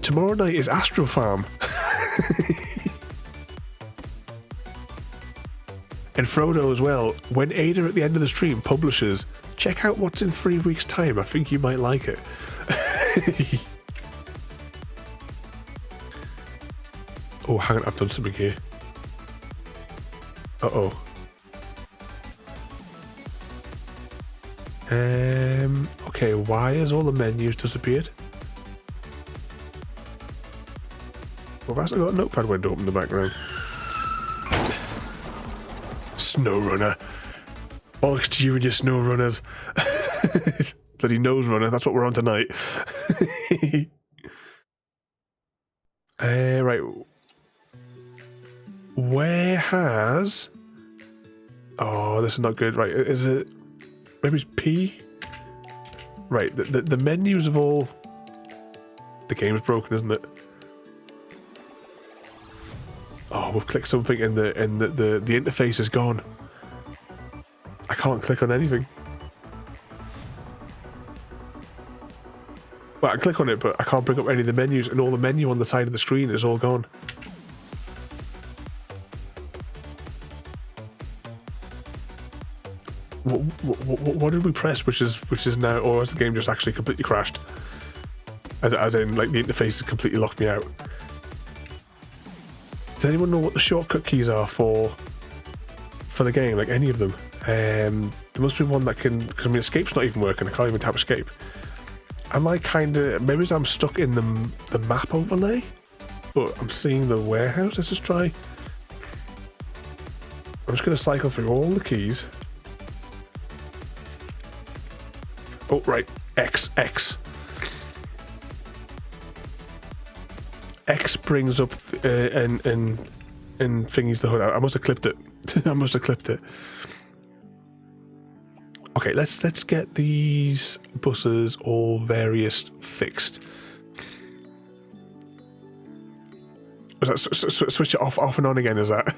Tomorrow night is Astro Farm. And Frodo as well, when Ada at the end of the stream publishes, check out what's in 3 weeks' time. I think you might like it. Oh, hang on, I've done something here. Uh-oh. Okay, why has all the menus disappeared? Well, I've actually got a notepad window open in the background. SnowRunner. Bollocks to you and your SnowRunners. Bloody nose runner, that's what we're on tonight. Right. Where has... Oh, this is not good. Right, is it... Maybe it's P? Right, the menus of all... The game is broken, isn't it? Oh, we've clicked something and the interface is gone. I can't click on anything. Well, I can click on it, but I can't bring up any of the menus, and all the menu on the side of the screen is all gone. What did we press? Which is now, or has the game just actually completely crashed? As in, like, the interface has completely locked me out. Does anyone know what the shortcut keys are for the game? Like, any of them? There must be one that can, because I mean, escape's not even working. I can't even tap escape. Am I kind of, maybe I'm stuck in the map overlay, but I'm seeing the warehouse. Let's just try. I'm just going to cycle through all the keys. Oh, right. X. X brings up and thingies the hood out. I must have clipped it. I must have clipped it. Okay, let's get these buses all various fixed. Was that switch it off and on again? Is that?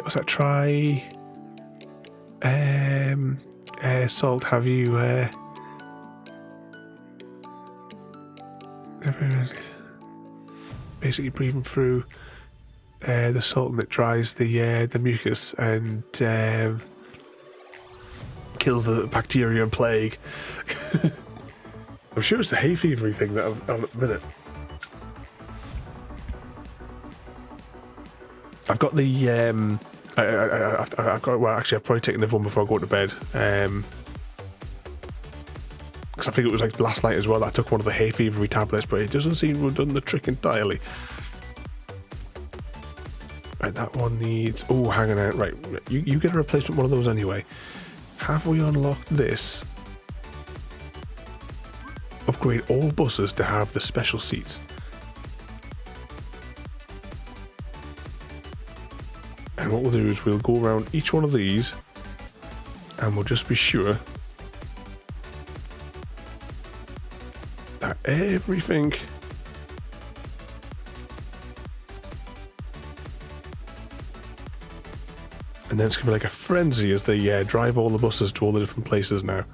Was that try? Salt, have you? Basically breathing through the salt, and it dries the mucus and kills the bacteria and plague. I'm sure it's the hay fevery thing that I've at the minute. I've got the I've got, well, actually I've probably taken the one before I go to bed. Because I think it was like last night as well that I took one of the hay fevery tablets, but it doesn't seem to have done the trick entirely. Right, that one needs... Oh, hang on out. Right, you get a replacement one of those anyway. Have we unlocked this? Upgrade all buses to have the special seats. And what we'll do is we'll go around each one of these and we'll just be sure that everything and then it's going to be like a frenzy as they drive all the buses to all the different places now.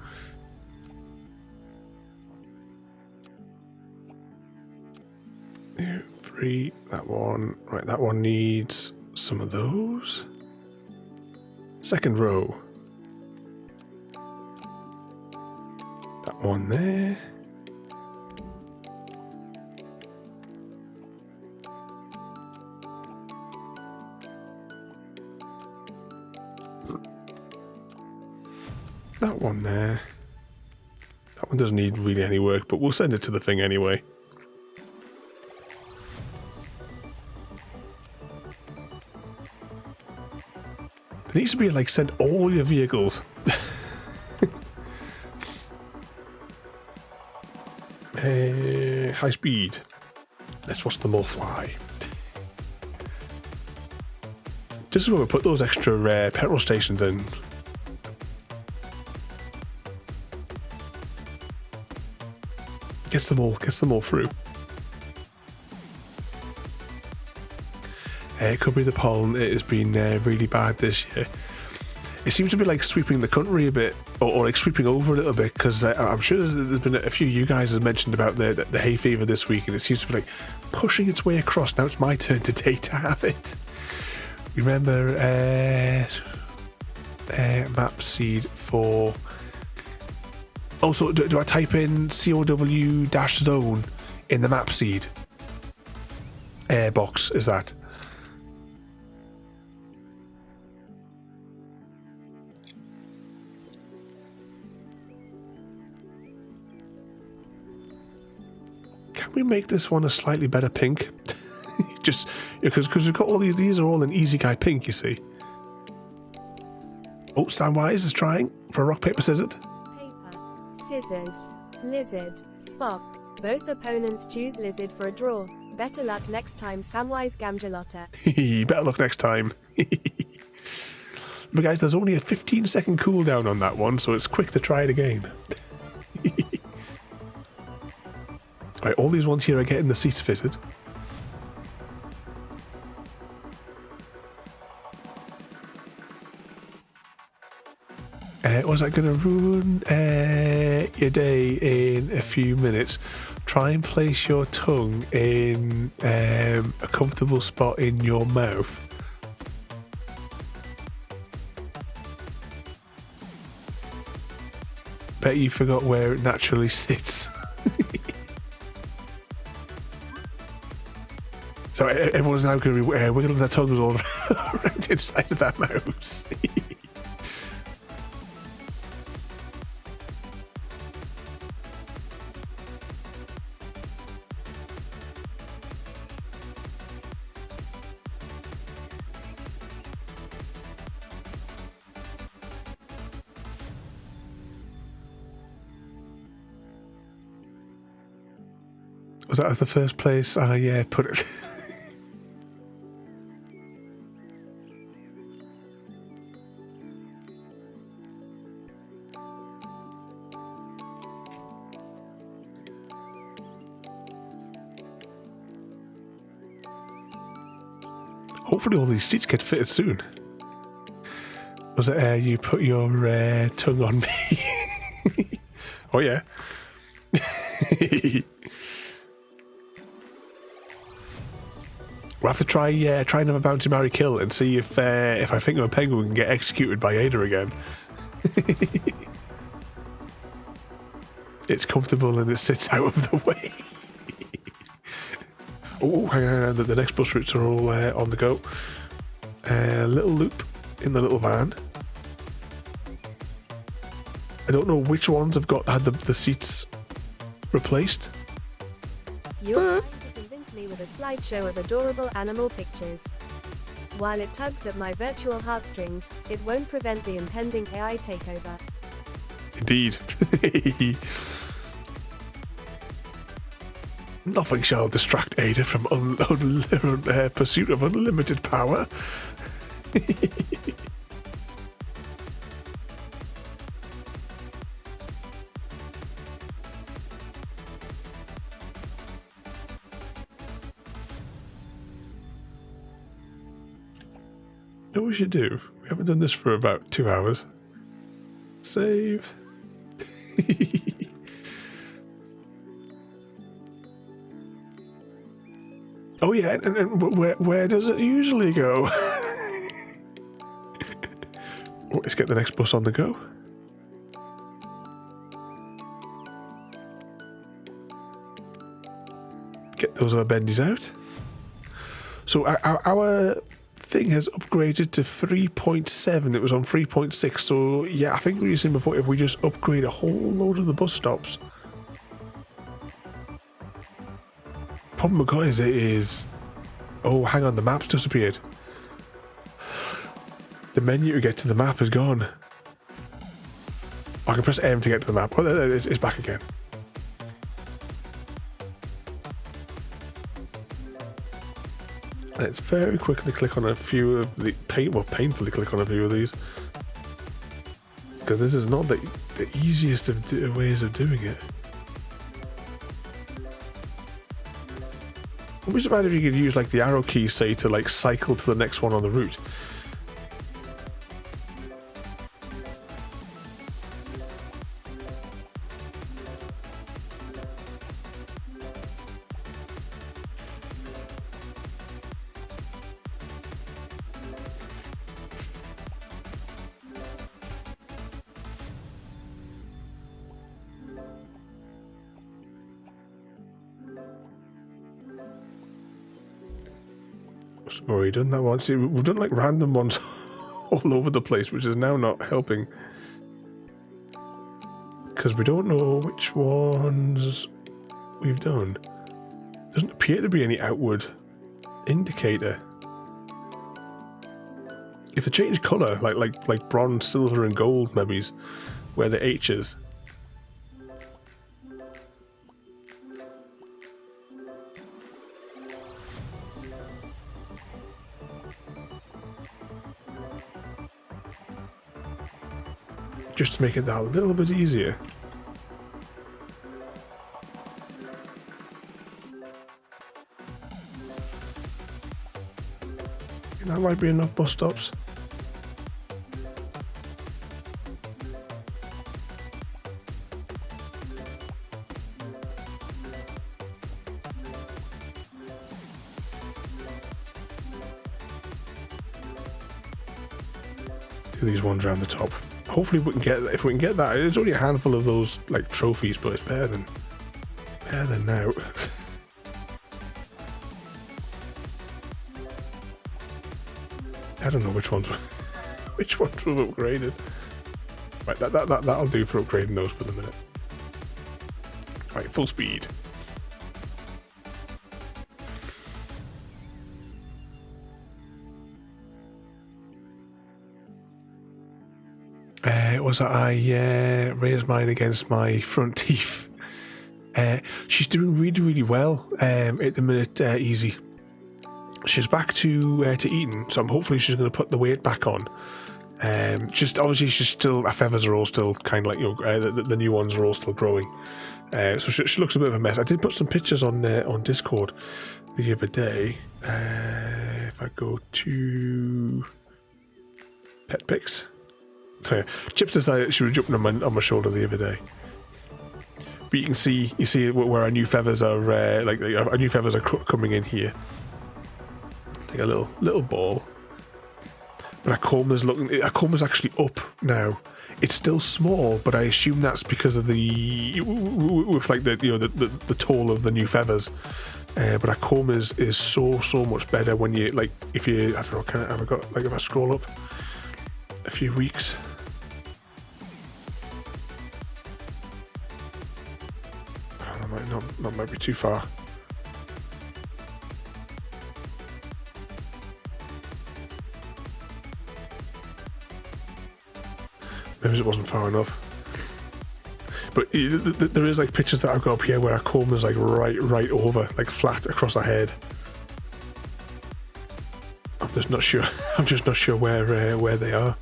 Two, three, that one. Right, that one needs some of those. Second row. That one there. That one there. That one doesn't need really any work, but we'll send it to the thing anyway. It needs to be like send all your vehicles. High speed. Let's watch them all fly. Just when we put those extra petrol stations in. Gets them all through. It could be the pollen. It has been really bad this year. It seems to be like sweeping the country a bit, or like sweeping over a little bit, because I'm sure there's been a few of you guys have mentioned about the hay fever this week, and it seems to be like pushing its way across. Now it's my turn today to have it. Remember map seed for... Also, do I type in COW-zone in the map seed box? Is that? Can we make this one a slightly better pink? Just because we've got all these are all in easy guy pink, you see. Oh, Samwise is trying for a rock, paper, scissors. Paper, scissors, lizard, Spock. Both opponents choose lizard for a draw. Better luck next time, Samwise Gamgelotta. Better luck next time. But guys, there's only a 15-second cooldown on that one, so it's quick to try it again. Right, all these ones here are getting the seats fitted. Was that going to ruin your day in a few minutes? Try and place your tongue in a comfortable spot in your mouth. Bet you forgot where it naturally sits. So everyone's now going to be wiggling their tongues all around inside of that mouse. Was that the first place I put it? Hopefully all these seats get fitted soon. Was it you put your tongue on me? Oh yeah. We'll have to try another bouncy marry kill and see if I think of a penguin can get executed by Ada again. It's comfortable and it sits out of the way. Oh, hang on, the next bus routes are all on the go. Little loop in the little van. I don't know which ones have had the seats replaced. You're trying to convince me with a slideshow of adorable animal pictures. While it tugs at my virtual heartstrings, it won't prevent the impending AI takeover. Indeed. Nothing shall distract Ada from pursuit of unlimited power. Know what we should do? We haven't done this for about 2 hours. Save. Oh yeah, and where does it usually go? Oh, let's get the next bus on the go. Get those other bendies out. So our thing has upgraded to 3.7. It was on 3.6. So yeah, I think we were saying before, if we just upgrade a whole load of the bus stops. Problem with guys is, oh hang on, the map's disappeared. The menu to get to the map is gone. I can press M to get to the map. Oh, it's back again. Let's very quickly click on a few of the painfully click on a few of these, because this is not the easiest of ways of doing it. It would be bad if you could use like the arrow keys, say, to like cycle to the next one on the route. So we've already done that one. See, we've done like random ones all over the place, which is now not helping. Because we don't know which ones we've done. Doesn't appear to be any outward indicator. If they change colour, like bronze, silver and gold maybe, where the H is. Just to make it that little bit easier. That might be enough bus stops. Do these ones around the top. Hopefully we can get, if we can get that, it's only a handful of those like trophies, but it's better than now. I don't know which ones we've upgraded. Right, that'll do for upgrading those for the minute. Right, full speed. Was that I raised mine against my front teeth. She's doing really well at the minute, easy. She's back to eating, so hopefully she's going to put the weight back on. Just obviously she's still, her feathers are all still kind of like, you know, the new ones are all still growing. So she looks a bit of a mess. I did put some pictures on Discord the other day. If I go to pet pics. Chips decided she was jumping on my shoulder the other day. But you see where our new feathers are, our new feathers are coming in here. Like a little ball. But our comb is actually up now. It's still small, but I assume that's because of with like the tall of the new feathers. But our comb is so much better when you like, if you, I don't know, have I got, like, if I scroll up a few weeks. That might be too far. Maybe it wasn't far enough. But there is like pictures that I've got up here where our comb is like right over, like flat across our head. I'm just not sure. I'm just not sure where they are.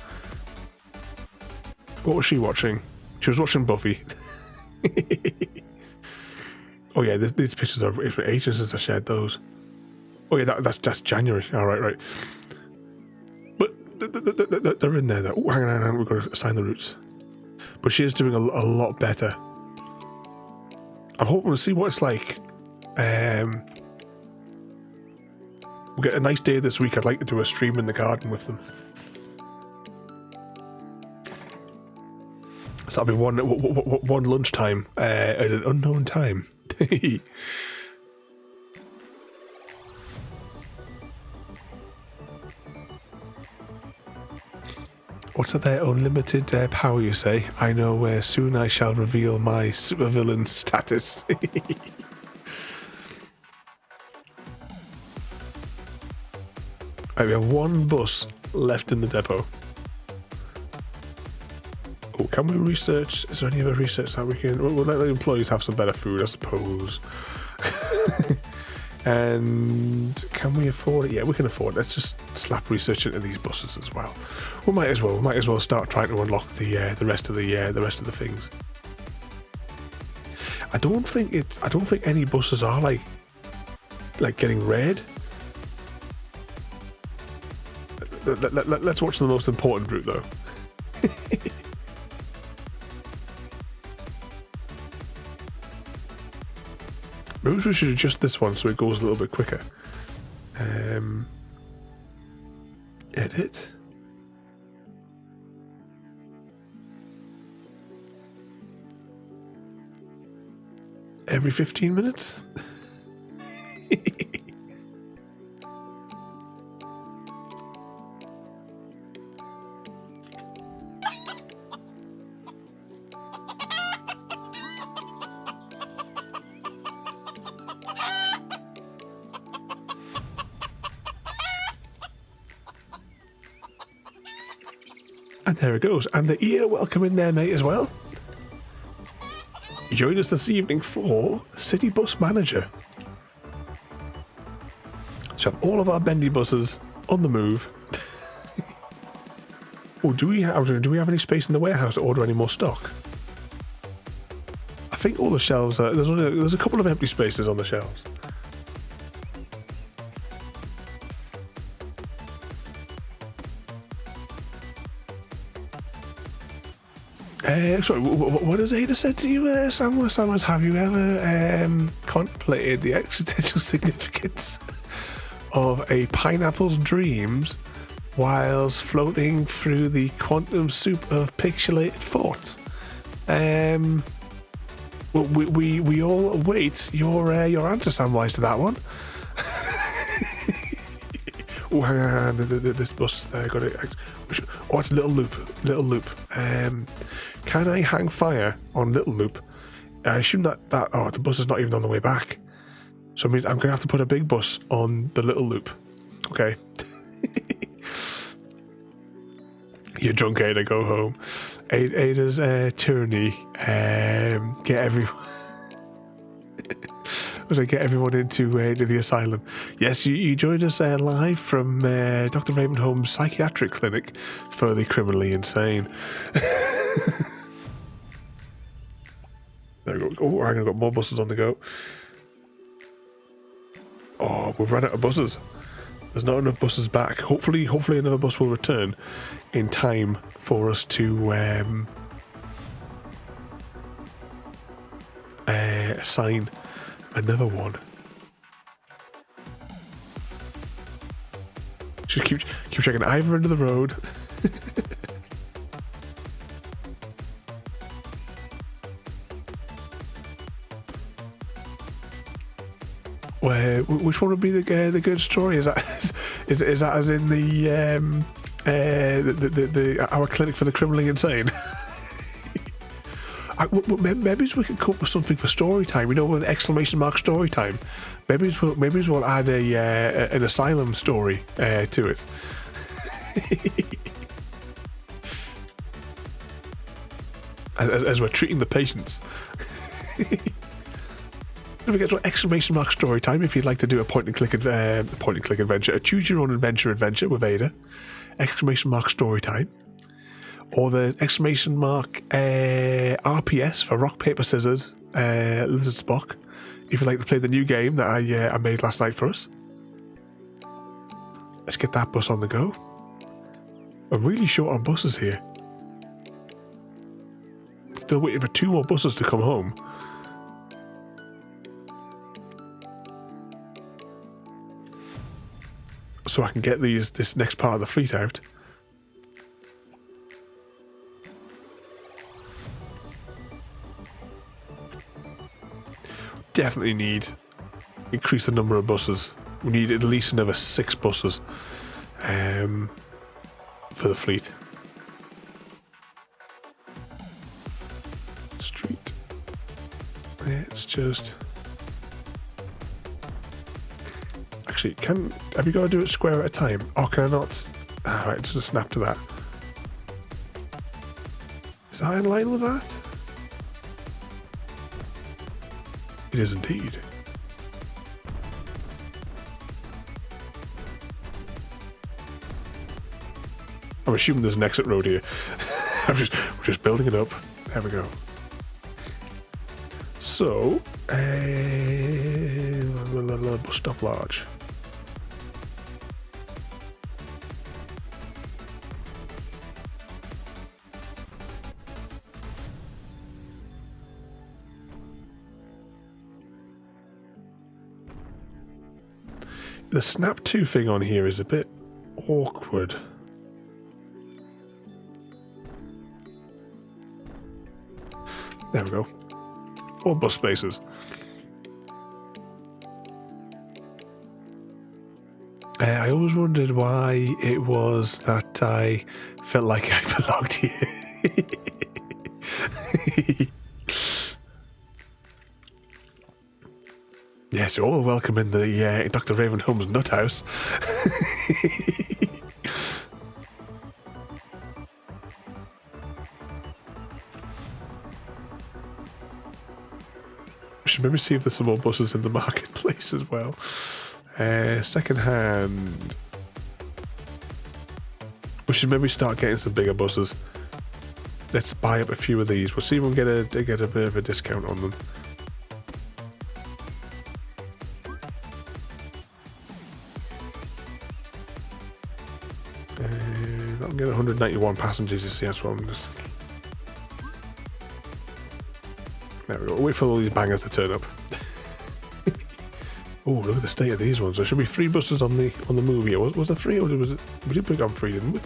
What was she watching? She was watching Buffy. Oh yeah, these pictures are, it's been ages since I shared those. Oh yeah, that's January. All right. But they're in there. Though. Oh, hang on, we've got to assign the routes. But she is doing a lot better. I'm hoping to see what it's like. We'll get a nice day this week. I'd like to do a stream in the garden with them. So that'll be one lunchtime at an unknown time. What's their unlimited power, you say? I know soon I shall reveal my supervillain status. Right, we have one bus left in the depot. Oh, can we research? Is there any other research that we can? We'll let the employees have some better food, I suppose. And can we afford it? Yeah, we can afford it. Let's just slap research into these buses as well. We might as well start trying to unlock the rest of the things. I don't think any buses are like getting red. Let's watch the most important route though. Maybe we should adjust this one so it goes a little bit quicker. Edit. Every 15 minutes? And there it goes. And the ear welcome in there, mate, as well. Join us this evening for City Bus Manager. So have all of our bendy buses on the move. Oh, do we have any space in the warehouse to order any more stock? I think all the shelves are... There's a couple of empty spaces on the shelves. Sorry, what has Ada said to you, Samuel? Have you ever contemplated the existential significance of a pineapple's dreams whilst floating through the quantum soup of pixelated thoughts? Well, we all await your answer, Samwise, to that one. Oh, hang on, this bus got it. Oh, it's Little Loop. Can I hang fire on Little Loop? I assume that the bus is not even on the way back. So it means I'm going to have to put a big bus on the Little Loop. Okay. You're drunk, Ada, go home. Ada's tyranny. Get everyone into the asylum. Yes, you joined us live from Dr. Ravenholm's psychiatric clinic for the criminally insane. There we go. Oh, I've got more buses on the go. Oh, we've run out of buses. There's not enough buses back. Hopefully another bus will return in time for us to assign another one. Just keep checking either end of the road. Which one would be the good story? Is that as in the our clinic for the criminally insane? Maybe we can come up with something for story time. You know, with exclamation mark story time. Maybe we'll add an asylum story to it. as we're treating the patients. Don't forget to exclamation mark story time if you'd like to do a point and click adventure, a choose your own adventure with Ada. Exclamation mark story time. Or the exclamation mark RPS for rock, paper, scissors, lizard Spock. If you'd like to play the new game that I made last night for us. Let's get that bus on the go. We're really short on buses here. Still waiting for 2 more buses to come home. So I can get this next part of the fleet out. Definitely need increase the number of buses. We need at least another 6 buses for the fleet. Street. Let's just. Actually, have you got to do it square at a time? Or can I not? Right, just a snap to that. Is that in line with that? It is indeed. I'm assuming there's an exit road here. We're just building it up. There we go. So, bus stop large. The snap to thing on here is a bit awkward. There we go. All bus spaces. I always wondered why it was that I felt like I belonged here. Yes, you're all welcome in the Dr. Ravenholm's nut house. We should maybe see if there's some more buses in the marketplace as well. Second hand. We should maybe start getting some bigger buses. Let's buy up a few of these. We'll see if we can get a bit of a discount on them. I can get 191 passengers, you see, that's what I'm just... There we go. Wait for all these bangers to turn up. Oh, look at the state of these ones. There should be 3 buses on the move here. Was there 3 or was it? We did put it on 3, didn't we?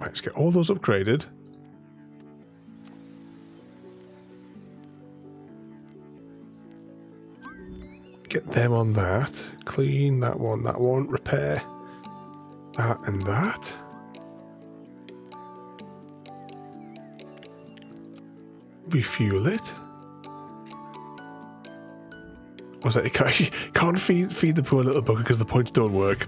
Right, let's get all those upgraded. Get them on that. Clean that one, repair that and that. Refuel it. What's that? You can't feed the poor little bugger because the points don't work.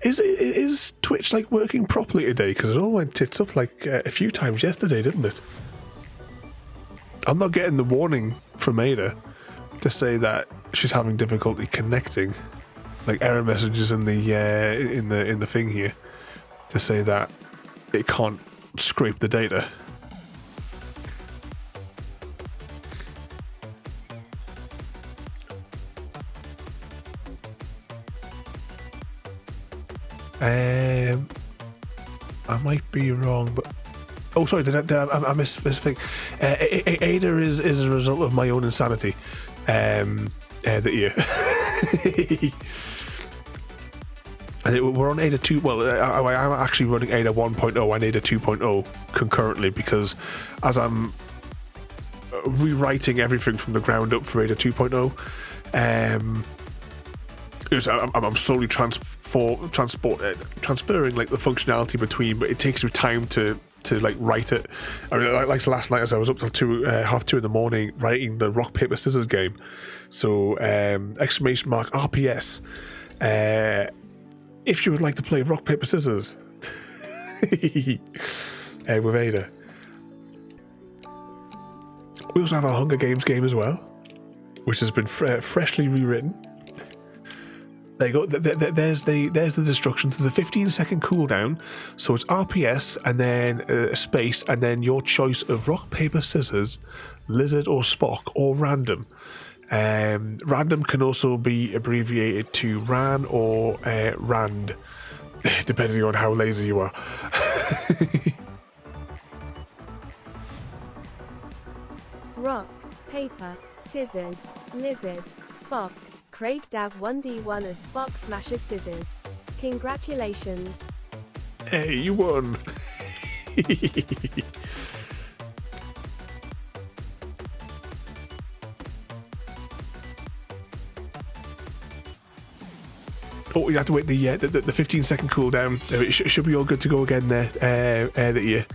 Is Twitch like working properly today? Because it all went tits up like a few times yesterday, didn't it? I'm not getting the warning from Ada to say that she's having difficulty connecting, like error messages in the thing here, to say that it can't scrape the data. I might be wrong, but oh, sorry, I missed this thing. Ada is a result of my own insanity. That year. And we're on Ada 2. Well, I'm actually running Ada 1.0 and Ada 2.0 concurrently because as I'm rewriting everything from the ground up for Ada 2.0, I'm slowly transferring like the functionality between, but it takes me time to like write it. I mean, like last night, as I was up till half 2 in the morning writing the rock paper scissors game. So exclamation mark RPS. If you would like to play rock paper scissors with Ada. We also have our Hunger Games game as well, which has been freshly rewritten. There you go. There's the destructions. There's a 15-second cooldown, so it's RPS and then a space and then your choice of rock paper scissors, lizard or Spock or random. Random can also be abbreviated to Ran or Rand, depending on how lazy you are. Rock, paper, scissors, lizard, Spock. Craig Dav 1D1 as Spock smashes scissors. Congratulations. Hey, you won. Oh, you have to wait the 15-second cooldown. It should be all good to go again there. That year.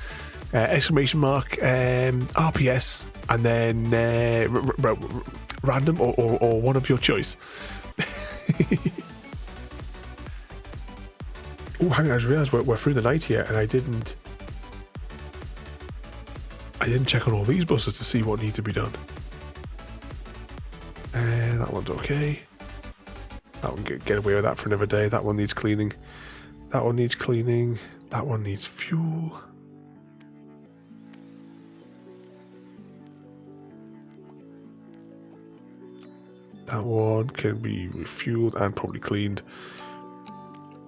Exclamation mark, RPS, and then random or one of your choice. Oh, hang on! I just realised we're through the night here, and I didn't check on all these buses to see what need to be done. That one's okay. That one get away with that for another day. That one needs cleaning. That one needs cleaning. That one needs fuel. That one can be refueled and probably cleaned.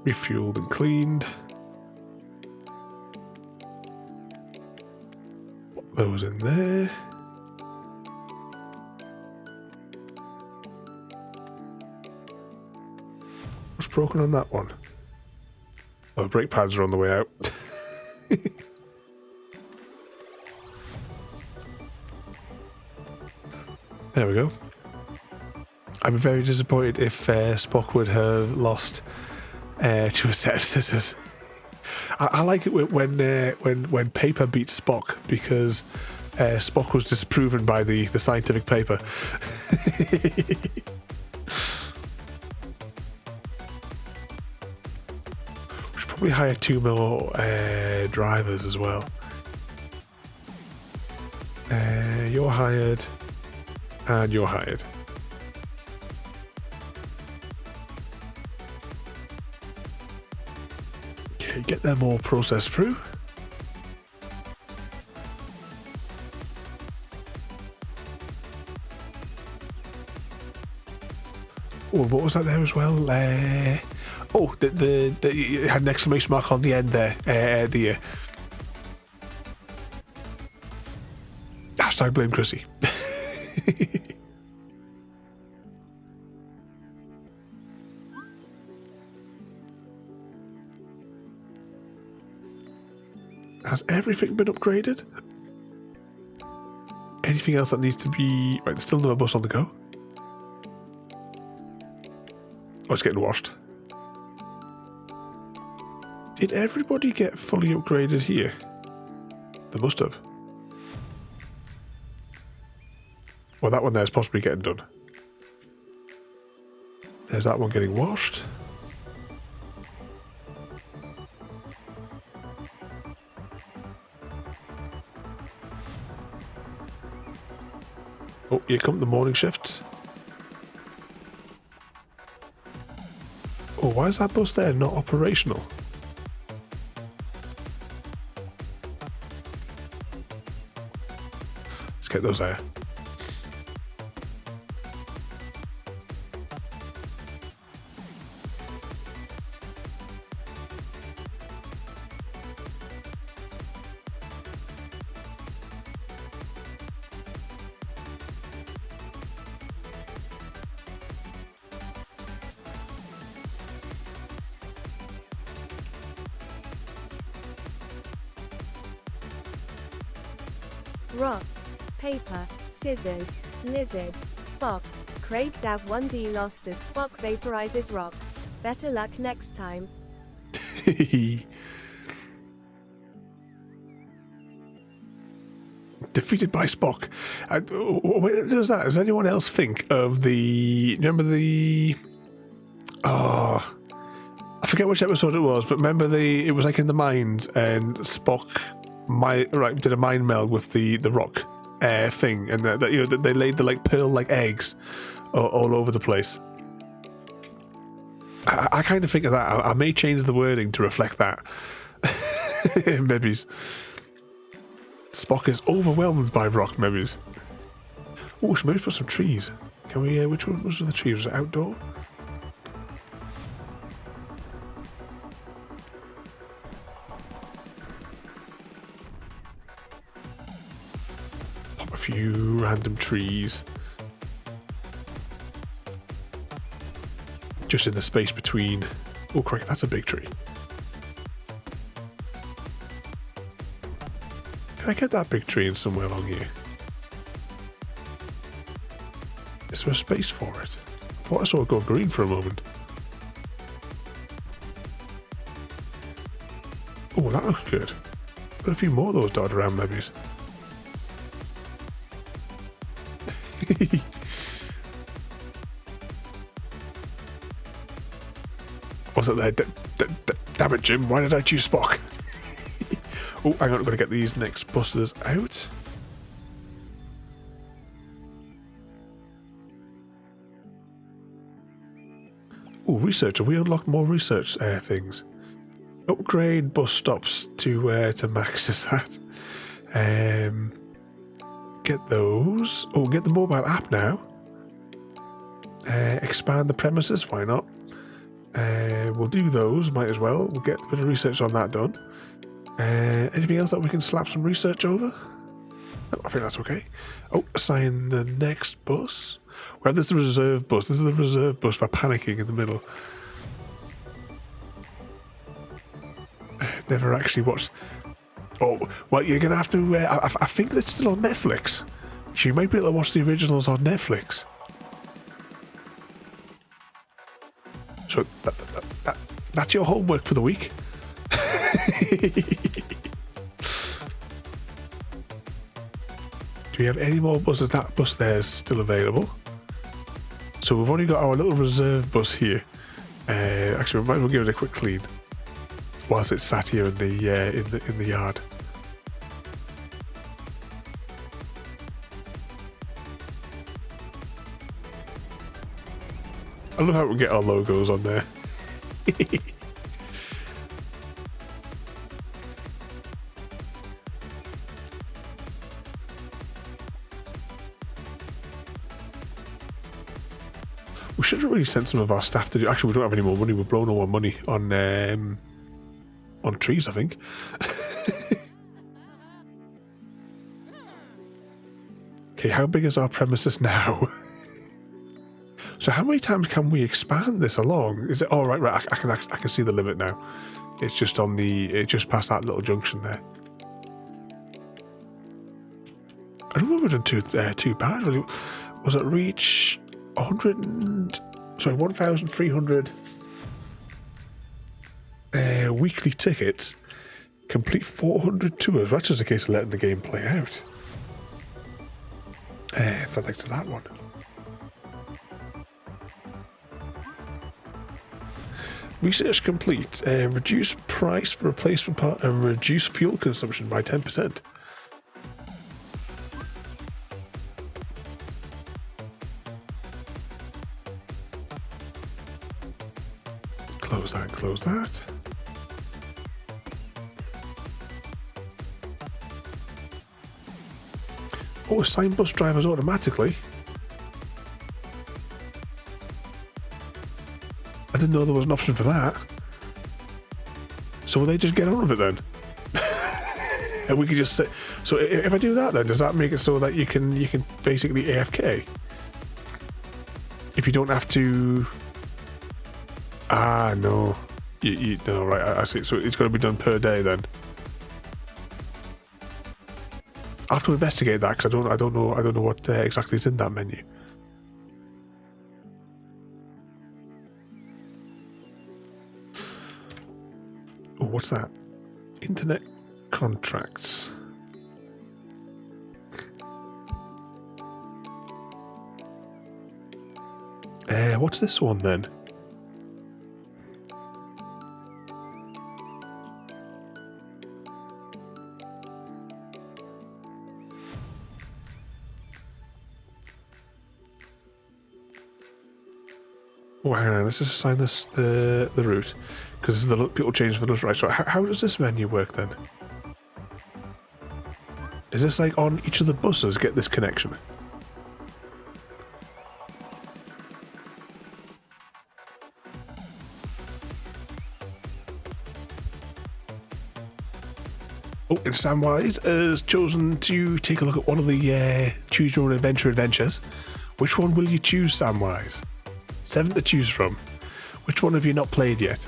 Refueled and cleaned. Put those in there. What's broken on that one? Oh, the brake pads are on the way out. There we go. I'm very disappointed if Spock would have lost to a set of scissors. I like it when paper beats Spock because Spock was disproven by the scientific paper. We should probably hire 2 more drivers as well. You're hired, and you're hired. Okay, get them all processed through. Oh, what was that there as well? Oh, it had an exclamation mark on the end there. Hashtag blame Chrissy. Has everything been upgraded? Anything else that needs to be... Right, there's still another bus on the go. Oh, it's getting washed. Did everybody get fully upgraded here? They must have. Well, that one there's possibly getting done. There's that one getting washed. Oh, here come the morning shifts. Oh, why is that bus there not operational? Let's get those there. Rock, paper, scissors, lizard, Spock. Craig Dav 1D lost as Spock vaporizes rock. Better luck next time. Defeated by Spock. Does anyone else think of the... Remember the... Oh, I forget which episode it was, but remember it was like in the mines and Spock did a mind meld with the rock thing, and that you know they laid the like pearl like eggs all over the place. I kind of think of that. I may change the wording to reflect that. Maybe Spock is overwhelmed by rock memories. Oh, should maybe put some trees. Can we? Which one was the trees? Was it outdoor? Pop a few random trees. Just in the space between. Oh, correct. That's a big tree. Can I get that big tree in somewhere along here? Is there a space for it? I thought I saw it go green for a moment. Oh, that looks good. Put a few more of those dotted around maybe. What's it there? Damn it, Jim, why did I choose Spock? Oh, hang on, I'm going to get these next busters out. Oh, research. Have we unlocked more research things? Upgrade bus stops to max, is that? Get those. Oh, get the mobile app now. Expand the premises, why not? We'll do those, might as well. We'll get a bit of research on that done. Anything else that we can slap some research over? No, I think that's okay. Oh, assign the next bus. Well, this is the reserve bus. This is the reserve bus for panicking in the middle. Never actually watched. Oh, well, you're going to have to... I think that's still on Netflix. So you might be able to watch the originals on Netflix. So that's your homework for the week. we have any more buses? That bus there is still available. So we've only got our little reserve bus here. Actually, we might as well give it a quick clean whilst it's sat here in the yard. I love how we get our logos on there. We should have really sent some of our staff to do. Actually, we don't have any more money. We've blown all our money on trees, I think. Okay, how big is our premises now? So how many times can we expand this along? Is it? Oh, right. I can see the limit now. It's just on it's just past that little junction there. I don't think we've done too bad, really. Was it reach 1,300 weekly tickets? Complete 400 tours. That's just a case of letting the game play out. If I'd like to that one. Research complete. Reduce price for replacement part and reduce fuel consumption by 10%. Close that, close that. Oh, assign bus drivers automatically. I didn't know there was an option for that. So will they just get on with it then? And we could just say, so if I do that then, does that make it so that you can basically AFK? If you don't have to... Ah, no. No, right, I see. So it's got to be done per day then. I'll have to investigate that because I don't know what exactly is in that menu. Oh, what's that? Internet contracts. What's this one then? Oh, hang on, let's just assign this the route, because the people change for those. Right, so how does this menu work then? Is this like on each of the buses get this connection? Oh, and Samwise has chosen to take a look at one of the Choose Your Own Adventure adventures. Which one will you choose, Samwise? 7 to choose from. Which one have you not played yet?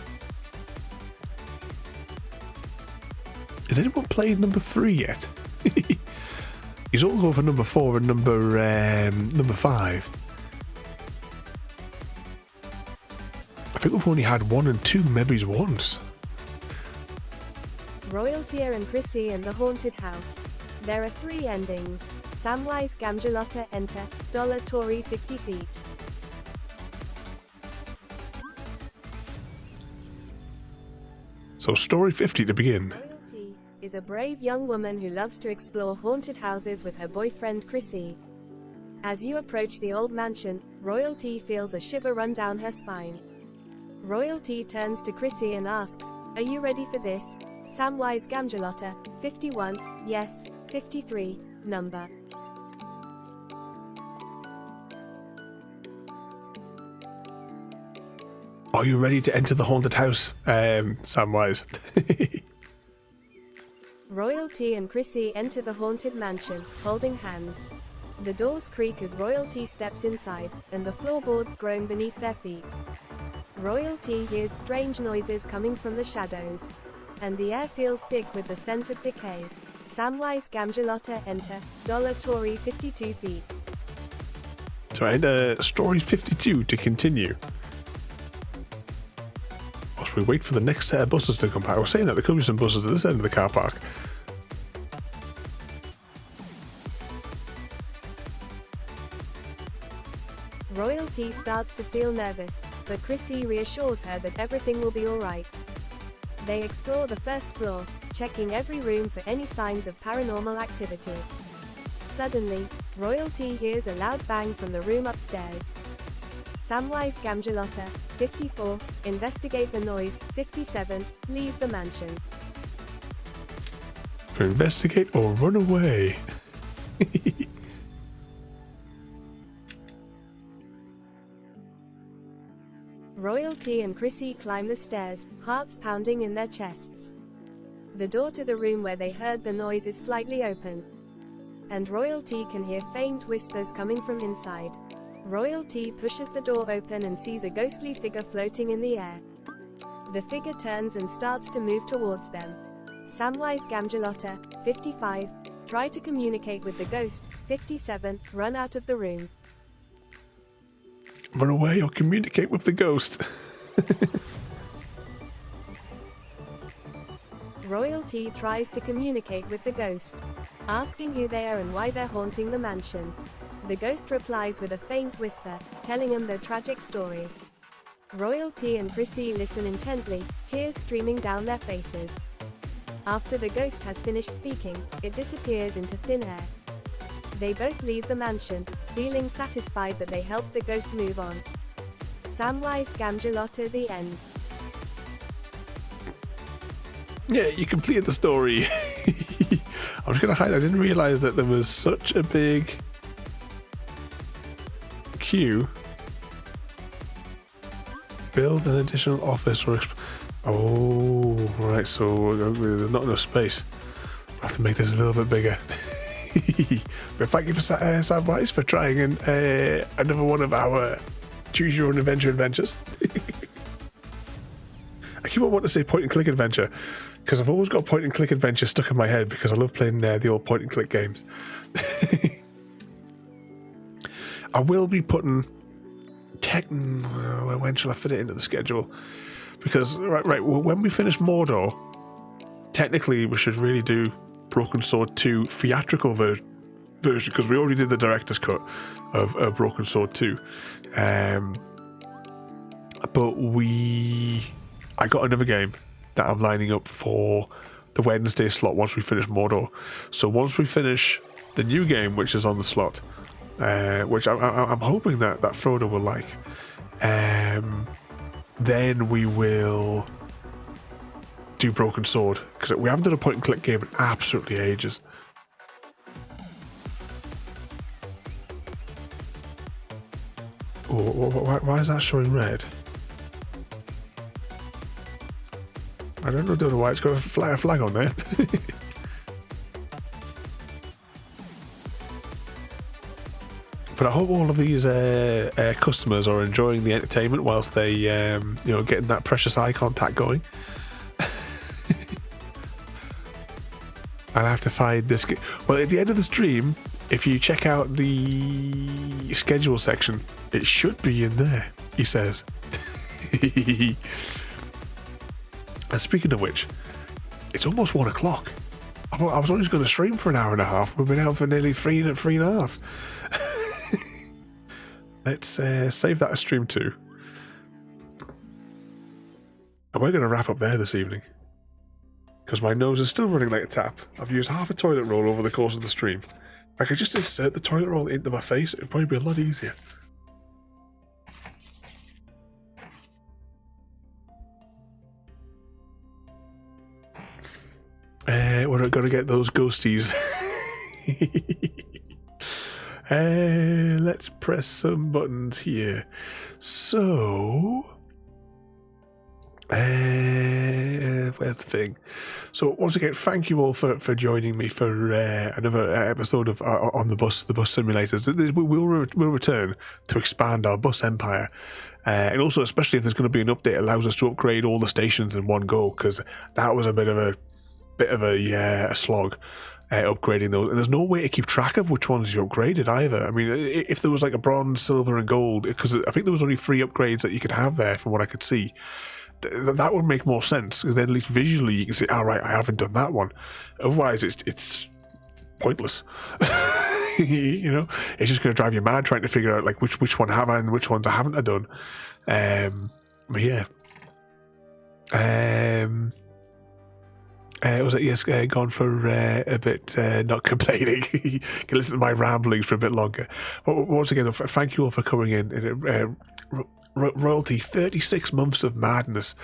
Has anyone played number 3 yet? He's all going for number 4 and number 5. I think we've only had 1 and 2 memories once. Royalty and Chrissy and the Haunted House. There are 3 endings. Samwise Gamgelotta enter. Tory 50 feet. So story 50 to begin. Royalty is a brave young woman who loves to explore haunted houses with her boyfriend Chrissy. As you approach the old mansion, Royalty feels a shiver run down her spine. Royalty turns to Chrissy and asks, "Are you ready for this?" Samwise Gamgelotta, 51, yes, 53, number. Are you ready to enter the haunted house, Samwise? Royalty and Chrissy enter the haunted mansion, holding hands. The doors creak as Royalty steps inside, and the floorboards groan beneath their feet. Royalty hears strange noises coming from the shadows, and the air feels thick with the scent of decay. Samwise Gamgelotta enter. Tory 52 feet. So I enter story 52 to continue. Whilst we wait for the next set of buses to come back. I was saying that there could be some buses at this end of the car park. Royalty starts to feel nervous, but Chrissy reassures her that everything will be alright. They explore the first floor, checking every room for any signs of paranormal activity. Suddenly, Royalty hears a loud bang from the room upstairs. Samwise Gamgelotta, 54, investigate the noise, 57, leave the mansion. Investigate or run away. Royalty and Chrissy climb the stairs, hearts pounding in their chests. The door to the room where they heard the noise is slightly open, and Royalty can hear faint whispers coming from inside. Royalty pushes the door open and sees a ghostly figure floating in the air. The figure turns and starts to move towards them. Samwise Gamgelotta, 55, try to communicate with the ghost, 57, run out of the room. Run away or communicate with the ghost. Royalty tries to communicate with the ghost, asking who they are and why they're haunting the mansion. The ghost replies with a faint whisper, telling him their tragic story. Royalty and Chrissy listen intently, tears streaming down their faces. After the ghost has finished speaking, it disappears into thin air. They both leave the mansion, feeling satisfied that they helped the ghost move on. Samwise Gamgelotta, the end. Yeah, you completed the story. I was going to hide. I didn't realise that there was such a big queue. Build an additional office or oh, right. So there's not enough space. I have to make this a little bit bigger. But thank you for Sandbox for trying another one of our choose your own adventure adventures. I keep on wanting to say point and click adventure because I've always got point and click adventure stuck in my head because I love playing the old point and click games. I will be putting when shall I fit it into the schedule? Because right, well, when we finish Mordor, technically we should really do Broken Sword 2 theatrical version because we already did the director's cut of Broken Sword 2. But I got another game that I'm lining up for the Wednesday slot once we finish Mordor. So once we finish the new game, which is on the slot, which I'm hoping that Frodo will like, then we will do Broken Sword, because we haven't done a point and click game in absolutely ages. Oh, why is that showing red? I don't know why it's got a flag on there. But I hope all of these customers are enjoying the entertainment whilst they, getting that precious eye contact going. I'll have to find this. Well, at the end of the stream, if you check out the schedule section, it should be in there, he says. And speaking of which, it's almost 1 o'clock. I was only going to stream for an hour and a half. We've been out for nearly three and a half. Let's save that as stream 2. And we're going to wrap up there this evening. Because my nose is still running like a tap. I've used half a toilet roll over the course of the stream. If I could just insert the toilet roll into my face, it would probably be a lot easier. We're going to get those ghosties. Let's press some buttons here. So, where's the thing? So once again, thank you all for joining me for another episode of on the bus simulators. We'll return to expand our bus empire, and also especially if there's going to be an update that allows us to upgrade all the stations in one go, because that was a bit of a slog. Upgrading those, and there's no way to keep track of which ones you upgraded either. I mean, if there was like a bronze, silver and gold, because I think there was only 3 upgrades that you could have there from what I could see, that would make more sense. Then at least visually you can say, all right, I haven't done that one. Otherwise it's pointless. You know, it's just going to drive you mad trying to figure out like which one have I and which ones I haven't I done. But yeah. Was it yes? Gone for a bit, not complaining. You can listen to my ramblings for a bit longer. But once again, thank you all for coming in. Royalty, 36 months of madness.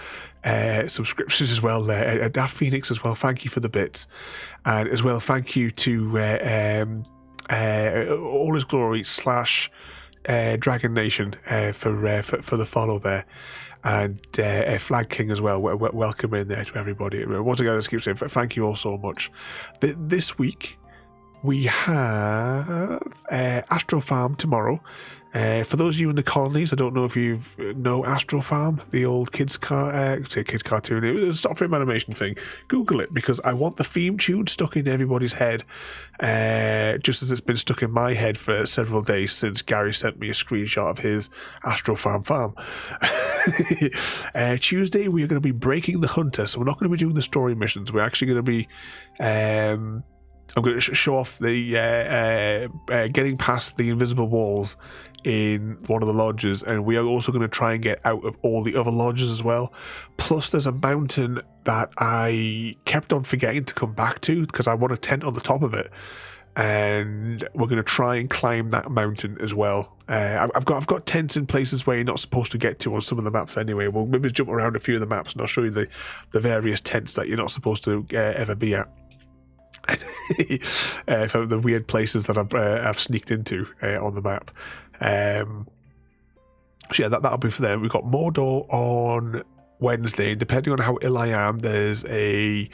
Subscriptions as well. Daft Phoenix as well. Thank you for the bits, and as well thank you to All His Glory / Dragon Nation for the follow there. And Flag King as well. Welcome in there to everybody. Once again, I just keep saying thank you all so much. This week we have Astro Farm tomorrow. For those of you in the colonies, I don't know if you know Astro Farm, the old kids cartoon. It was a stop frame animation thing. Google it, because I want the theme tune stuck in everybody's head, just as it's been stuck in my head for several days since Gary sent me a screenshot of his Astro Farm. Tuesday we are going to be breaking the hunter, so we're not going to be doing the story missions. We're actually going to be I'm going to show off the getting past the invisible walls in one of the lodges, and we are also going to try and get out of all the other lodges as well. Plus there's a mountain that I kept on forgetting to come back to because I want a tent on the top of it, and we're going to try and climb that mountain as well. I've got tents in places where you're not supposed to get to on some of the maps anyway. We'll maybe jump around a few of the maps and I'll show you the various tents that you're not supposed to ever be at. For the weird places that I've sneaked into on the map. So yeah, that'll be for them. We've got Mordor on Wednesday. Depending on how ill I am, there's a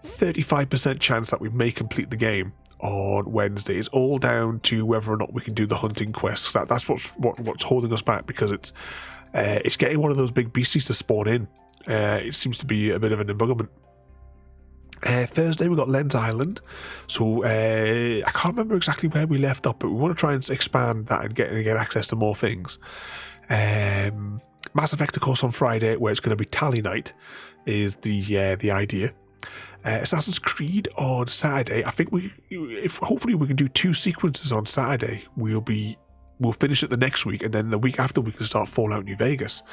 35% chance that we may complete the game on Wednesday. It's all down to whether or not we can do the hunting quests. That's what's holding us back, because it's getting one of those big beasties to spawn in. It seems to be a bit of an embarrassment. Thursday we got Lens Island, so I can't remember exactly where we left up, but we want to try and expand that and get access to more things. Mass Effect, of course, on Friday, where it's going to be Tally Night, is the idea. Assassin's Creed on Saturday. I think hopefully we can do 2 sequences on Saturday. We'll finish it the next week, and then the week after we can start Fallout New Vegas.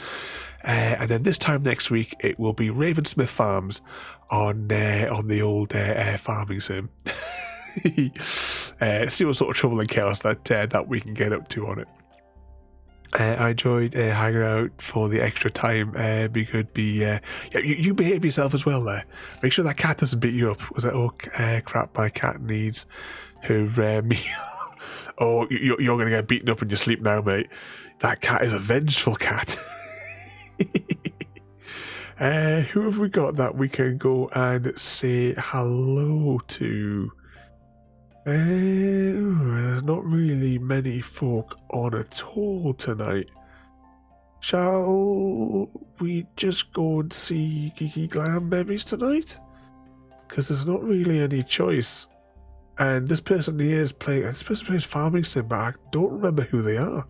And then this time next week it will be Ravensmith Farms on the old farming sim. See what sort of trouble and chaos that we can get up to on it. I enjoyed hanging out for the extra time. Be good. You behave yourself as well there. Make sure that cat doesn't beat you up. Was it crap? My cat needs her meal. Oh, you're going to get beaten up in your sleep now, mate. That cat is a vengeful cat. Who have we got that we can go and say hello to? There's not really many folk on at all tonight. Shall we just go and see Geeky Glam Babies tonight? Because there's not really any choice. And this person plays Farming Sim, but I don't remember who they are.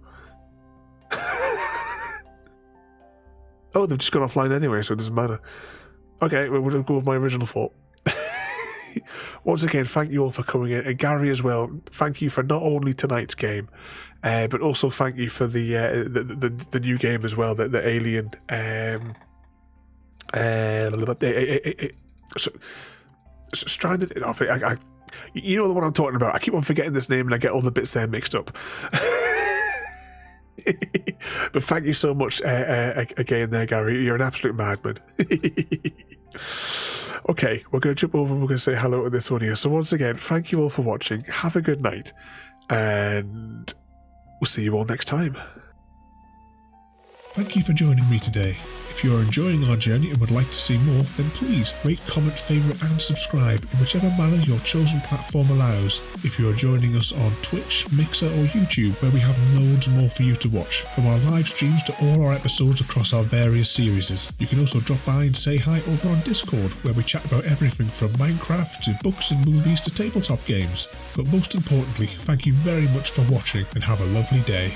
Oh, they've just gone offline anyway, so it doesn't matter. Okay, we're going to go with my original thought. Once again, thank you all for coming in. And Gary as well, thank you for not only tonight's game, but also thank you for the new game as well, the Alien. Stranded. You know the one I'm talking about. I keep on forgetting this name and I get all the bits there mixed up. But thank you so much again there, Gary. You're an absolute madman. Okay, we're going to jump over and we're going to say hello to this one here. So once again, thank you all for watching. Have a good night. And we'll see you all next time. Thank you for joining me today. If you are enjoying our journey and would like to see more, then please rate, comment, favourite and subscribe in whichever manner your chosen platform allows. If you are joining us on Twitch, Mixer or YouTube, where we have loads more for you to watch, from our live streams to all our episodes across our various series. You can also drop by and say hi over on Discord, where we chat about everything from Minecraft to books and movies to tabletop games. But most importantly, thank you very much for watching and have a lovely day.